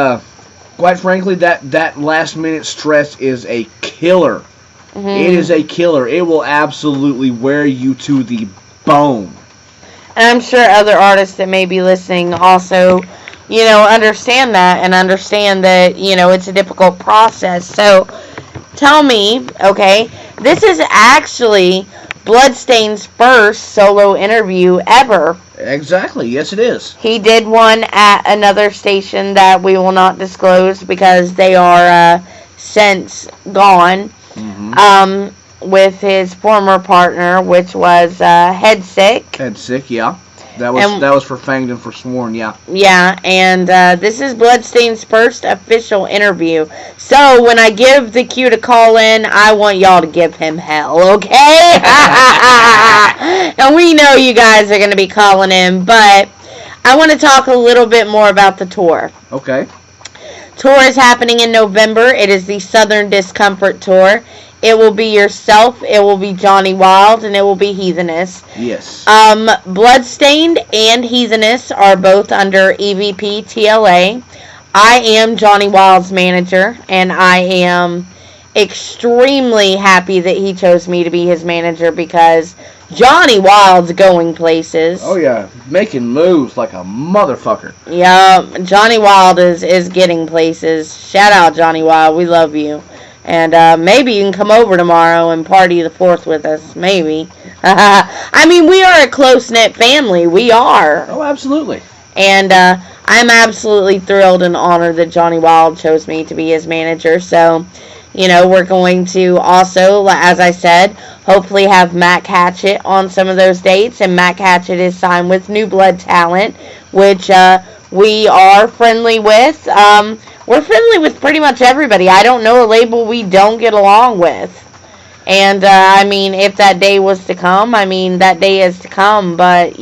quite frankly, that last-minute stress is a killer. Mm-hmm. It is a killer. It will absolutely wear you to the bone. And I'm sure other artists that may be listening also, understand that and understand that, it's a difficult process. So, tell me, okay, this is actually Bloodstain's first solo interview ever. Exactly, yes it is. He did one at another station that we will not disclose because they are since gone. Mm-hmm. With his former partner, which was Headsick. Headsick, yeah. That was for Fanged and Forsworn, yeah. Yeah, and this is Bloodstain's first official interview. So when I give the cue to call in, I want y'all to give him hell, okay? And we know you guys are going to be calling in, but I want to talk a little bit more about the tour. Okay. Tour is happening in November. It is the Southern Discomfort Tour. It will be yourself, it will be Johnny Wild, and it will be Heatheness. Yes. Bludstaind and Heatheness are both under EVP TLA. I am Johnny Wild's manager, and I am extremely happy that he chose me to be his manager because Johnny Wild's going places. Oh yeah, making moves like a motherfucker. Yeah, Johnny Wild is getting places. Shout out Johnny Wild, we love you. And maybe you can come over tomorrow and party the 4th with us. Maybe. I mean, we are a close-knit family. We are. Oh, absolutely. And I'm absolutely thrilled and honored that Johnny Wild chose me to be his manager. So, we're going to also, as I said, hopefully have Mac Hatchett on some of those dates. And Mac Hatchett is signed with New Blood Talent, which we are friendly with. We're friendly with pretty much everybody. I don't know a label we don't get along with. And, if that day was to come, that day is to come. But,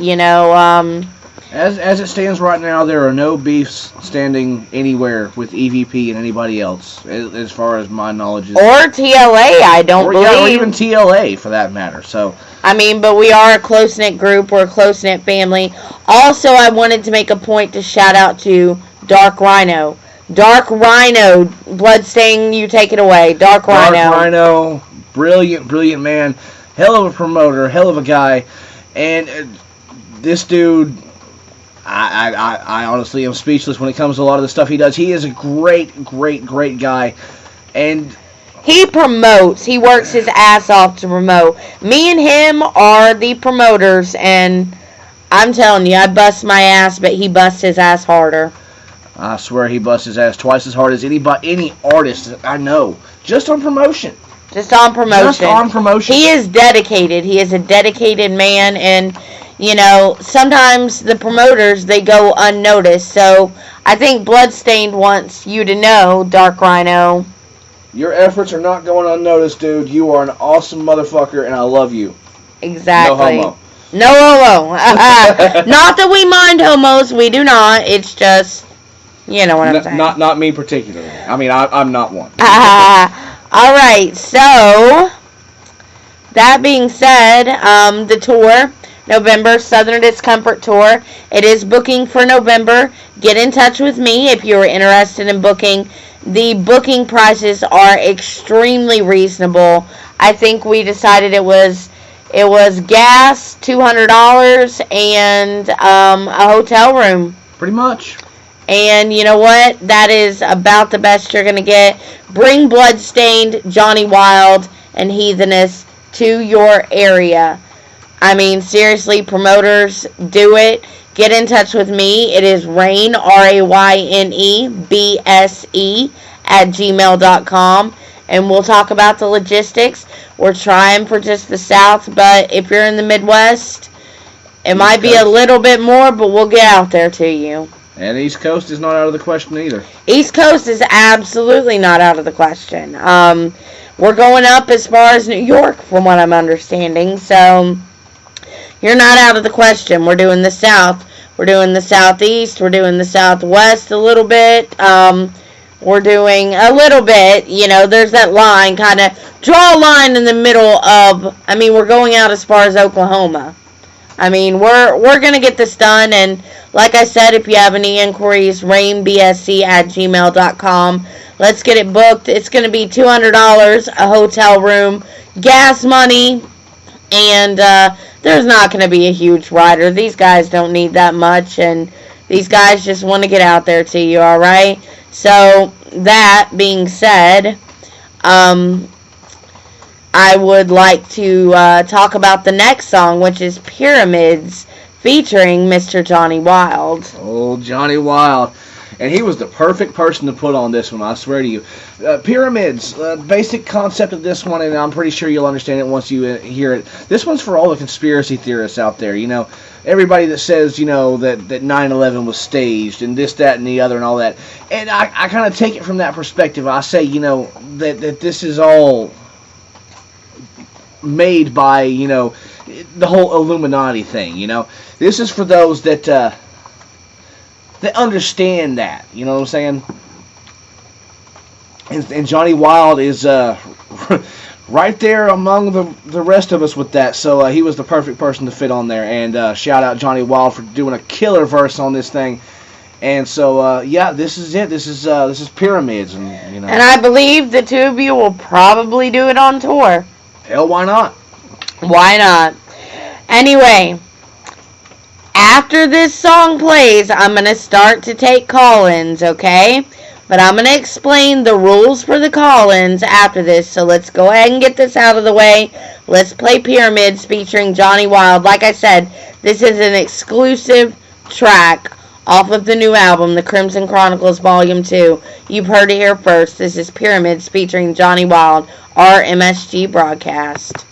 As it stands right now, there are no beefs standing anywhere with EVP and anybody else, as far as my knowledge is. Or TLA, I don't believe. Yeah, or even TLA, for that matter. So, but we are a close-knit group. We're a close-knit family. Also, I wanted to make a point to shout out to Dark Rhino. Dark Rhino. Bludstaind, you take it away. Dark Rhino. Dark Rhino, brilliant man. Hell of a promoter, hell of a guy. And this dude, I honestly am speechless when it comes to a lot of the stuff he does. He is a great guy. And he promotes. He works his ass off to promote. Me and him are the promoters, and I'm telling you, I bust my ass, but he busts his ass harder. I swear he busts his ass twice as hard as any artist I know. Just on promotion. Just on promotion. He is dedicated. He is a dedicated man, and, you know, sometimes the promoters, they go unnoticed. So I think Bludstaind wants you to know, Dark Rhino. Your efforts are not going unnoticed, dude. You are an awesome motherfucker, and I love you. Exactly. No homo. No homo. Not that we mind homos. We do not. It's just, you know what I'm saying. Not me particularly. I mean, I'm not one. All right. So, that being said, the tour, November Southern Discomfort Tour, it is booking for November. Get in touch with me if you're interested in booking. The booking prices are extremely reasonable. I think we decided it was gas, $200, and a hotel room. Pretty much. And you know what? That is about the best you're going to get. Bring Bludstaind, Johnny Wild, and Heathenist to your area. I mean, seriously, promoters, do it. Get in touch with me. It is Rayne, RAYNE, BSE, @gmail.com. And we'll talk about the logistics. We're trying for just the South, but if you're in the Midwest, it might be a little bit more, but we'll get out there to you. And East Coast is not out of the question either. East Coast is absolutely not out of the question. We're going up as far as New York, from what I'm understanding, so you're not out of the question. We're doing the South. We're doing the Southeast. We're doing the Southwest a little bit. We're doing a little bit, you know, there's that line, kind of draw a line in the middle of, I mean, we're going out as far as Oklahoma. I mean, we're going to get this done, and like I said, if you have any inquiries, rainbsc@gmail.com. Let's get it booked. It's going to be $200, a hotel room, gas money, and there's not going to be a huge rider. These guys don't need that much, and these guys just want to get out there to you, all right? So, that being said, I would like to talk about the next song, which is Pyramids, featuring Mr. Johnny Wild. Oh, Johnny Wild. And he was the perfect person to put on this one, I swear to you. Pyramids, basic concept of this one, and I'm pretty sure you'll understand it once you hear it. This one's for all the conspiracy theorists out there, you know. Everybody that says, you know, that 9/11 was staged and this, that, and the other and all that. And I kind of take it from that perspective. I say, you know, that this is all made by, you know, the whole Illuminati thing, you know. This is for those that understand that, you know what I'm saying? And Johnny Wild is right there among the rest of us with that, so he was the perfect person to fit on there. And shout out Johnny Wild for doing a killer verse on this thing. And so yeah, this is it. This is Pyramids, and you know. And I believe the two of you will probably do it on tour. Hell, why not? Why not? Anyway, after this song plays, I'm going to start to take call-ins, okay? But I'm going to explain the rules for the call-ins after this, so let's go ahead and get this out of the way. Let's play Pyramids featuring Johnny Wild. Like I said, this is an exclusive track off of the new album, The Crimson Chronicles Volume 2. You've heard it here first. This is Pyramids featuring Johnny Wild, our MSG broadcast.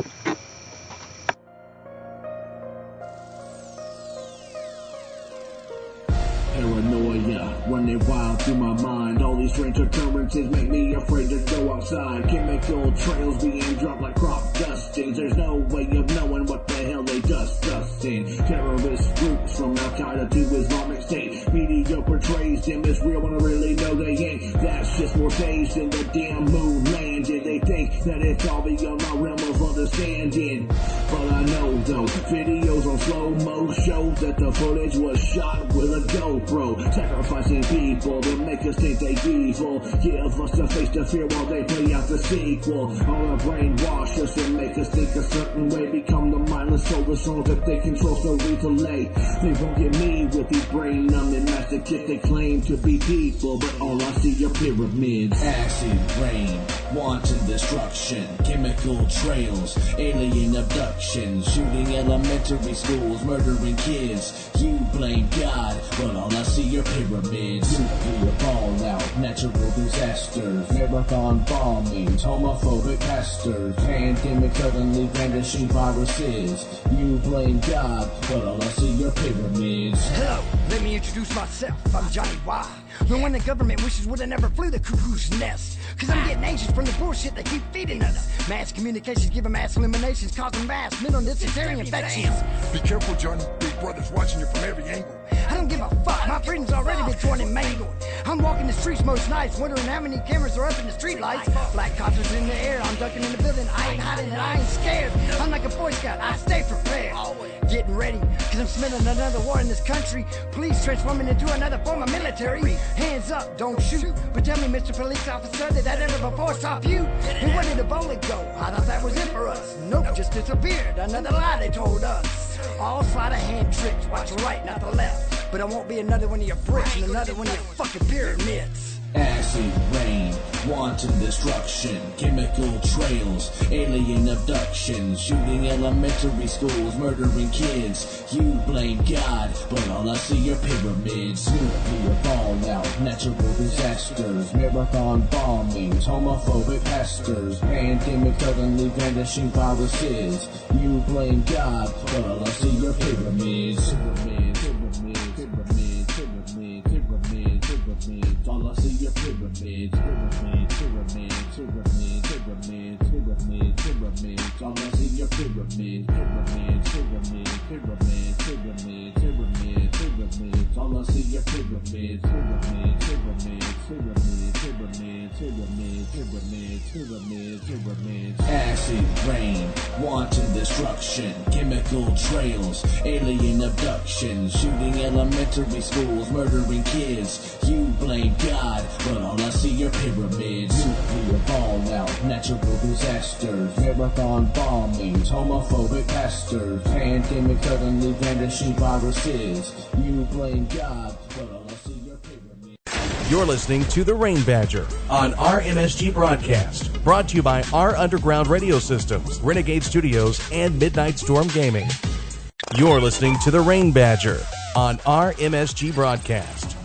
Paranoia running wild through my mind. All these these strange occurrences make me afraid to go outside. Chemical trails being dropped like crop dustings. There's no way of knowing what the hell they dusting. Terrorist groups from Al-Qaeda to Islamic State. Media portrays them as real when I really know they ain't. That's just more days than the damn moon landed. They think that it's all beyond my realm of understanding. But I know though, videos on slow-mo show that the footage was shot with a GoPro. Sacrificing people to make us think they evil. Give us the face to fear while they play out the sequel. All our brainwash us and make us think a certain way. Become the mindless soulless songs that they control so we delay. They won't get me with these brain numbing masochists. They claim to be people, but all I see are pyramids. Acid rain, wanton destruction, chemical trails, alien abductions, shooting elementary schools, murdering kids. You blame God, but all I see are pyramids. Nuclear fallout, natural disasters, marathon bombings, homophobic pastors, pandemic suddenly vanishing viruses. You blame God, but all I see are pyramids. Hello, let me introduce myself. I'm Johnny Y. The one the government wishes would have never flew the cuckoo's nest. Cause I'm getting anxious from the bullshit they keep feeding us. Mass communications giving mass eliminations, causing mass mental dysentery infections. Be careful, Johnny. Big brother's watching you from every angle. I don't give a fuck. My freedom's already been torn and mangled. I'm walking the streets most nights, wondering how many cameras are up in the street lights. Black cops in the air, I'm ducking in the building. I ain't hiding and I ain't scared. I'm like a Boy Scout, I stay prepared. Getting ready, cause I'm smelling another war in this country. Police transforming into another form of military. Hands up, don't shoot. But tell me, Mr. Police Officer, did that ever before stop you? And where did the bullet go? I thought that was it for us. Nope, just disappeared. Another lie they told us. All sleight of hand tricks, watch the right, not the left. But I won't be another one of your bricks and another one of your fucking pyramids. Acid rain, wanton destruction, chemical trails, alien abductions, shooting elementary schools, murdering kids. You blame God, but all I see are pyramids. Nuclear fallout, natural disasters, marathon bombings, homophobic pastors, pandemic suddenly vanishing viruses. You blame God, but all I see are pyramids. All I see are pyramids. All I see are pyramids. All I see are pyramids. Acid rain, wanton destruction, chemical trails, alien abductions, shooting elementary schools, murdering kids. You blame God, but all I see are pyramids. Nuclear fallout, natural disasters, marathon bombings, homophobic pastors, pandemic suddenly vanishing viruses. You blame God, but all I see are pyramids. You're listening to The Rayne Badger on RMSG Broadcast, brought to you by our underground radio systems, Renegade Studios, and Midnight Storm Gaming. You're listening to The Rayne Badger on RMSG Broadcast.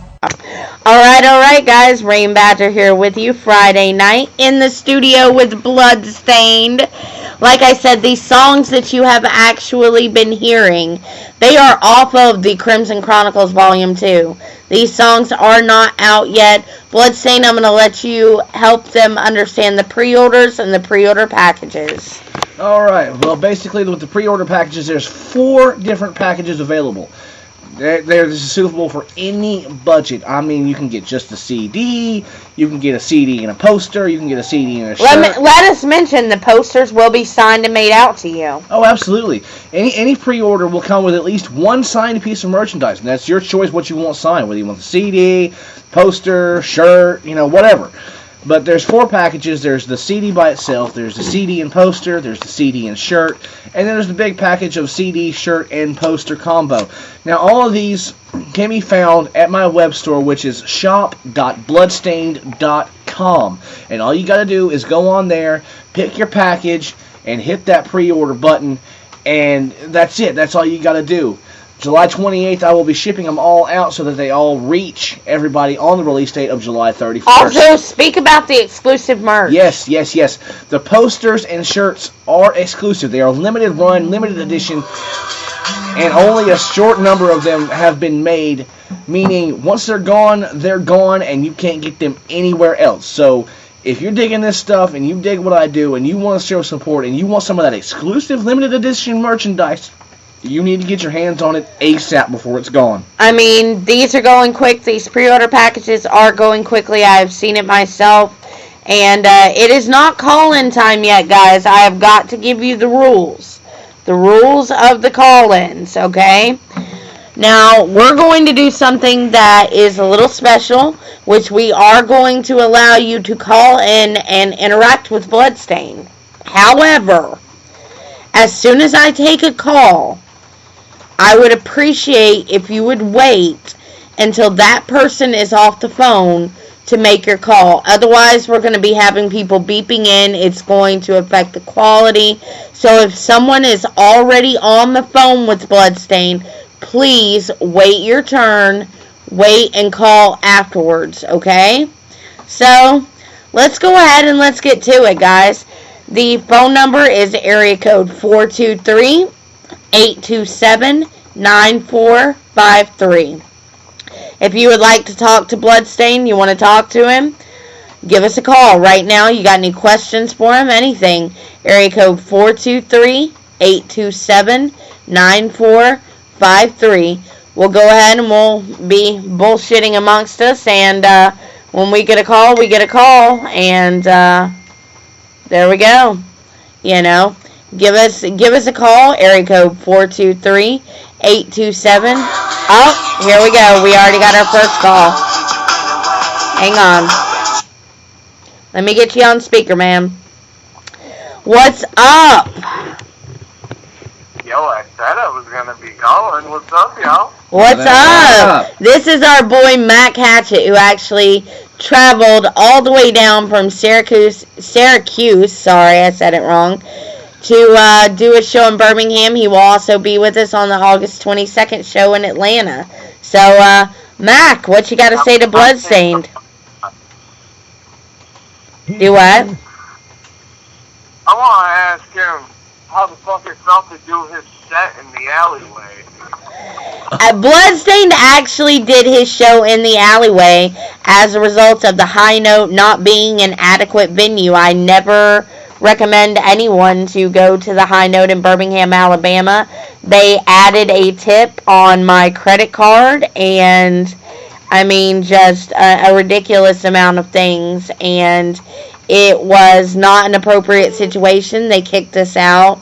All right, guys. Rayne Badger here with you Friday night in the studio with Bludstaind. Like I said, these songs that you have actually been hearing, they are off of the Crimson Chronicles Volume 2. These songs are not out yet. Bludstaind, I'm going to let you help them understand the pre-orders and the pre-order packages. All right. Well, basically, with the pre-order packages, there's 4 different packages available. This is suitable for any budget. I mean, you can get just a CD, you can get a CD and a poster, you can get a CD and a shirt. Let us mention the posters will be signed and made out to you. Oh, absolutely. Any pre-order will come with at least one signed piece of merchandise, and that's your choice what you want signed, whether you want the CD, poster, shirt, whatever. But there's 4 packages. There's the CD by itself, there's the CD and poster, there's the CD and shirt, and then there's the big package of CD, shirt, and poster combo. Now, all of these can be found at my web store, which is shop.bludstaind.com. And all you got to do is go on there, pick your package, and hit that pre-order button, and that's it. That's all you got to do. July 28th, I will be shipping them all out so that they all reach everybody on the release date of July 31st. Also, speak about the exclusive merch. Yes. The posters and shirts are exclusive. They are limited run, limited edition, and only a short number of them have been made, meaning once they're gone, and you can't get them anywhere else. So if you're digging this stuff and you dig what I do and you want to show support and you want some of that exclusive limited edition merchandise, you need to get your hands on it ASAP before it's gone. I mean, these are going quick. These pre-order packages are going quickly. I have seen it myself. And it is not call-in time yet, guys. I have got to give you the rules. The rules of the call-ins, okay? Now, we're going to do something that is a little special, which we are going to allow you to call in and interact with Bludstaind. However, as soon as I take a call, I would appreciate if you would wait until that person is off the phone to make your call. Otherwise, we're going to be having people beeping in. It's going to affect the quality. So if someone is already on the phone with Bludstaind, please wait your turn. Wait and call afterwards, okay? So, let's go ahead and let's get to it, guys. The phone number is area code 423-827-9453. If you would like to talk to Bludstaind, you want to talk to him, give us a call right now. You got any questions for him, anything, area code 423-827-9453. We'll go ahead and we'll be bullshitting amongst us, and when we get a call, we get a call, and there we go. You know, give us a call, area code 423-827. Oh, here we go. We already got our first call. Hang on. Let me get you on speaker, ma'am. What's up? Yo, I said I was gonna be calling. What's up, y'all? What's up? This is our boy Mac Hatchett, who actually traveled all the way down from Syracuse, sorry, I said it wrong, to do a show in Birmingham. He will also be with us on the August 22nd show in Atlanta. So, Mac, what you got to say to Bludstaind? Do what? I want to ask him how the fuck it felt to do his set in the alleyway. Bludstaind actually did his show in the alleyway as a result of the High Note not being an adequate venue. I never recommend anyone to go to the High Note in Birmingham, Alabama. They added a tip on my credit card, and I mean just a ridiculous amount of things, and it was not an appropriate situation. They kicked us out.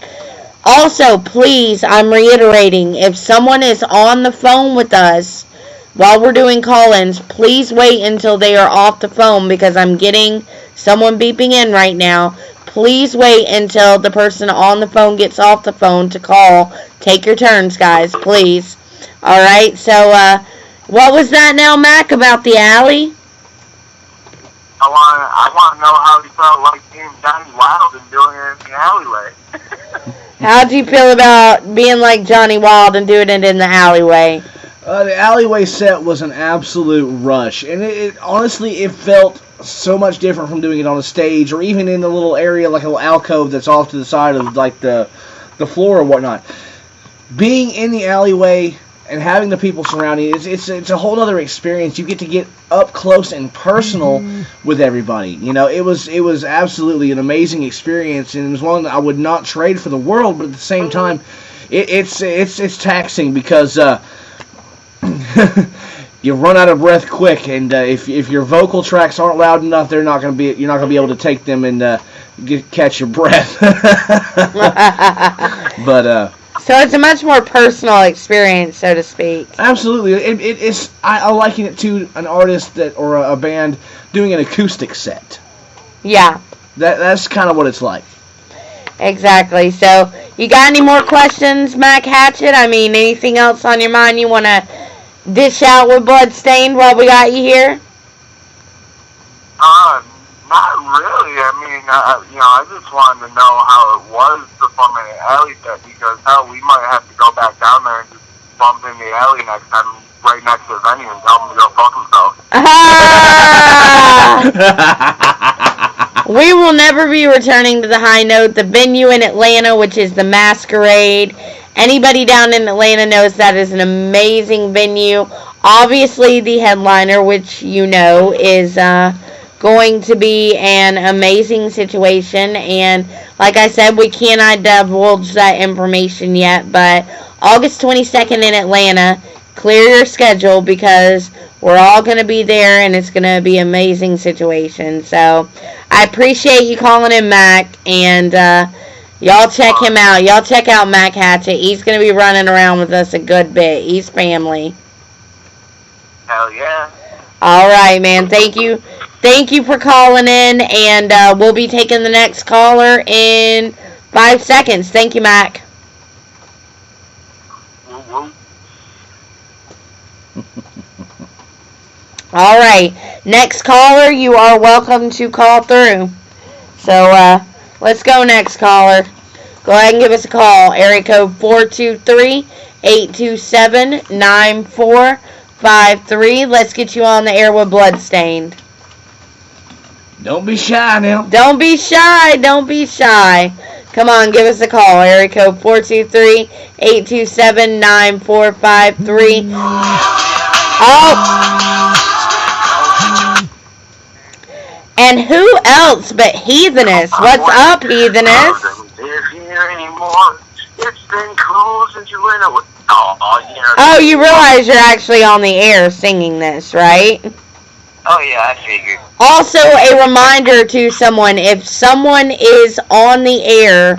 Also, please, I'm reiterating, if someone is on the phone with us while we're doing call-ins, please wait until they are off the phone, because I'm getting someone beeping in right now. Please wait until the person on the phone gets off the phone to call. Take your turns, guys, please. Alright, so, what was that now, Mac, about the alley? I want to know how he felt like being Johnny Wild and doing it in the alleyway. How do you feel about being like Johnny Wild and doing it in the alleyway? The alleyway set was an absolute rush, and it honestly, it felt so much different from doing it on a stage, or even in a little area, like a little alcove that's off to the side of like the floor or whatnot. Being in the alleyway and having the people surrounding you, it's a whole other experience. You get to get up close and personal with everybody. You know, it was absolutely an amazing experience, and it was one that I would not trade for the world. But at the same time, it's taxing, because you run out of breath quick, and if your vocal tracks aren't loud enough, you're not gonna be able to take them and catch your breath. But so it's a much more personal experience, so to speak. Absolutely, it's. I liken it to an artist or a band doing an acoustic set. Yeah. That's kind of what it's like. Exactly. So, you got any more questions, Mac Hatchett? I mean, anything else on your mind you want to dish out with Bludstaind while we got you here? Not really. I mean, I just wanted to know how it was performing at Alley Set, because hell, we might have to go back down there and just bump in the alley next time, right next to the venue, and tell them to go fuck themselves. We will never be returning to the High Note, the venue in Atlanta, which is the Masquerade. Anybody down in Atlanta knows that is an amazing venue. Obviously, the headliner, which you know, is going to be an amazing situation. And like I said, we cannot divulge that information yet. But August 22nd in Atlanta, clear your schedule because we're all going to be there and it's going to be an amazing situation. So I appreciate you calling in, Mac. And y'all check him out. Y'all check out Mac Hatchet. He's going to be running around with us a good bit. He's family. Hell yeah. All right, man. Thank you. Thank you for calling in. And we'll be taking the next caller in 5 seconds. Thank you, Mac. All right. Next caller, you are welcome to call through. So, let's go next caller. Go ahead and give us a call. Area code 423-827-9453. Let's get you on the air with Bludstaind. Don't be shy now. Don't be shy. Don't be shy. Come on, give us a call. Area code 423-827-9453. Oh. And who else but Heatheness? What's up, Heatheness? Oh, you realize you're actually on the air singing this, right? Oh, yeah, I figured. Also, a reminder to someone, if someone is on the air,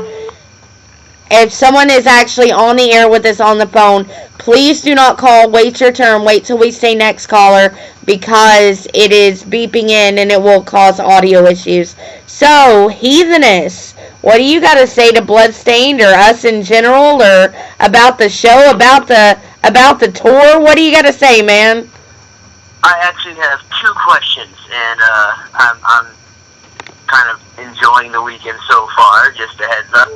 if someone is actually on the air with us on the phone, please do not call. Wait your turn. Wait till we say next caller because it is beeping in and it will cause audio issues. So, Heatheness, what do you got to say to Bludstaind or us in general or about the show, about the tour? What do you got to say, man? I actually have 2 questions, and I'm kind of enjoying the weekend so far, just a heads up.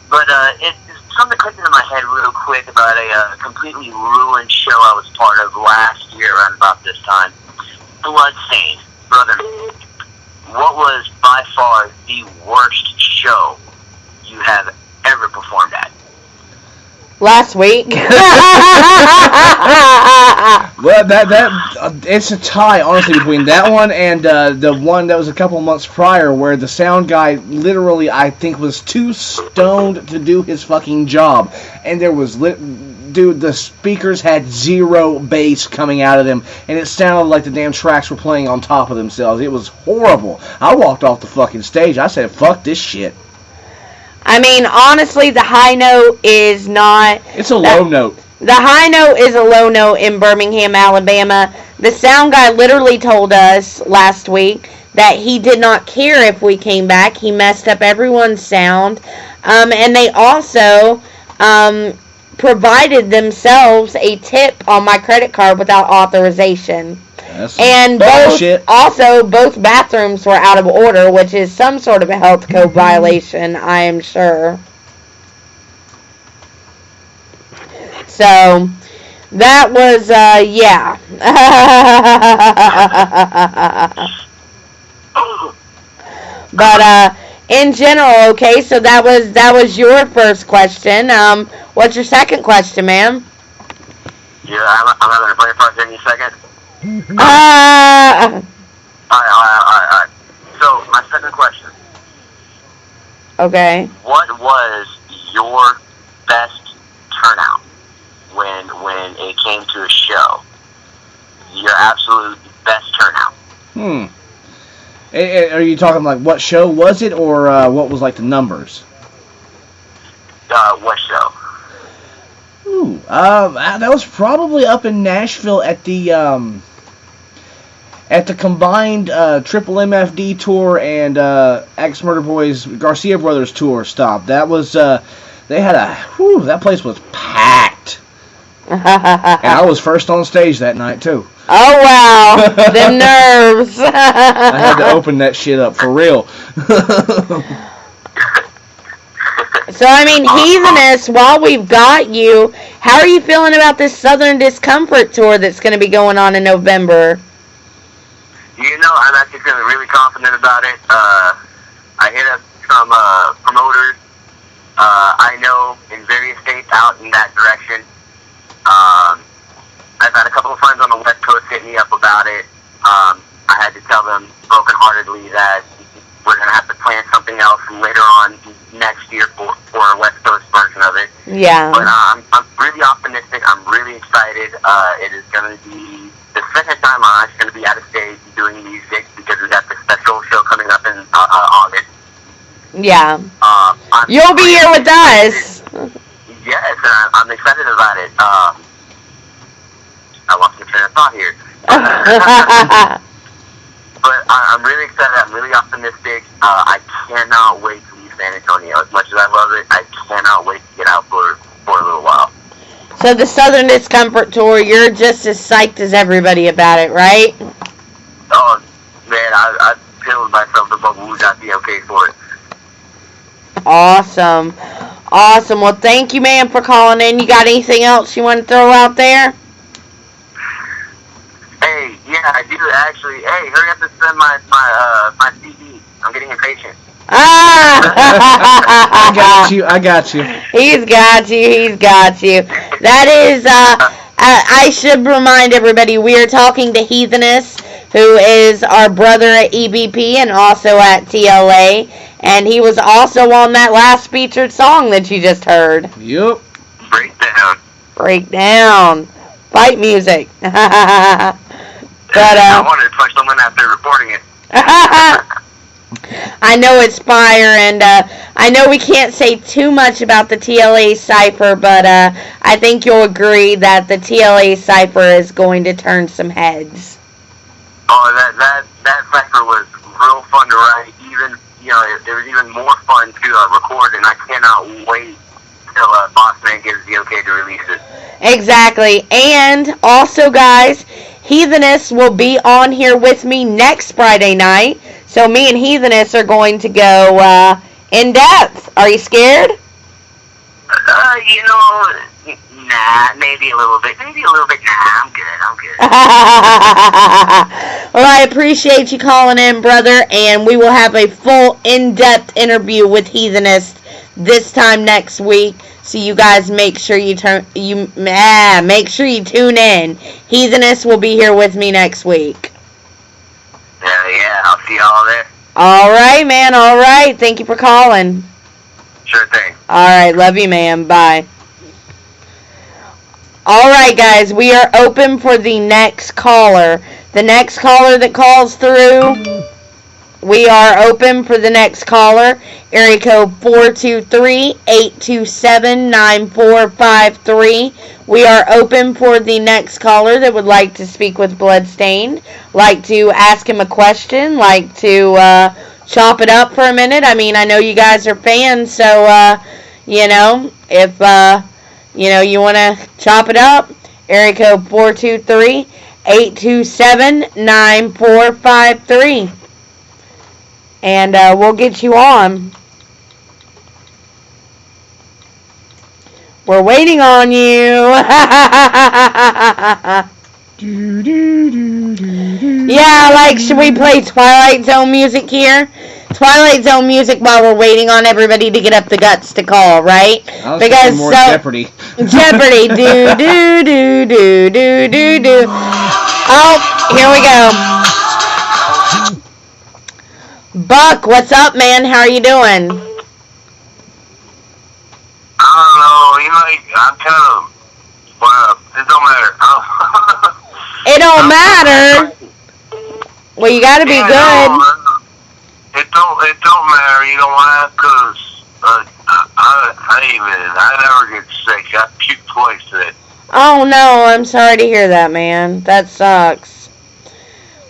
But something clicked into my head real quick about a completely ruined show I was part of last year around about this time. Bludstaind. Brother, what was by far the worst show you have ever performed at? Last week. Well, it's a tie, honestly, between that one and the one that was a couple months prior, where the sound guy literally, I think, was too stoned to do his fucking job, and there was dude, the speakers had 0 bass coming out of them, and it sounded like the damn tracks were playing on top of themselves. It was horrible. I walked off the fucking stage. I said, "Fuck this shit." I mean, honestly, the High Note is not... It's a low note. The High Note is a low note in Birmingham, Alabama. The sound guy literally told us last week that he did not care if we came back. He messed up everyone's sound. And they also provided themselves a tip on my credit card without authorization. And both bathrooms were out of order, which is some sort of a health code violation, I am sure. So, that was, yeah. But, in general, okay, so that was your first question. What's your second question, ma'am? Yeah, I'm having a brain fart any second. Alright. So, my second question. Okay. What was your best turnout when it came to a show? Your absolute best turnout. Are you talking like what show was it, or what was like the numbers? What show? Ooh, that was probably up in Nashville at the combined Triple MFD tour and Axe Murder Boys Garcia Brothers tour stop. That was they had that place was packed. And I was first on stage that night too. Oh wow, the nerves. I had to open that shit up for real. So, I mean, Heatheness, while we've got you, how are you feeling about this Southern Discomfort tour that's going to be going on in November? You know, I'm actually feeling really confident about it. I hit up some promoters I know in various states out in that direction. I've had a couple of friends on the West Coast hit me up about it. I had to tell them brokenheartedly that we're going to have to plan something else later on next year for a West Coast version of it. Yeah. But I'm really optimistic. I'm really excited. It is going to be the second time I'm actually going to be out of state doing music because we got the special show coming up in August. Yeah. You'll be here with us. Yes, and I'm excited about it. I lost my train of thought here. But I'm really excited. I'm really optimistic. I cannot wait to leave San Antonio. As much as I love it, I cannot wait to get out for a little while. So the Southern Discomfort Tour, you're just as psyched as everybody about it, right? Oh, man, I filled myself the bubble who got the okay for it. Awesome. Awesome. Well, thank you, man, for calling in. You got anything else you want to throw out there? Hey, yeah, I do actually. Hey, hurry up and send my CD. I'm getting impatient. Ah! I got you. He's got you. That is, I should remind everybody, we are talking to Heatheness, who is our brother at EBP and also at TLA, and he was also on that last featured song that you just heard. Yup. Breakdown. Fight music. But, I wanted to punch someone after reporting it. I know it's fire, and I know we can't say too much about the TLA Cypher, but I think you'll agree that the TLA Cypher is going to turn some heads. Oh, that Cypher was real fun to write. Even, you know, it was even more fun to record, and I cannot wait till Bossman gives the okay to release it. Exactly. And also, guys, Heatheness will be on here with me next Friday night. So me and Heatheness are going to go in depth. Are you scared? You know, nah, maybe a little bit. Nah, I'm good. Well, I appreciate you calling in, brother, and we will have a full in-depth interview with Heatheness this time next week. So you guys make sure you tune in. Heatheness will be here with me next week. Yeah, I'll see y'all there. All right, man. All right. Thank you for calling. Sure thing. All right. Love you, man. Bye. All right, guys. We are open for the next caller. The next caller that calls through, we are open for the next caller. Area code 423-827-9453. We are open for the next caller that would like to speak with Bludstaind, like to ask him a question, like to chop it up for a minute. I mean, I know you guys are fans, so, you know, if, you know, you want to chop it up, area code 423-827-9453. And we'll get you on. We're waiting on you. Yeah, like, should we play Twilight Zone music here? Twilight Zone music while we're waiting on everybody to get up the guts to call, right? Because more Jeopardy. Jeopardy. Do, do, do, do, do, do, do. Oh, here we go. Buck, what's up, man? How are you doing? I don't know. You know, I'm kind of. Well, it don't matter. It don't matter. Well, you gotta be good. It don't matter. You know why? Because I never get sick. I puke twice today. Oh no, I'm sorry to hear that, man. That sucks.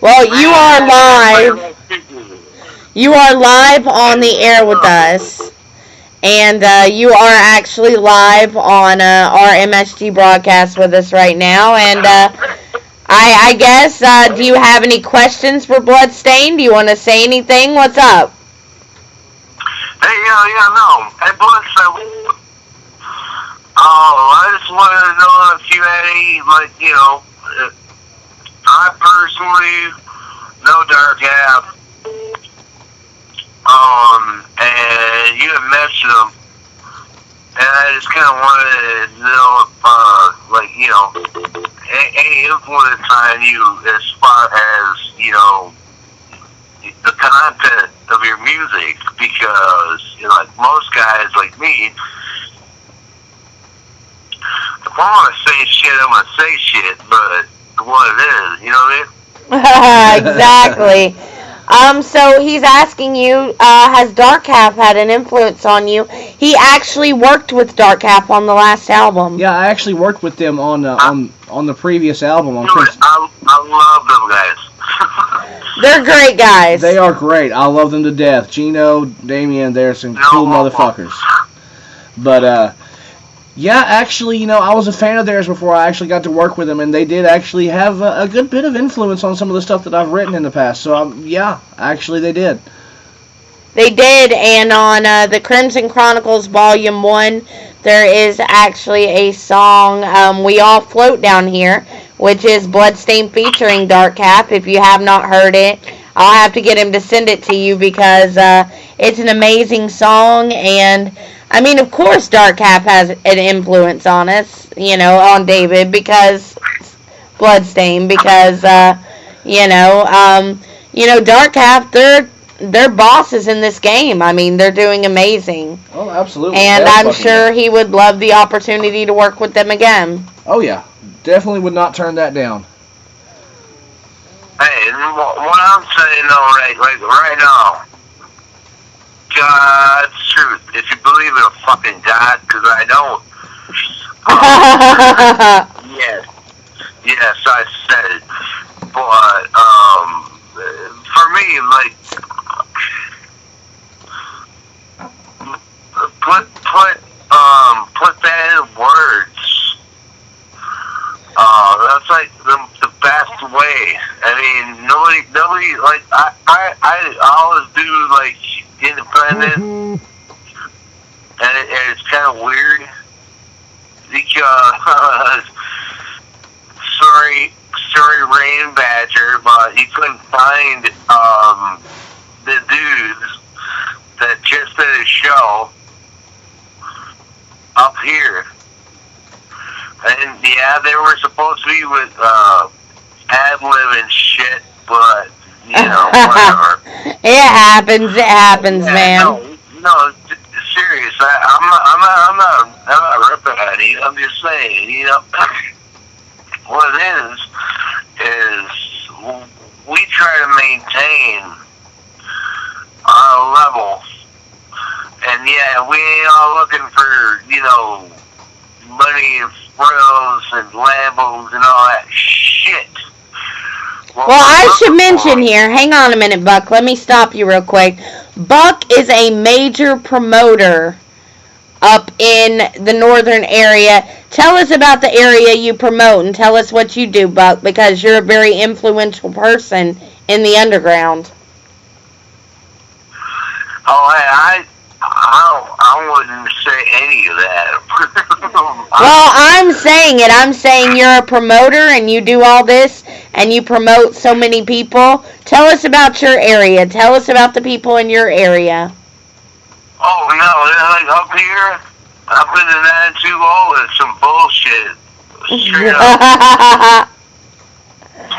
Well, you are live. You are live on the air with us. And you are actually live on our MSG broadcast with us right now. And I guess, do you have any questions for Bludstaind? Do you want to say anything? What's up? Hey, no. Hey, Bludstaind. I just wanted to know if you had any, I personally know Dark Half. And you had mentioned him. And I just kind of wanted to know if, any influence on you as far as, the content of your music, because, most guys like me, if I want to say shit, I'm going to say shit, but what it is, you know what I mean? Exactly. So he's asking you, has Dark Half had an influence on you? He actually worked with Dark Half on the last album. Yeah, I actually worked with them on the previous album. I love them guys. They're great guys. They are great. I love them to death. Gino, Damien, they're some cool motherfuckers. But, yeah, actually, I was a fan of theirs before I actually got to work with them, and they did actually have a good bit of influence on some of the stuff that I've written in the past. So, yeah, actually they did. They did, and on the Crimson Chronicles Volume 1, there is actually a song, We All Float Down Here, which is Bludstaind featuring Dark Half. If you have not heard it, I'll have to get him to send it to you, because it's an amazing song, and I mean, of course Dark Half has an influence on us, on David, because Bludstaind, because, Dark Half, they're bosses in this game. I mean, they're doing amazing. Oh, absolutely. And I'm sure he would love the opportunity to work with them again. Oh, yeah. Definitely would not turn that down. Hey, what I'm saying, though, right now, God's truth. If you believe in a fucking God, because I don't. Yes, I said it. But, for me, put that in words. That's the best way. I mean, nobody, I always do, independent, and it's kind of weird, because, sorry, Rayne Badger, but you couldn't find, the dudes that just did a show up here. And yeah, they were supposed to be with ad-lib and shit, but whatever. It happens, man. No, serious. I'm not ripping at you. I'm just saying, what it is we try to maintain our level, and yeah, we ain't all looking for money and frills and Lambos and all that shit. Well, I should mention here, hang on a minute, Buck, let me stop you real quick. Buck is a major promoter up in the northern area. Tell us about the area you promote, and tell us what you do, Buck, because you're a very influential person in the underground. Oh, hey, I wouldn't say any of that. Well, I'm saying it. I'm saying you're a promoter and you do all this and you promote so many people. Tell us about your area. Tell us about the people in your area. Oh, no, up here, up in the 920, it's some bullshit. Straight up.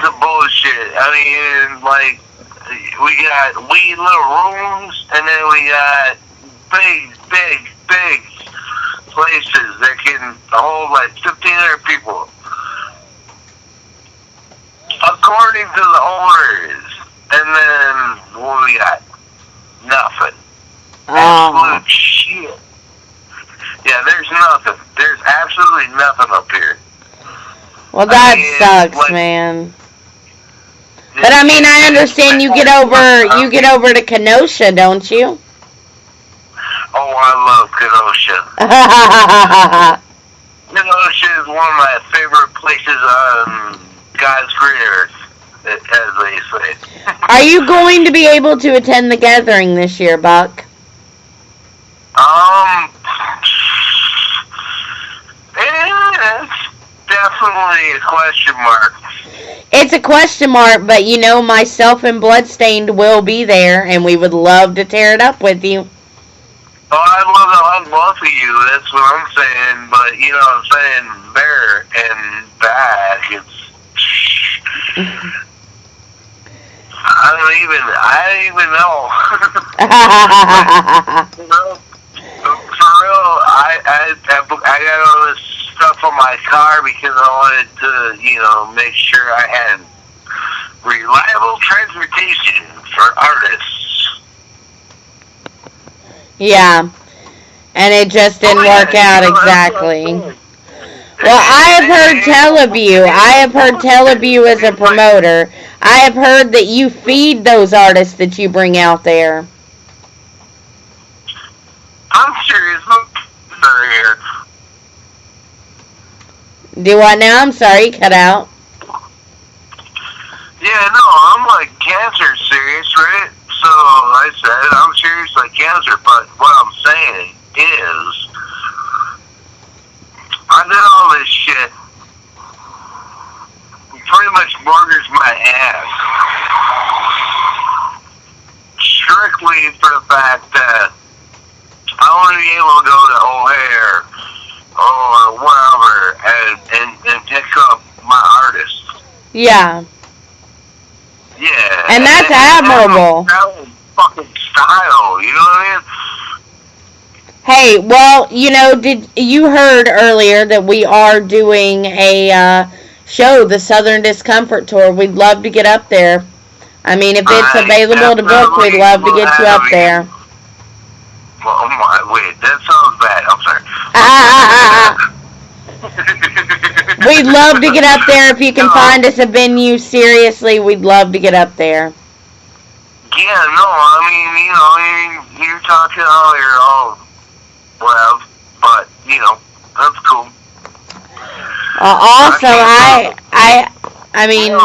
Some bullshit. I mean, we got wee little rooms, and then we got big places that can hold 1,500 people. According to the owners. And then what we got? Nothing. Absolute shit. Yeah, there's nothing. There's absolutely nothing up here. Well, that sucks, man. But I mean, I understand you get over to Kenosha, don't you? Oh, I love Kenosha. Kenosha is one of my favorite places on God's green earth, as they say. Are you going to be able to attend the gathering this year, Buck? definitely a question mark. It's a question mark, but you know, myself and Bludstaind will be there, and we would love to tear it up with you. Oh, I'd love to hug both of you, that's what I'm saying, but you know what I'm saying, there and back, it's... I don't even know. For real, I got all this stuff on my car because I wanted to, you know, make sure I had reliable transportation for artists. Yeah, and it just didn't work out exactly. Well, I have heard tell of you. I have heard tell of you as a promoter. I have heard that you feed those artists that you bring out there. I'm serious. Here. Do what now? I'm sorry, you cut out. Yeah, no, I'm like cancer serious, right? So I said I'm serious like cancer, but what I'm saying is I did all this shit. Pretty much borders my ass. Strictly for the fact that I want to be able to go to O'Hare or wherever and pick up my artists. Yeah. Yeah. And that's admirable. That fucking style, you know what I mean? Hey, well, you know, did you heard earlier that we are doing a show, the Southern Discomfort Tour? We'd love to get up there. I mean, if it's available to book, we'd love to get you up there. Well, wait, that sounds bad. I'm sorry. We'd love to get up there if you can find us a venue. Seriously, we'd love to get up there. Yeah, no, I mean, you know, you're talking earlier, well, but, you know, that's cool. Also, I mean... No,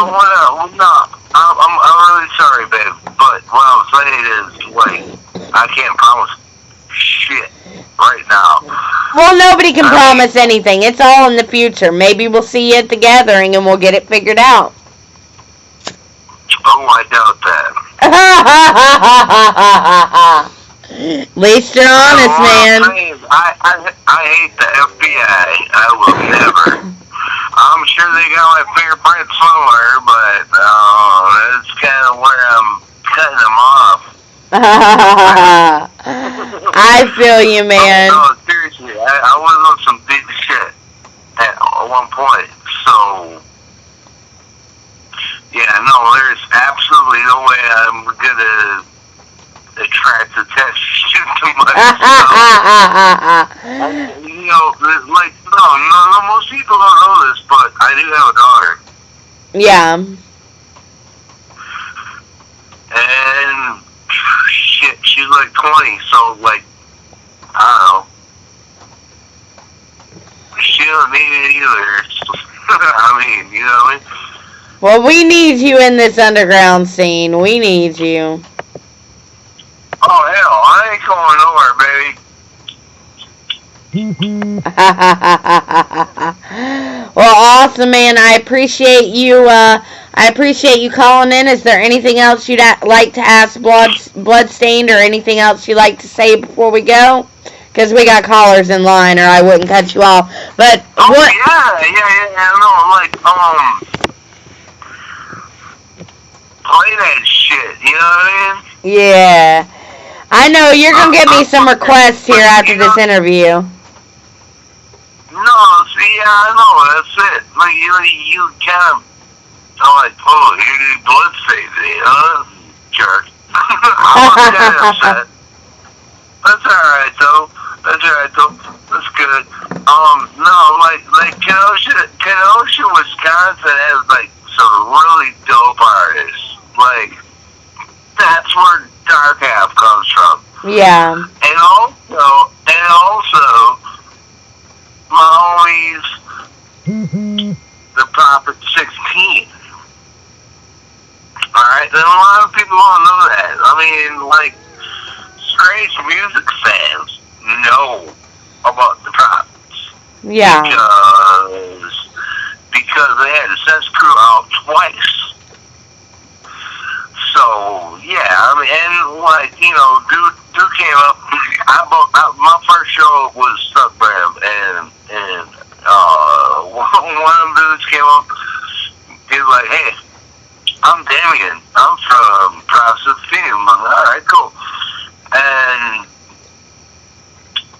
I'm really sorry, babe, but what I'm saying is, like, I can't promise shit right now. Well, nobody can promise anything. It's all in the future. Maybe we'll see you at the gathering and we'll get it figured out. Oh, I doubt that. At least you're honest, man. I hate the FBI. I will never. I'm sure they got my fingerprints somewhere, but that's kind of where I'm cutting them off. I feel you, man. No, seriously, I was on some big shit at one point, so yeah, no, there's absolutely no way I'm gonna attract attention to myself. You know, like, no, most people don't know this, but I do have a daughter. Yeah. And shit, she's like 20, so like, I don't know. She don't need it either. I mean, you know what I mean? Well, we need you in this underground scene. We need you. Oh, hell, I ain't going nowhere, baby. Well, awesome, man. I appreciate you. I appreciate you calling in. Is there anything else you'd like to ask Bludstaind, or anything else you'd like to say before we go? Because we got callers in line, or I wouldn't cut you off. But what? Yeah. No, like, play that shit. You know what I mean? Yeah. I know you're gonna get me some requests here after this interview. No, see, I know, that's it. Like, you kind of, like, oh, you need Bludstaind, jerk. I'm kind of upset. That's alright, though. That's good. No, like Kenosha, Wisconsin has, like, some really dope artists. Like, that's where Dark Half comes from. Yeah. And also, my homies, the Prophet 16. Alright, and a lot of people don't know that. I mean, like, strange music fans know about the Prophets. Yeah. and like, dude came up. My first show was Stuck Brand, and one of them dudes came up. He was like, "Hey, I'm Damien. I'm from Process Theme." I'm like, "All right, cool." And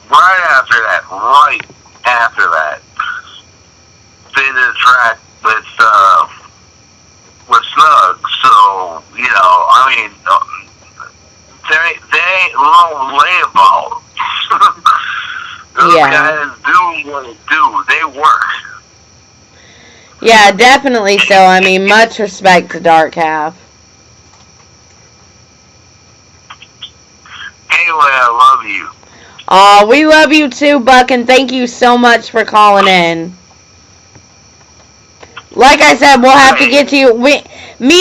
right after that, they did a track with Snug. So, they don't lay about. Those guys do what they do. They work. Yeah, definitely so. I mean, much respect to Dark Half. Anyway, I love you. Oh, we love you too, Buck, and thank you so much for calling in. Like I said, we'll have to get you. Me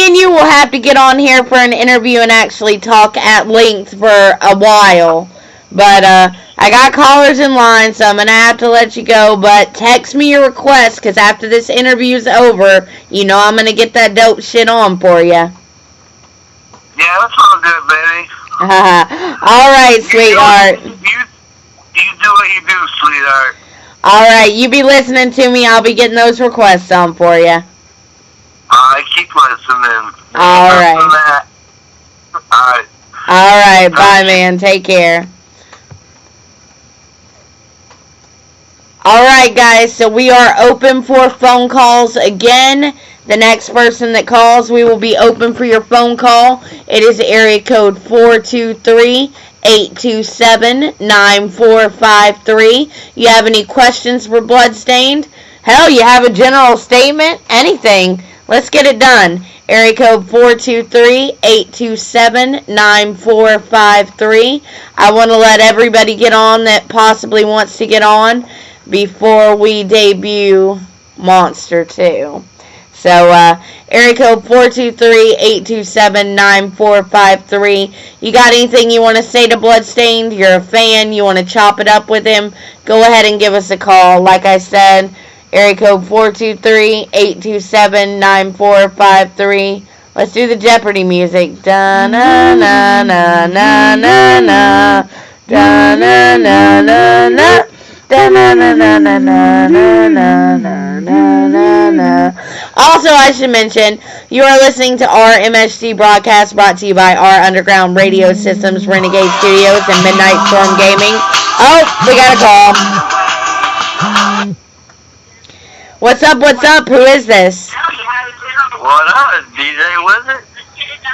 and you will have to get on here for an interview and actually talk at length for a while. But I got callers in line, so I'm going to have to let you go. But text me your request, because after this interview's over, I'm going to get that dope shit on for you. Yeah, that's all good, baby. All right, sweetheart. You do what you do, sweetheart. All right, you be listening to me. I'll be getting those requests on for you. I keep listening. All right. Alright. All right, bye, man. Take care. Alright, guys, so we are open for phone calls again. The next person that calls, we will be open for your phone call. It is area code 423-827-9453. You have any questions for Bludstaind? Hell, you have a general statement? Anything. Let's get it done. Area code 423-827-9453. I want to let everybody get on that possibly wants to get on before we debut Monster 2. So, area code 423-827-9453. You got anything you want to say to Bludstaind? You're a fan, you want to chop it up with him? Go ahead and give us a call. Like I said, area code 423-827-9453. Let's do the Jeopardy music. Da-na-na-na-na-na-na. Da-na-na-na-na. Also, I should mention, you are listening to our MSG broadcast brought to you by our Underground Radio Systems, Renegade Studios, and Midnight Storm Gaming. Oh, we got a call. What's up, what's up? Who is this? What up, DJ Wizard?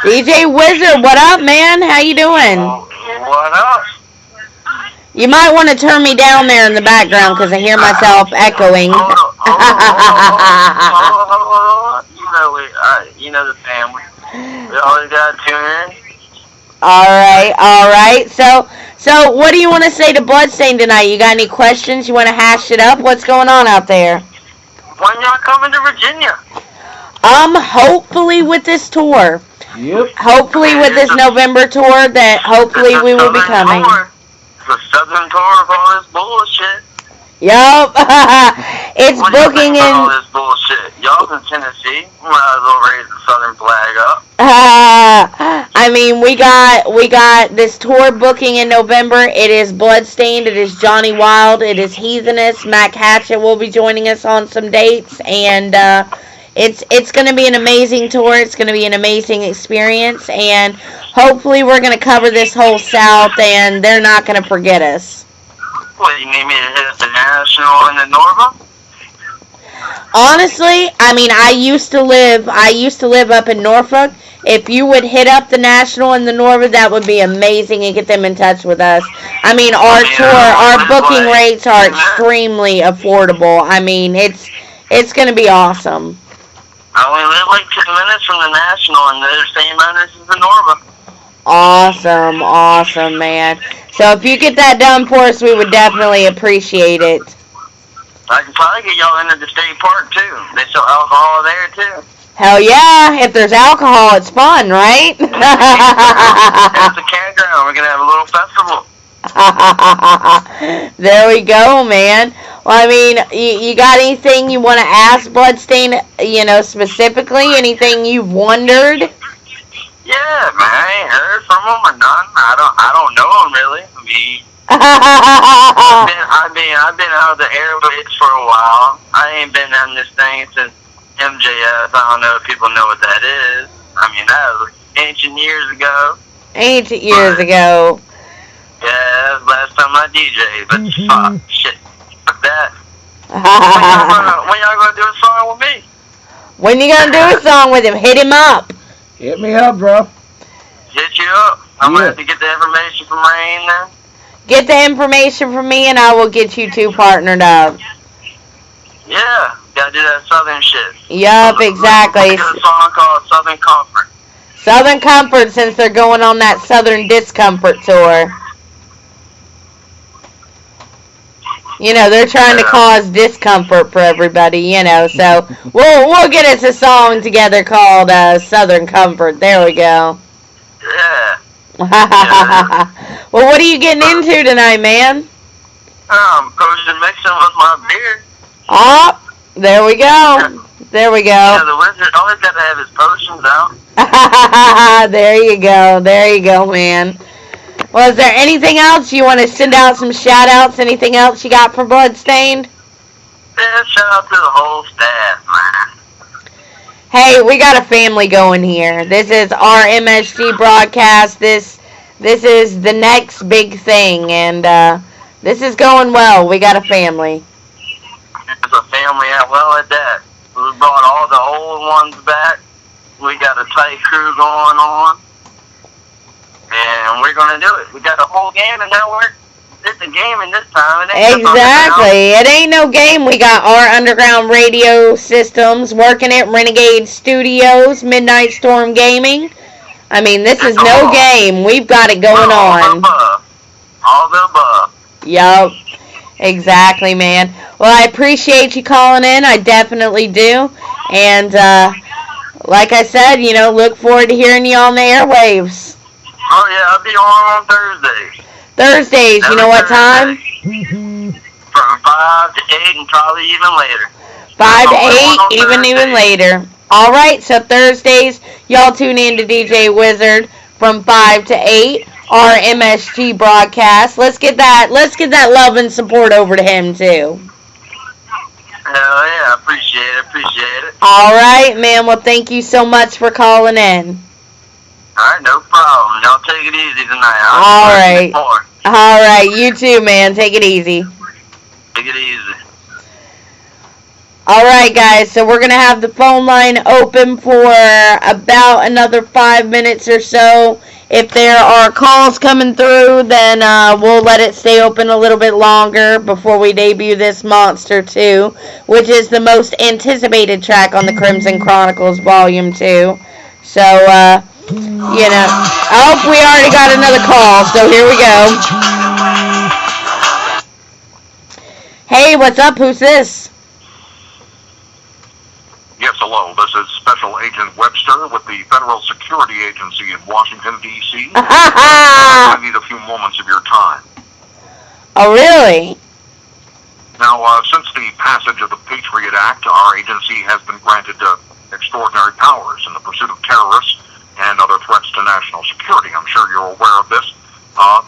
DJ Wizard, what up, man? How you doing? What up? You might want to turn me down there in the background because I hear myself echoing. You know the family. We always got to tune in. All right. So what do you want to say to Bludstaind tonight? You got any questions? You want to hash it up? What's going on out there? When y'all coming to Virginia? Hopefully with this tour. Yep. Hopefully with this November tour that hopefully we will be coming. The Southern tour of all this bullshit. Yup. It's what booking in. All this bullshit. Y'all in Tennessee. Might as well raise the Southern flag up. I mean, we got this tour booking in November. It is Bludstaind. It is Johnny Wild. It is Heathenist. Mac Hatchett will be joining us on some dates, and it's going to be an amazing tour. It's going to be an amazing experience, and hopefully we're going to cover this whole South, and they're not going to forget us. What, you need me to hit the National and the Norva? Honestly, I mean, I used to live up in Norfolk. If you would hit up the National and the Norva, that would be amazing and get them in touch with us. I mean, our booking rates are extremely affordable. I mean, it's going to be awesome. I only live like 2 minutes from the National, and they're the same owners as the Norva. Awesome, man. So if you get that done for us, we would definitely appreciate it. I can probably get y'all into the state park, too. They sell alcohol there, too. Hell yeah. If there's alcohol, it's fun, right? It's a campground. We're going to have a little festival. There we go, man. Well, I mean, you got anything you want to ask Bludstaind, specifically? Anything you've wondered? Yeah, man, I ain't heard from him or none. I don't know him really. I mean, I've been out of the airwaves for a while. I ain't been on this thing since MJF. I don't know if people know what that is. I mean, that was ancient years ago. Ancient years ago. Yeah, that was the last time I DJ'd. But fuck that. When y'all gonna do a song with me? When you gonna do a song with him? Hit him up. Hit me up, bro. Hit you up. I'm gonna have to get the information from Rayne then. Get the information from me and I will get you two partnered up. Yeah, gotta do that Southern shit. Yup, exactly. There's a song called Southern Comfort. Southern Comfort, since they're going on that Southern Discomfort tour. You know, they're trying to cause discomfort for everybody, you know, so we'll get us a song together called Southern Comfort. There we go. Yeah. Well, what are you getting into tonight, man? Potion mixing with my beer. Oh, there we go. There we go. Yeah, the wizard always got to have his potions out. There you go. There you go, man. Well, is there anything else you want to send out? Some shout-outs? Anything else you got for Bludstaind? Yeah, shout out to the whole staff, man. Hey, we got a family going here. This is our MSG broadcast. This is the next big thing, and this is going well. We got a family. It's a family at that. We brought all the old ones back. We got a tight crew going on. And we're going to do it. We got a whole game, and now it's a game in this time. It ain't Exactly. It ain't no game. We got our underground radio systems working at Renegade Studios, Midnight Storm Gaming. I mean, this is no game. We've got it going on. All the above. Yup. Exactly, man. Well, I appreciate you calling in. I definitely do. And, like I said, you know, look forward to hearing you on the airwaves. Oh, yeah, I'll be on Thursdays. Thursdays, you know what time? From 5 to 8 and probably even later. 5 to 8, even later. All right, so Thursdays, y'all tune in to DJ Wizard from 5 to 8. Our MSG broadcast. Let's get that love and support over to him too. Hell yeah, appreciate it. All right, man. Well, thank you so much for calling in. All right, no problem. Y'all take it easy tonight. All right, you too, man. Take it easy. Take it easy. All right, guys. So we're gonna have the phone line open for about another 5 minutes or so. If there are calls coming through, then we'll let it stay open a little bit longer before we debut this Monster 2, which is the most anticipated track on the Crimson Chronicles Volume 2. So, you know. Oh, we already got another call, so here we go. Hey, what's up? Who's this? Yes, hello. This is Special Agent Webster with the Federal Security Agency in Washington, D.C. I need a few moments of your time. Oh, really? Now, since the passage of the Patriot Act, our agency has been granted extraordinary powers in the pursuit of terrorists and other threats to national security. I'm sure you're aware of this.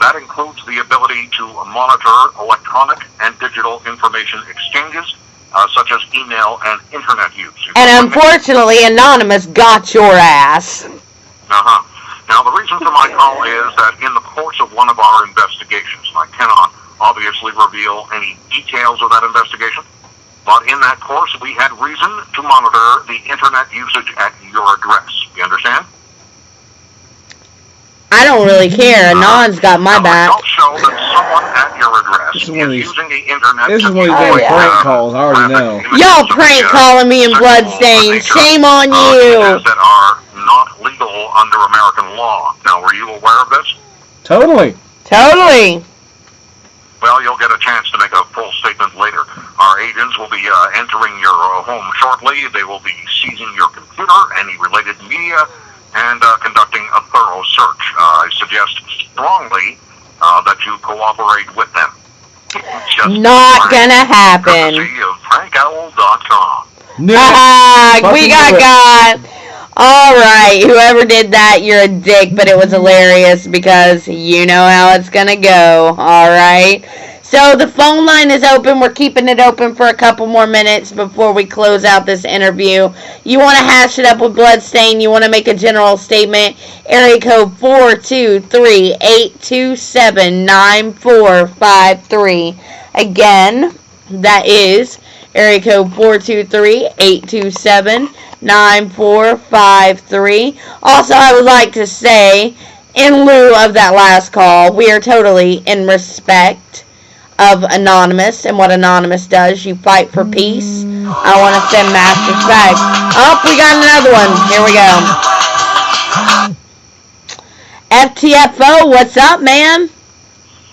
That includes the ability to monitor electronic and digital information exchanges, such as email and internet use. And unfortunately, Anonymous got your ass. Now, the reason for my call is that in the course of one of our investigations, I cannot obviously reveal any details of that investigation, but in that course, we had reason to monitor the internet usage at your address. You understand? I don't really care. Anon's got my back. I'll show that someone at your address is using the internet. This is one of these prank calls. I already know. Y'all prank calling me in Bludstaind. Shame on you. That are not legal under American law. Now, were you aware of this? Totally. Well, you'll get a chance to make a full statement later. Our agents will be entering your home shortly. They will be seizing your computer, any related media, and conducting a thorough search. I suggest strongly that you cooperate with them. Not gonna happen. Courtesy of FrankOwl.com. We got. Alright, whoever did that, you're a dick, but it was hilarious because you know how it's gonna go. Alright? So the phone line is open. We're keeping it open for a couple more minutes before we close out this interview. You want to hash it up with Bludstaind, you want to make a general statement, area code 423-827-9453. Again, that is area code 423-827-9453. Also, I would like to say, in lieu of that last call, we are totally in respect of Anonymous and what Anonymous does. You fight for peace. I want to send mass respect. Oh, we got another one. Here we go. FTFO, what's up, man?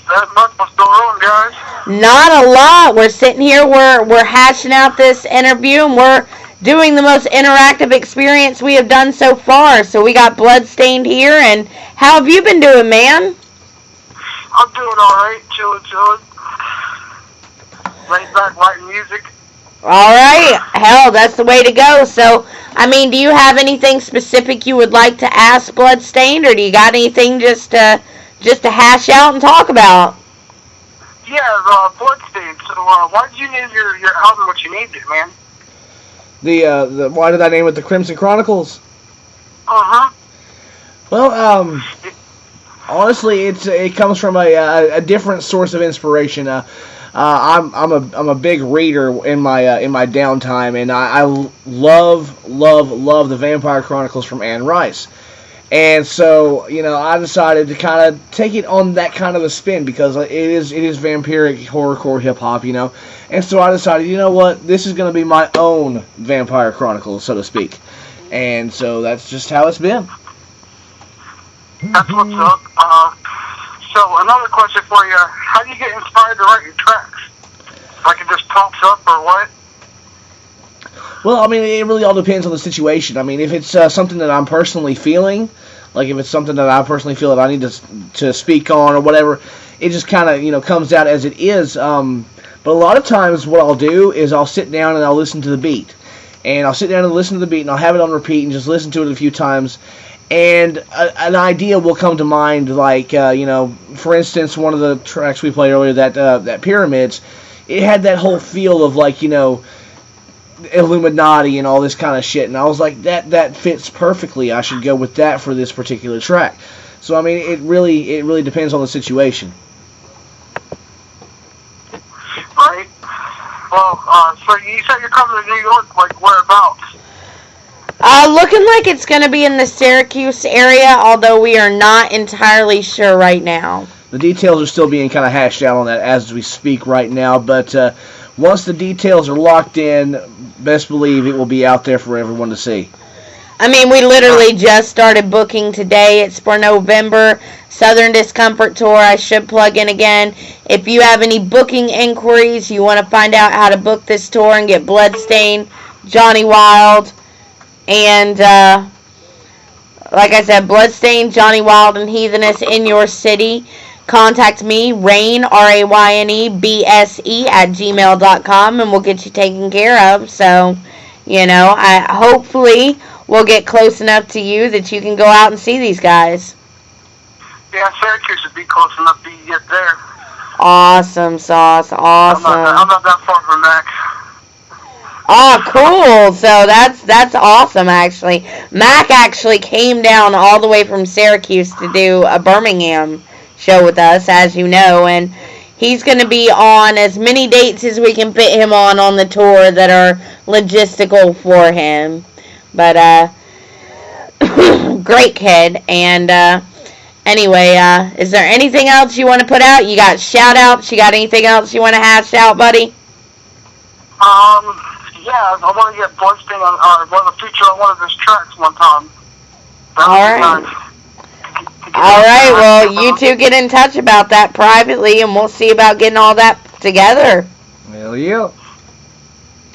Not much. What's going on, guys? Not a lot. We're sitting here. We're hashing out this interview, and we're doing the most interactive experience we have done so far. So we got Bludstaind here, and how have you been doing, man? I'm doing alright. Chilling. Laying back, writing music. Alright. Hell, that's the way to go. So, I mean, do you have anything specific you would like to ask Bludstaind, or do you got anything just to hash out and talk about? Yeah, Bludstaind. So, why did you name your album what you named it, man? The why did I name it the Crimson Chronicles? Uh-huh. Well, honestly, it comes from a different source of inspiration. I'm a big reader in my downtime, and I love the Vampire Chronicles from Anne Rice. And so, I decided to kind of take it on that kind of a spin because it is vampiric horrorcore hip hop, And so I decided, you know what, this is going to be my own Vampire Chronicles, so to speak. And so that's just how it's been. That's what's up. So another question for you: how do you get inspired to write your tracks? Like it just pops up, or what? Well, I mean, it really all depends on the situation. I mean, if it's something that I'm personally feeling, like if it's something that I personally feel that I need to speak on or whatever, it just kind of, comes out as it is. But a lot of times what I'll do is I'll sit down and I'll listen to the beat. And I'll sit down and listen to the beat and I'll have it on repeat and just listen to it a few times. And an idea will come to mind, like, for instance, one of the tracks we played earlier, that Pyramids, it had that whole feel of, like, Illuminati and all this kind of shit, and I was like, that fits perfectly. I should go with that for this particular track. So I mean, it really depends on the situation. Right. Well, so you said you're coming to New York, like whereabouts? Looking like it's going to be in the Syracuse area, although we are not entirely sure right now. The details are still being kind of hashed out on that as we speak right now, but once the details are locked in, best believe it will be out there for everyone to see. I mean, we literally just started booking today. It's for November. Southern Discomfort Tour. I should plug in again. If you have any booking inquiries, you want to find out how to book this tour and get Bludstaind, Johnny Wild, and, like I said, Bludstaind, Johnny Wild, and Heatheness in your city, contact me, Rayne, RAYNE, BSE, @gmail.com, and we'll get you taken care of. So, I hopefully will get close enough to you that you can go out and see these guys. Yeah, Syracuse would be close enough for you to get there. Awesome sauce, awesome. I'm not that far from Mac. Oh, cool. So that's awesome, actually. Mac actually came down all the way from Syracuse to do a Birmingham show with us, as you know, and he's going to be on as many dates as we can fit him on the tour that are logistical for him. But, great kid. And, anyway, is there anything else you want to put out? You got shout-outs? You got anything else you want to hash out, buddy? Yeah, I want to get Bludstaind on, want to feature on one of his tracks one time. Alright. Alright, well, you two get in touch about that privately, and we'll see about getting all that together. Hell yeah.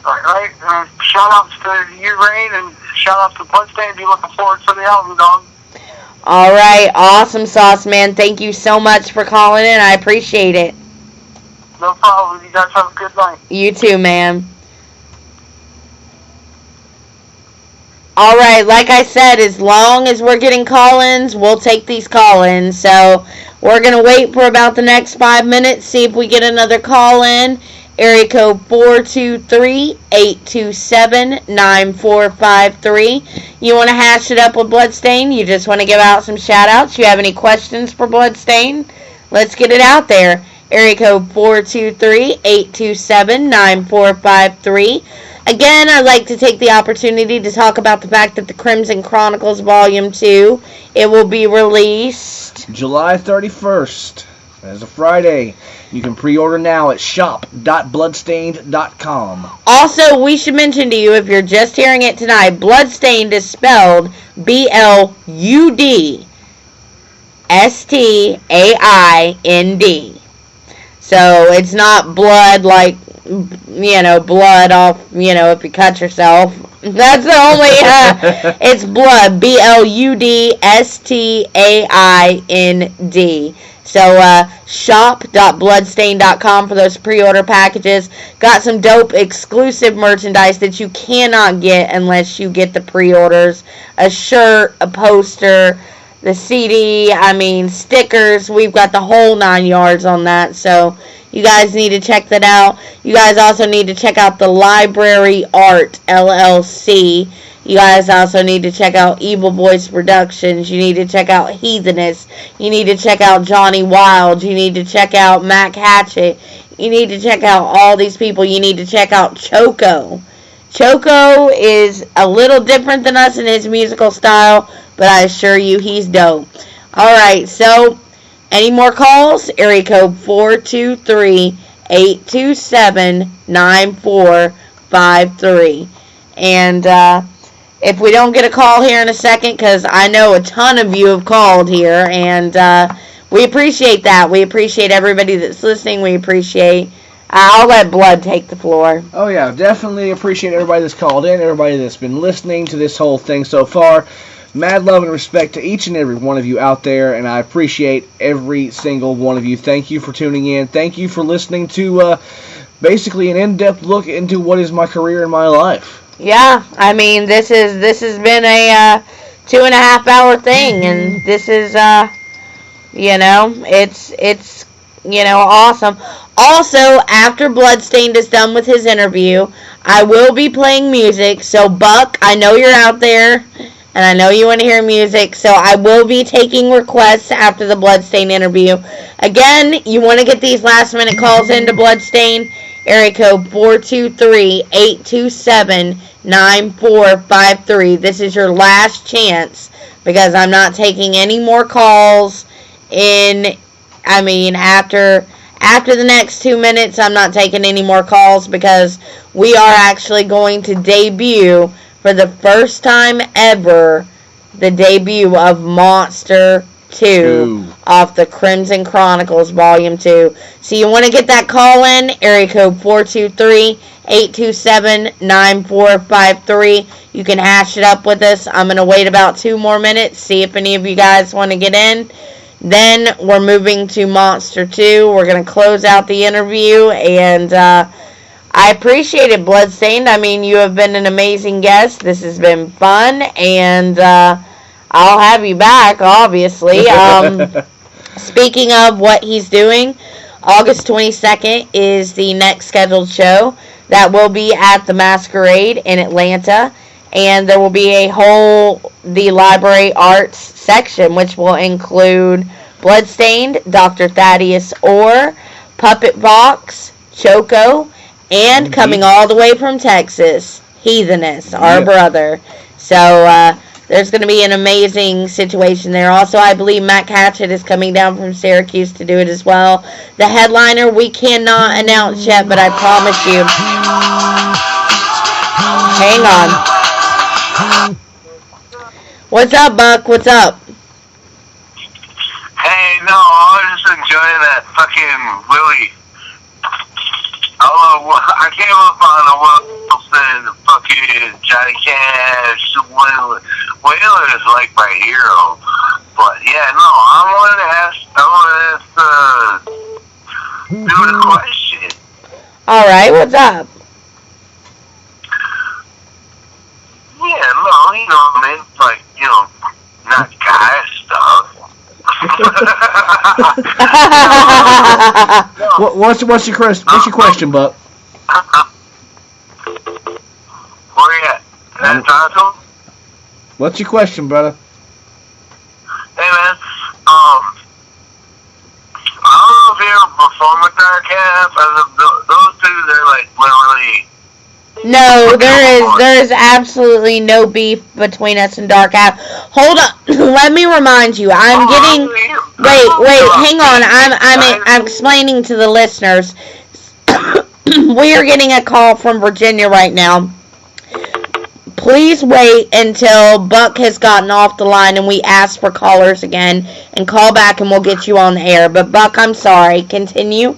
Alright, shout outs to you, Rayne, and shout outs to Bludstaind. Be looking forward to the album, dog. Alright, awesome sauce, man. Thank you so much for calling in. I appreciate it. No problem. You guys have a good night. You too, man. All right, like I said, as long as we're getting call-ins, we'll take these call-ins. So we're going to wait for about the next 5 minutes, see if we get another call-in. Area code 423-827-9453. You want to hash it up with Bludstaind? You just want to give out some shout-outs? You have any questions for Bludstaind? Let's get it out there. Area code 423-827-9453. Again, I'd like to take the opportunity to talk about the fact that the Crimson Chronicles Volume 2, it will be released July 31st. As a Friday. You can pre-order now at shop.bludstaind.com. Also, we should mention to you, if you're just hearing it tonight, Bludstaind is spelled Bludstaind. So it's not blood like, blood off, if you cut yourself. That's the only, it's blood, Bludstaind. So, shop.bludstaind.com for those pre-order packages. Got some dope exclusive merchandise that you cannot get unless you get the pre-orders. A shirt, a poster, the CD, stickers. We've got the whole 9 yards on that. So, you guys need to check that out. You guys also need to check out the Library Art, LLC. You guys also need to check out Evil Voice Productions. You need to check out Heathenist. You need to check out Johnny Wild. You need to check out Mac Hatchet. You need to check out all these people. You need to check out Choco. Choco is a little different than us in his musical style, but I assure you he's dope. Alright, so any more calls? Area code 423-827-9453. And, if we don't get a call here in a second, because I know a ton of you have called here, and we appreciate that. We appreciate everybody that's listening. We appreciate... I'll let Blood take the floor. Oh, yeah, definitely appreciate everybody that's called in, everybody that's been listening to this whole thing so far. Mad love and respect to each and every one of you out there, and I appreciate every single one of you. Thank you for tuning in. Thank you for listening to basically an in-depth look into what is my career and my life. Yeah, this has been a 2.5 hour thing, and this is it's awesome. Also, after Bludstaind is done with his interview, I will be playing music. So Buck, I know you're out there, and I know you want to hear music, so I will be taking requests after the Bludstaind interview. Again, you want to get these last minute calls into Bludstaind. Area code 423-827-9453. This is your last chance, because I'm not taking any more calls after the next 2 minutes. I'm not taking any more calls, because we are actually going to debut, for the first time ever, the debut of Monster 2 off the Crimson Chronicles Volume 2. So you want to get that call in, area code 423-827-9453. You can hash it up with us. I'm going to wait about 2 more minutes, see if any of you guys want to get in. Then we're moving to Monster 2. We're going to close out the interview, and I appreciate it, Bludstaind. You have been an amazing guest. This has been fun, and I'll have you back, obviously. Speaking of what he's doing, August 22nd is the next scheduled show. That will be at the Masquerade in Atlanta. And there will be the Library Arts section, which will include Bludstaind, Dr. Thaddeus Orr, Puppet Box, Choco, and coming all the way from Texas, Heathenist, our brother. So, there's going to be an amazing situation there. Also, I believe Mac Hatchet is coming down from Syracuse to do it as well. The headliner we cannot announce yet, but I promise you. Hang on. What's up, Buck? What's up? Hey, no, I was just enjoying that fucking Willie. I came up on a Wilson, fucking Johnny Cash, Whaler is like my hero. But yeah, no, I wanted to do the question. Alright, what's up? Yeah, no, What's your question, Buck? Where you at? Tonto? What's your question, brother? Hey, man. I don't know if you ever performed with Dark Half. Those two, they're like literally. No, there is absolutely no beef between us and Dark Half. Hold on, let me remind you. I'm getting. Wait, hang on. I'm explaining to the listeners. We are getting a call from Virginia right now. Please wait until Buck has gotten off the line and we ask for callers again, and call back and we'll get you on the air. But Buck, I'm sorry. Continue.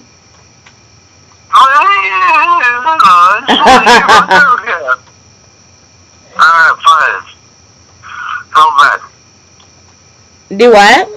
Alright, fine. Go back. Do what?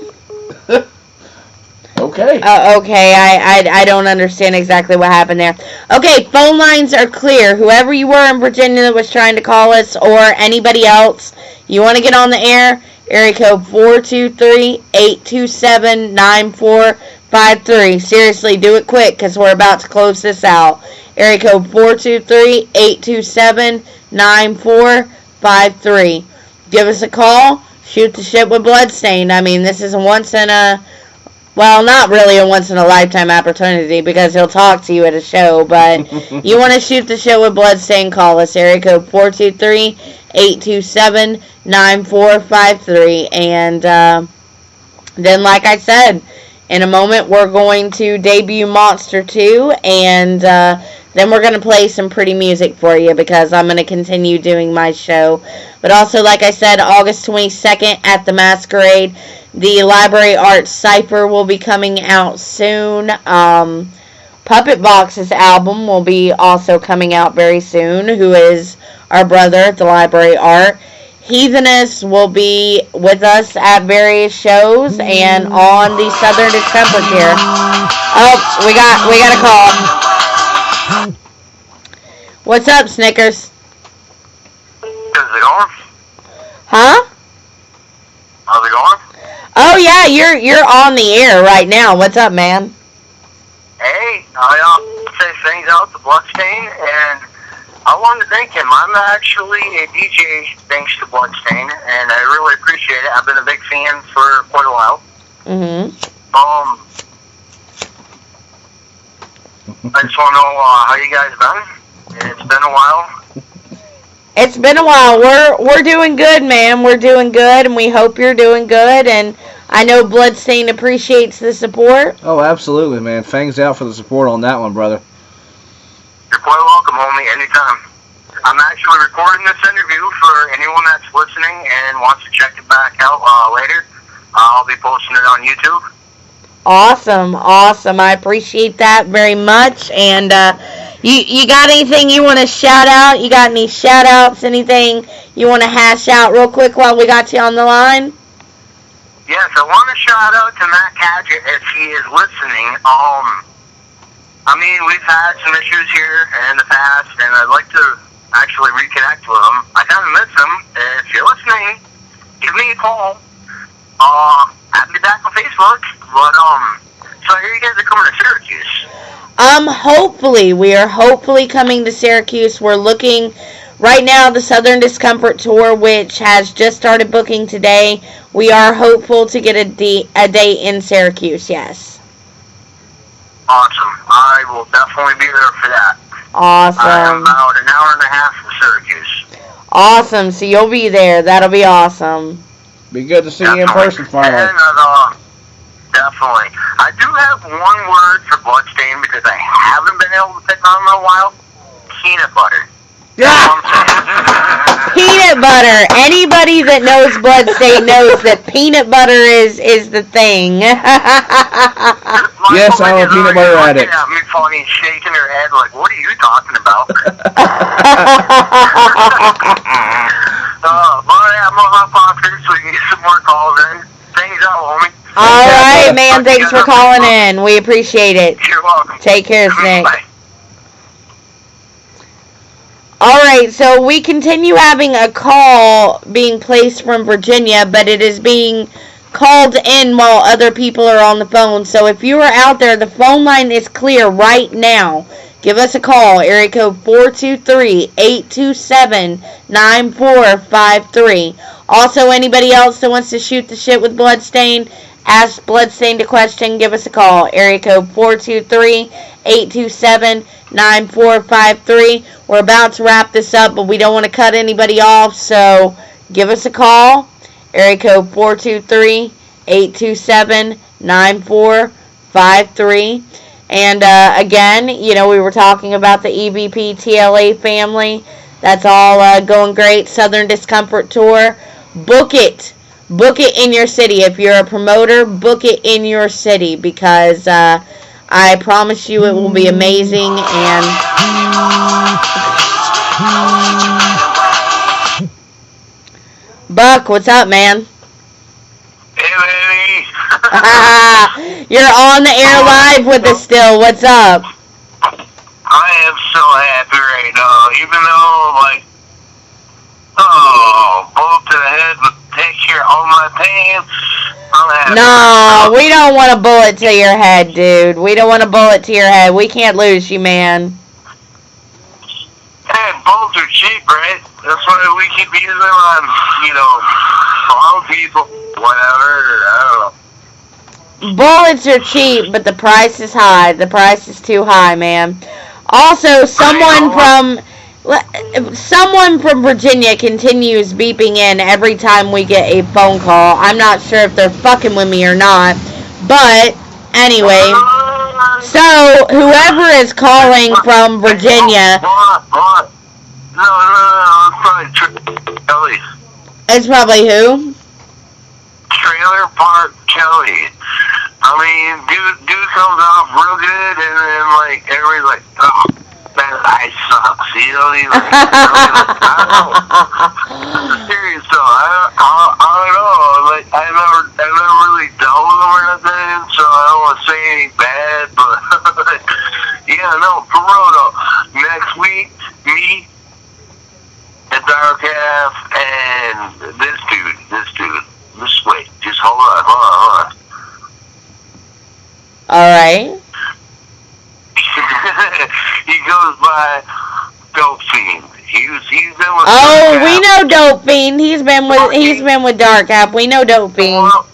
Okay. Okay, I don't understand exactly what happened there. Okay, phone lines are clear. Whoever you were in Virginia that was trying to call us, or anybody else, you want to get on the air, area code 423-827-9453. Seriously, do it quick, because we're about to close this out. Area code 423-827-9453. Give us a call. Shoot the shit with Bludstaind. I mean, this is well, not really a once-in-a-lifetime opportunity, because he'll talk to you at a show, but you want to shoot the show with Bludstaind, call us. Area code 423-827-9453. And then, like I said, in a moment, we're going to debut Monster 2, and then we're going to play some pretty music for you, because I'm going to continue doing my show. But also, like I said, August 22nd at the Masquerade, the Library Arts Cypher will be coming out soon. Puppet Box's album will be also coming out very soon, who is our brother at the Library Art. Heatheness will be with us at various shows and on the Southern Discomfort here. Oh, we got a call. What's up, Snickers? Is it going? Huh? How's it going? Oh yeah, you're on the air right now. What's up, man? Hey, I say things out to Bludstaind, and I wanted to thank him. I'm actually a DJ thanks to Bludstaind, and I really appreciate it. I've been a big fan for quite a while. I just want to know how you guys been. It's been a while. It's been a while. We're doing good, man. We're doing good, and we hope you're doing good. And I know Bludstaind appreciates the support. Oh, absolutely, man. Fangs out for the support on that one, brother. You're quite welcome, homie, anytime. I'm actually recording this interview for anyone that's listening and wants to check it back out later. I'll be posting it on YouTube. Awesome. I appreciate that very much. And you got anything you want to shout out? You got any shout outs? Anything you want to hash out real quick while we got you on the line? Yes, I want to shout out to Matt Cadgett if he is listening. I mean, we've had some issues here in the past, and I'd like to actually reconnect with him. I kind of miss him. If you're listening, give me a call. Add me back on Facebook. But, so I hear you guys are coming to Syracuse. Hopefully. We are hopefully coming to Syracuse. We're looking right now the Southern Discomfort Tour, which has just started booking today. We are hopeful to get a date in Syracuse, yes. Awesome. I will definitely be there for that. Awesome. I'm about an hour and a half from Syracuse. Awesome. So you'll be there. That'll be awesome. Be good to see you in person finally. And, definitely. I do have one word for Bludstaind because I haven't been able to pick on him in a while. Peanut butter. Peanut butter. Anybody that knows Bludstaind knows that peanut butter is the thing. Yes, I'm a peanut butter addict. At me funny, shaking her head like, what are you talking about? But I'm gonna hop off here so we can get some more calls in. Thanks out, homie. All right, man. Thanks for calling in. We appreciate it. You're welcome. Take care, Snake. Bye. All right, so we continue having a call being placed from Virginia, but it is being called in while other people are on the phone. So if you are out there, the phone line is clear right now. Give us a call, area code 423-827-9453. Also, anybody else that wants to shoot the shit with Bludstaind, ask Bludstaind a question, give us a call, area code 423-827-9453. We're about to wrap this up, but we don't want to cut anybody off, so give us a call, area code 423-827-9453. And again, you know, we were talking about the EVP TLA family. That's all going great. Southern Discomfort Tour. Book it. Book it in your city. If you're a promoter, book it in your city, because I promise you it will be amazing. And Buck, what's up, man? Hey, baby. You're on the air live with us still. What's up? I am so happy right now, even though, like, bullet to the head would take care of all my pain. I'm happy. No, we don't want a bullet to your head, dude. We don't want a bullet to your head. We can't lose you, man. Hey, bullets are cheap, right? That's why we keep using them on, you know, wrong people, whatever, I don't know. Bullets are cheap, but the price is high. The price is too high, man. Also, someone from Virginia continues beeping in every time we get a phone call. I'm not sure if they're fucking with me or not, but anyway. So, whoever is calling from Virginia, No, it's probably Kelly. It's probably who? Trailer Park Kelly. I mean, dude comes off real good, and then, like, everybody's like, oh, that eye sucks. You know, he's like, I don't know. Serious though, I don't know. Like, I've never really dealt with him or nothing, so I don't want to say anything bad, but, yeah, no, for real though. Next week, me, and Dark Half, and this dude. Just wait. Just hold on. Alright. He goes by Dope Fiend. He's been with we know Dope Fiend. He's been with Dark Half. We know Dope Fiend. Well,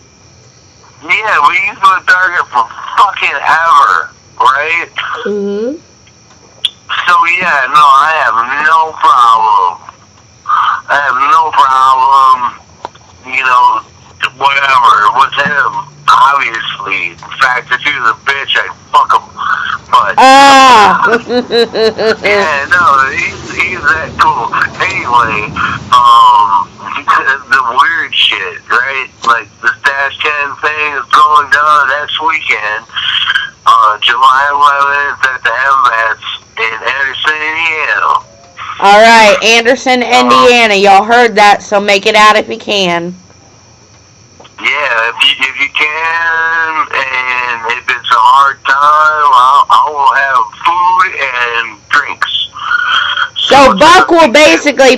yeah, he's been with Dark Half for fucking ever, right? Mm-hmm. So yeah, no, I have no problem. You know, whatever with him. Obviously, in fact, if he was a bitch, I'd fuck him. But yeah, no, he's that cool. Anyway, the weird shit, right? Like the Dash 10 thing is going down next weekend, July 11th at the MVATs in Anderson, Indiana. All right, Anderson, Indiana. Y'all heard that, so make it out if you can. Yeah, if you can, and if it's a hard time, I will have food and drinks. So Buck will basically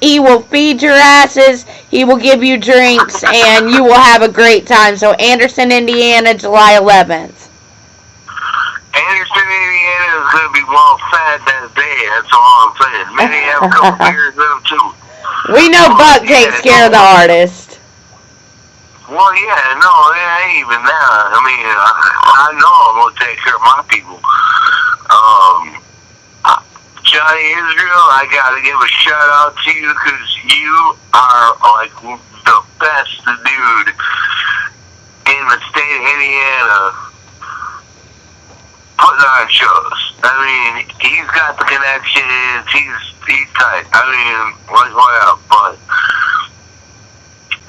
he will feed your asses, he will give you drinks, and you will have a great time. So Anderson, Indiana, July 11th. Anderson, Indiana is going to be well fed that day, that's all I'm saying. Maybe have a couple beers in them too. We know Buck takes care of the artist. Well, yeah, no, it ain't even that. I mean, I know I'm going to take care of my people. Johnny Israel, I got to give a shout out to you because you are like the best dude in the state of Indiana putting on shows. I mean, he's got the connections, he's tight. I mean, like, whatever, but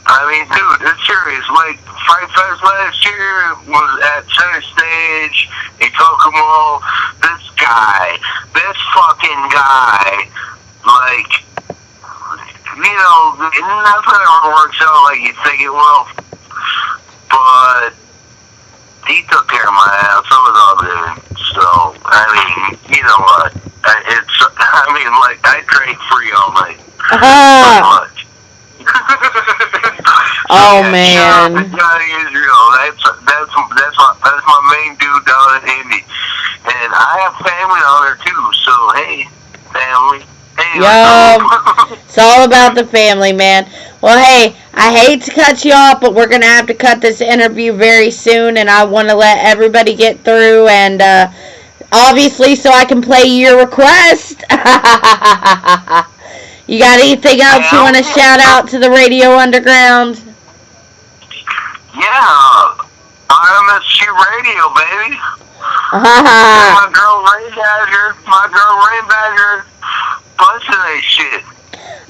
I mean, dude, it's serious. Like, Fright Fest last year was at center stage in Kokomo. This fucking guy, like, you know, nothing ever works out like you think it will. But he took care of my ass. I was all good. So, I mean, you know what? Like, I drank free all night. Pretty much. Oh, Yeah, man. shout out to Johnny Israel. That's my main dude down in Indy. And I have family on there too, so hey, family. Hey, Yo, it's all about the family, man. Well, hey, I hate to cut you off, but we're going to have to cut this interview very soon, and I want to let everybody get through, and obviously so I can play your request. You got anything else you want to shout out to the Radio Underground? Yeah, RMSG Radio, baby. My girl Rayne Badger, busting that shit.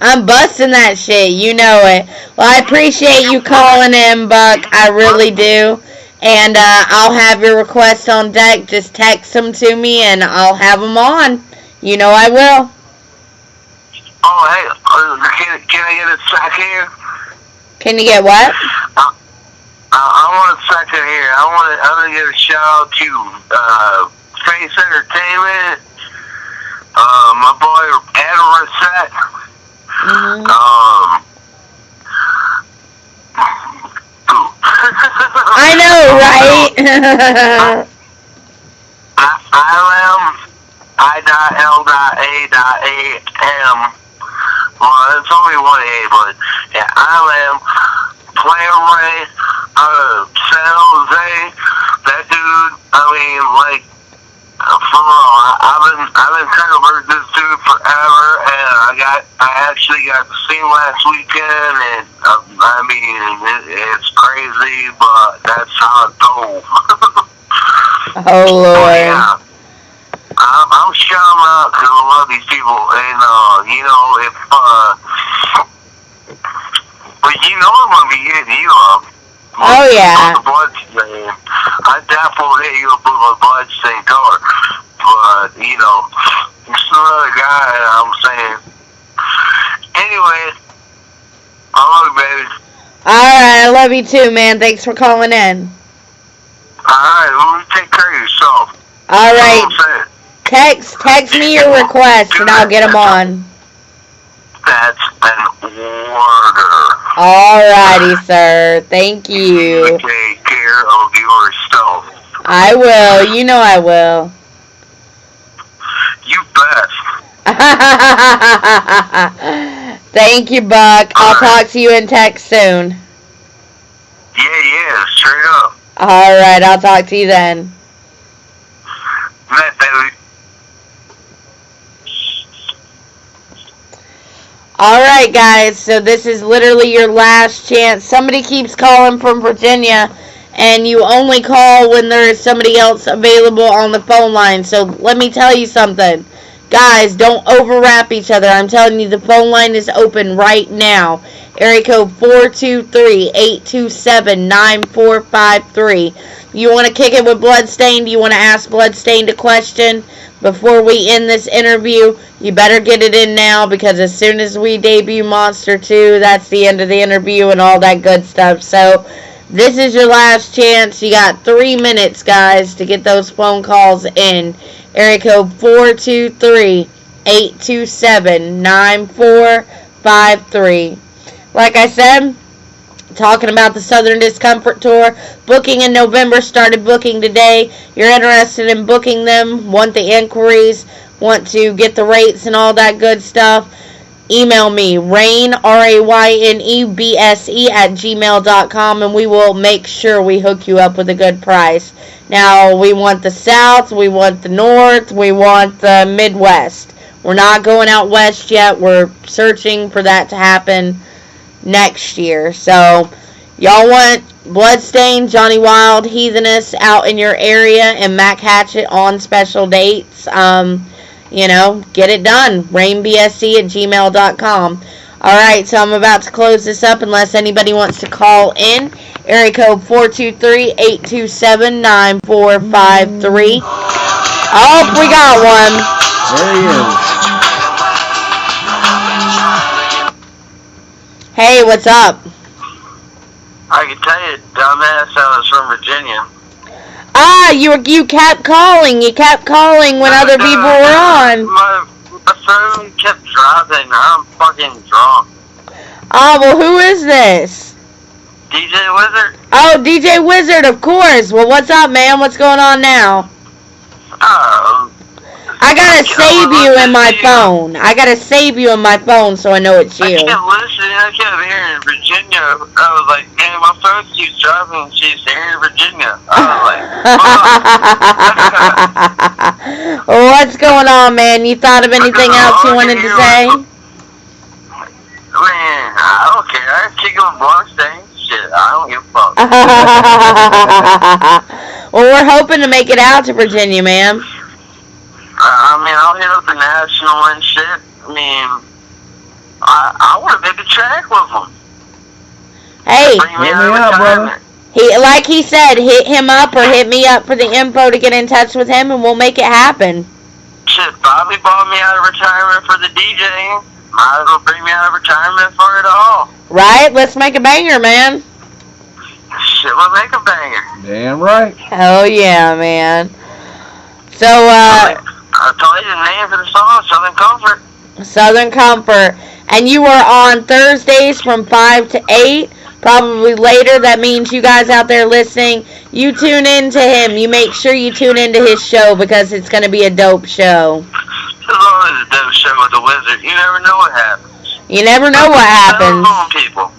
I'm busting that shit, you know it. Well, I appreciate you calling in, Buck. I really do. And I'll have your requests on deck. Just text them to me, and I'll have them on. You know I will. Oh, hey, can I get a second here? Can you get what? I want a second here. I'm gonna give a shout out to Face Entertainment, my boy Adam Reset. I know, right? I.L.A.A.M. Well, it's only one A, but yeah, I am Player Ray out of San Jose. That dude, I mean, like, for real, I've been trying to work this dude forever, and I actually got to see him last weekend, and I mean, it's crazy, but that's how it goes. Oh, Lord. Yeah. I'm shouting out because I love these people, and you know, but you know I'm gonna be hitting you up. Oh, yeah. Bludstaind. I definitely hit you up with my Bludstaind color, but you know, it's another guy. I'm saying. Anyway, I love you, baby. All right, I love you too, man. Thanks for calling in. All right, well, take care of yourself. All right. You know what I'm saying? Text me your request, and I'll get them on. That's an order. Alrighty, sir. Thank you. Take care of yourself. I will. You know I will. You bet. Thank you, Buck. I'll talk to you in text soon. Yeah, straight up. Alright, I'll talk to you then. Met, baby. Alright, guys, so this is literally your last chance. Somebody keeps calling from Virginia, and you only call when there is somebody else available on the phone line. So let me tell you something. Guys, don't overwrap each other. I'm telling you, the phone line is open right now. Area code 423-827-9453. You want to kick it with Bludstaind? You want to ask Bludstaind a question before we end this interview? You better get it in now, because as soon as we debut Monster 2, that's the end of the interview and all that good stuff. So this is your last chance. You got 3 minutes, guys, to get those phone calls in. Area code 423-827-9453. Like I said, talking about the Southern Discomfort Tour, booking in November, started booking today. You're interested in booking them, want the inquiries, want to get the rates and all that good stuff, email me, Rayne, RAYNEBSE @gmail.com, and we will make sure we hook you up with a good price. Now, we want the South, we want the North, we want the Midwest. We're not going out West yet. We're searching for that to happen next year. So, y'all want Bludstaind, Johnny Wild, Heathenist out in your area, and Mac Hatchet on special dates. You know, get it done. RayneBSE @gmail.com. Alright, so I'm about to close this up unless anybody wants to call in. Area code 423-827-9453. Oh, we got one. There he is. Hey, what's up? I can tell you, dumbass, I was from Virginia. Ah, you kept calling. You kept calling when other people were on. My phone kept dropping. I'm fucking drunk. Ah, well, who is this? DJ Wizard? Oh, DJ Wizard, of course. Well, what's up, man? What's going on now? I gotta save you in my phone. I gotta save you in my phone so I know it's you. I kept listening. I kept hearing Virginia. I was like, man, my phone keeps dropping. And she's hearing Virginia. I was like, What's going on, man? You thought of anything else you wanted to say? man, I don't care. I kick him Bludstaind. Shit, I don't give a fuck. Well, we're hoping to make it out to Virginia, man. I mean, I'll hit up the National and shit. I mean, I want to make a track with him. Hey, Bring me out, brother. Like he said, hit him up or hit me up for the info to get in touch with him, and we'll make it happen. Shit, Bobby bought me out of retirement for the DJing. Might as well bring me out of retirement for it all. Right? Let's make a banger, man. Shit, we'll make a banger. Damn right. Hell yeah, man. So, I'll tell you the name for the song, Southern Comfort. Southern Comfort. And you are on Thursdays from 5 to 8. Probably later. That means you guys out there listening, you tune in to him. You make sure you tune into his show because it's going to be a dope show. It's always a dope show with the Wizard. You never know what happens. You never know what happens. People.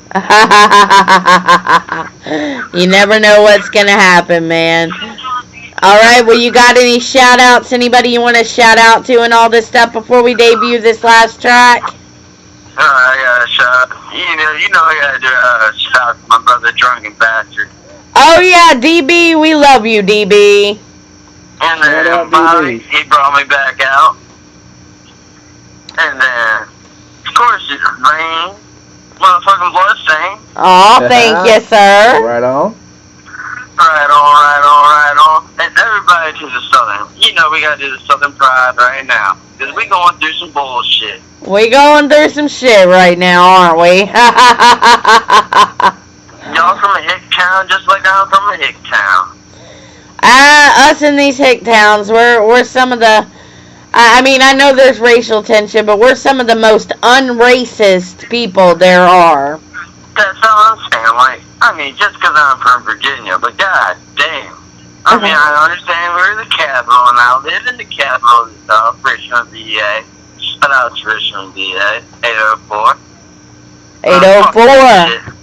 You never know what's going to happen, man. All right, well, you got any shout-outs? Anybody you want to shout out to and all this stuff before we debut this last track? I got a shout. You know I got to do a shout out to my brother, Rayne Badger. Oh, yeah, DB, we love you, DB. And then Bobby, he brought me back out. And then, of course, Rayne, motherfucking Bludstaind. Aw, thank you, sir. Right on. Right on. And everybody to the Southern. You know we got to do the Southern Pride right now. Because we going through some bullshit. We going through some shit right now, aren't we? Y'all from a hick town just like I'm from a hick town. Us in these hick towns, we're some of the... I mean, I know there's racial tension, but we're some of the most unracist people there are. That's all I'm saying. Like, I mean, just because I'm from Virginia, but god damn. I mean, I understand we're the capital, and I live in the capital of the South, Richmond, VA. Shout out to Richmond, VA. 804. 804.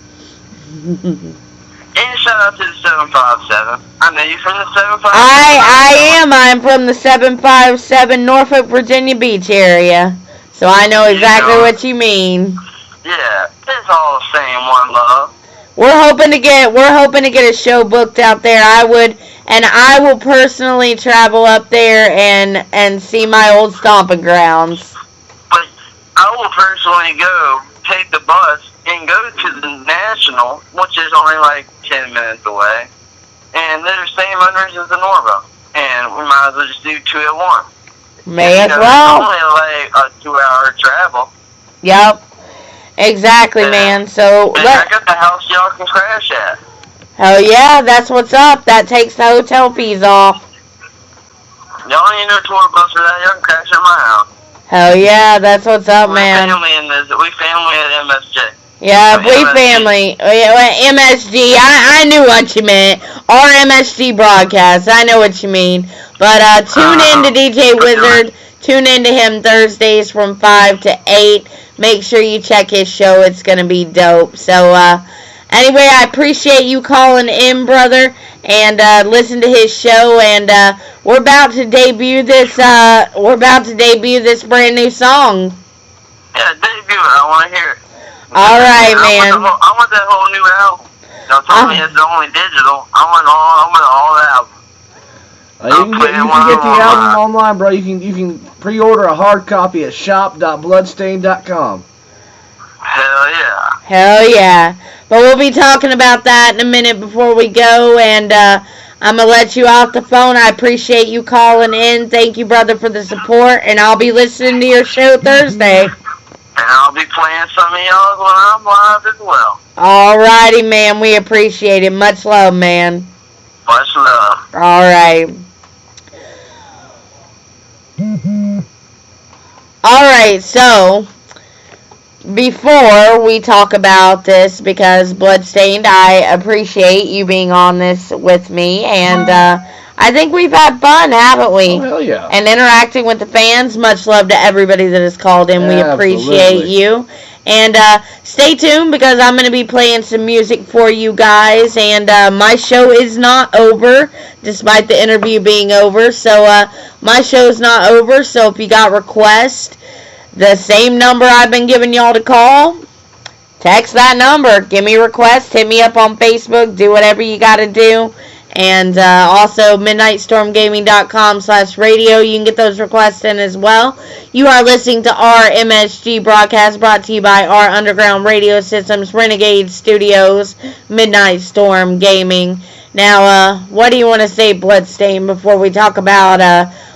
And shout out to the 757. I know you from the 757. I'm from the 757 Norfolk, Virginia Beach area. So I know exactly what you mean. Yeah, it's all the same, one love. We're hoping to get a show booked out there. I will personally travel up there and see my old stomping grounds. But I will personally go take the bus and go to the National, which is only like 10 minutes away. And they're the same owners as the Norvo. And we might as well just do two at once. May as well. It's only like a 2-hour travel. Yep. Exactly, man. So I got the house y'all can crash at. Hell yeah, that's what's up. That takes the hotel fees off. Y'all ain't no tour bus for that. Y'all can crash at my house. Hell yeah, that's what's up, man. We family at MSJ. Yeah, we family. MSG. I knew what you meant. Our MSG broadcast. I know what you mean. But tune in to DJ Wizard. Tune in to him Thursdays from 5 to 8. Make sure you check his show. It's going to be dope. So, anyway, I appreciate you calling in, brother, and listen to his show. And we're about to debut this. Brand new song. Yeah, debut it. I want to hear it. All right, man. I want that whole new album. Y'all told me it's only digital. I want all the album. You can get the album online, bro. You can pre-order a hard copy at shop.bludstaind.com. Hell yeah. Hell yeah. But we'll be talking about that in a minute before we go, and I'm going to let you off the phone. I appreciate you calling in. Thank you, brother, for the support, and I'll be listening to your show Thursday. And I'll be playing some of y'all when I'm live as well. Alrighty, man. We appreciate it. Much love, man. Much love. Alright. Alright, so before we talk about this, because Bludstaind, I appreciate you being on this with me, and I think we've had fun, haven't we? Oh, hell yeah. And interacting with the fans. Much love to everybody that has called in. We appreciate you. And stay tuned, because I'm going to be playing some music for you guys. And my show is not over, despite the interview being over. So my show's not over. So if you got requests, the same number I've been giving y'all to call, text that number. Give me requests. Hit me up on Facebook. Do whatever you got to do. And also midnightstormgaming.com/radio. You can get those requests in as well. You are listening to our MSG broadcast, brought to you by our Underground Radio Systems, Renegade Studios, Midnight Storm Gaming. Now, what do you want to say, Bludstaind, before we talk about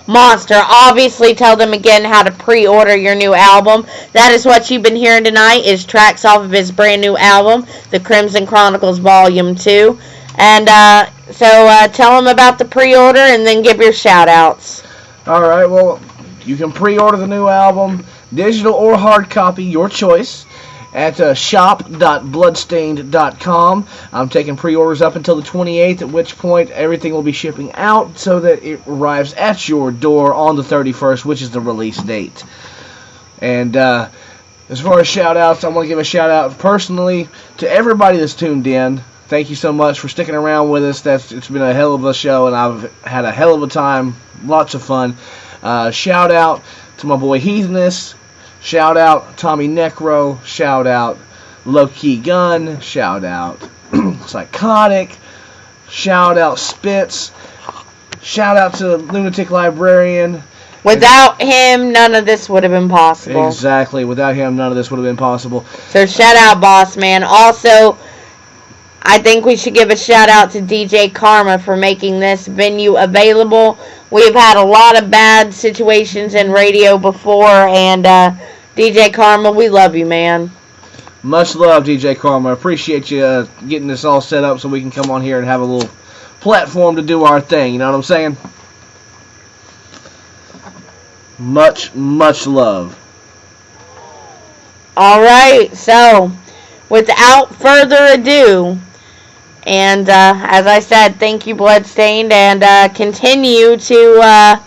Monster? Obviously, tell them again how to pre-order your new album. That is what you've been hearing tonight, is tracks off of his brand new album, The Crimson Chronicles Volume 2. And so tell them about the pre-order and then give your shout-outs. Alright, well, you can pre-order the new album, digital or hard copy, your choice, at shop.bludstaind.com. I'm taking pre-orders up until the 28th, at which point everything will be shipping out so that it arrives at your door on the 31st, which is the release date. And as far as shout-outs, I want to give a shout-out personally to everybody that's tuned in. Thank you so much for sticking around with us. It's been a hell of a show, and I've had a hell of a time. Lots of fun. Shout out to my boy Heatheness. Shout out Tommy Necro. Shout out Low Key Gun. Shout out Psychotic. Shout out Spitz. Shout out to Lunatic Librarian. Without him, none of this would have been possible. Exactly. Without him, none of this would have been possible. So shout out, Boss Man. Also, I think we should give a shout out to DJ Karma for making this venue available. We've had a lot of bad situations in radio before, and DJ Karma, we love you, man. Much love, DJ Karma. Appreciate you getting this all set up so we can come on here and have a little platform to do our thing. You know what I'm saying? Much, much love. Alright, so without further ado, and as I said, thank you, Bludstaind, and continue to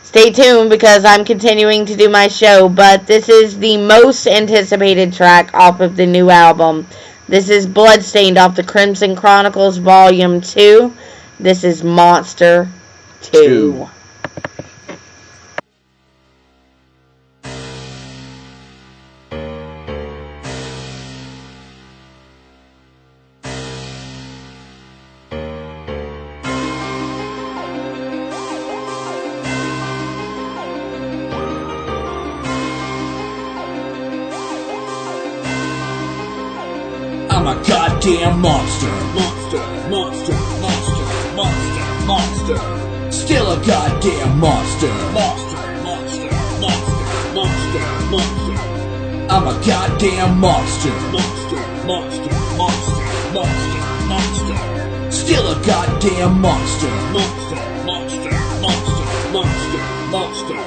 stay tuned, because I'm continuing to do my show. But this is the most anticipated track off of the new album. This is Bludstaind off the Crimson Chronicles Volume 2. This is Monster 2. I'm a goddamn monster. Monster, monster, monster, monster, monster. Still a goddamn monster. Monster, monster, monster, monster, monster. I'm a goddamn monster. Monster, monster, monster, monster, monster. Still a goddamn monster. Monster, monster, monster, monster, monster.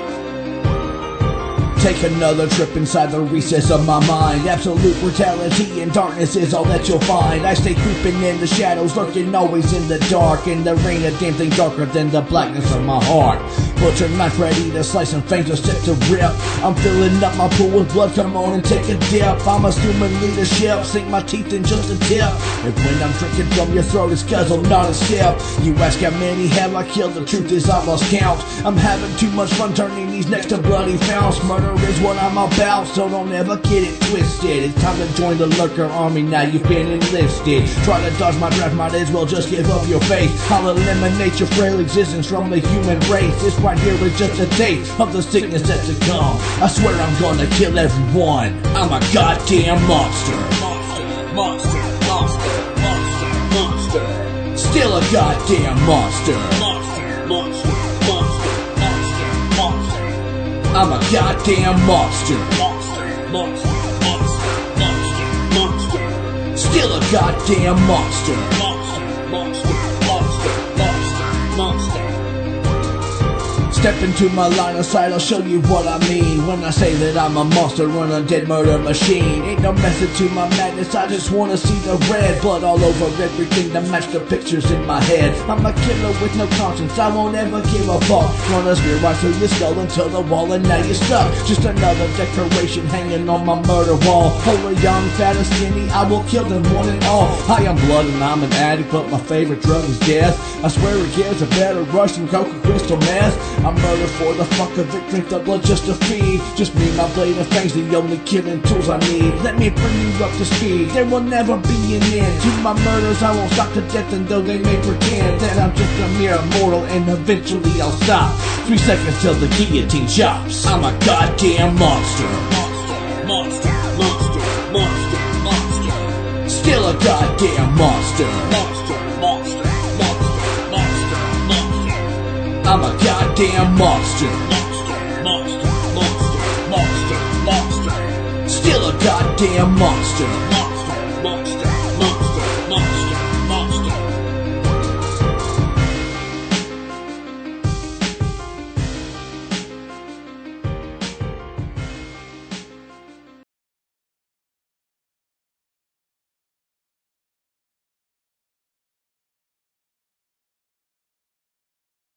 Take another trip inside the recess of my mind. Absolute brutality and darkness is all that you'll find. I stay creeping in the shadows, lurking always in the dark. And there ain't a damn thing darker than the blackness of my heart. Butcher knife ready to slice and fangs are set to rip. I'm filling up my pool with blood, come on and take a dip. I'm assuming leadership, sink my teeth in just a tip. And when I'm drinking from your throat, it's guzzle, not a sip. You ask how many have I killed, the truth is I lost count. I'm having too much fun turning these necks to bloody founts. Murder is what I'm about, so don't ever get it twisted. It's time to join the lurker army, now you've been enlisted. Try to dodge my draft, might as well just give up your faith. I'll eliminate your frail existence from the human race. This right here is just a taste of the sickness that's to come. I swear I'm gonna kill everyone. I'm a goddamn monster. Monster, monster, monster, monster, monster. Still a goddamn monster. Monster, monster, monster, monster, monster. I'm a goddamn monster. Monster, monster, monster, monster, monster. Still a goddamn monster. Monster, monster, monster, monster, monster. Step into my line of sight, I'll show you what I mean when I say that I'm a monster, run a dead murder machine. Ain't no method to my madness, I just wanna see the red blood all over everything to match the pictures in my head. I'm a killer with no conscience, I won't ever give a fuck. Run a spear right through your skull until the wall and now you're stuck. Just another decoration hanging on my murder wall. Whole young, fat and skinny, I will kill them one and all. I am blood and I'm an addict, but my favorite drug is death. I swear it gives a better rush than coca crystal meth. I murder for the fuck of it, drink the blood just to feed. Just me, my blade and fangs, the only killing tools I need. Let me bring you up to speed, there will never be an end to my murders. I won't stop to death, and though they may pretend that I'm just a mere mortal, and eventually I'll stop. 3 seconds till the guillotine chops. I'm a goddamn monster. Monster, monster, monster, monster. Still a goddamn monster. Monster, monster, monster, monster, monster. I'm a goddamn monster. Monster, monster, monster, monster, monster. Still a goddamn monster.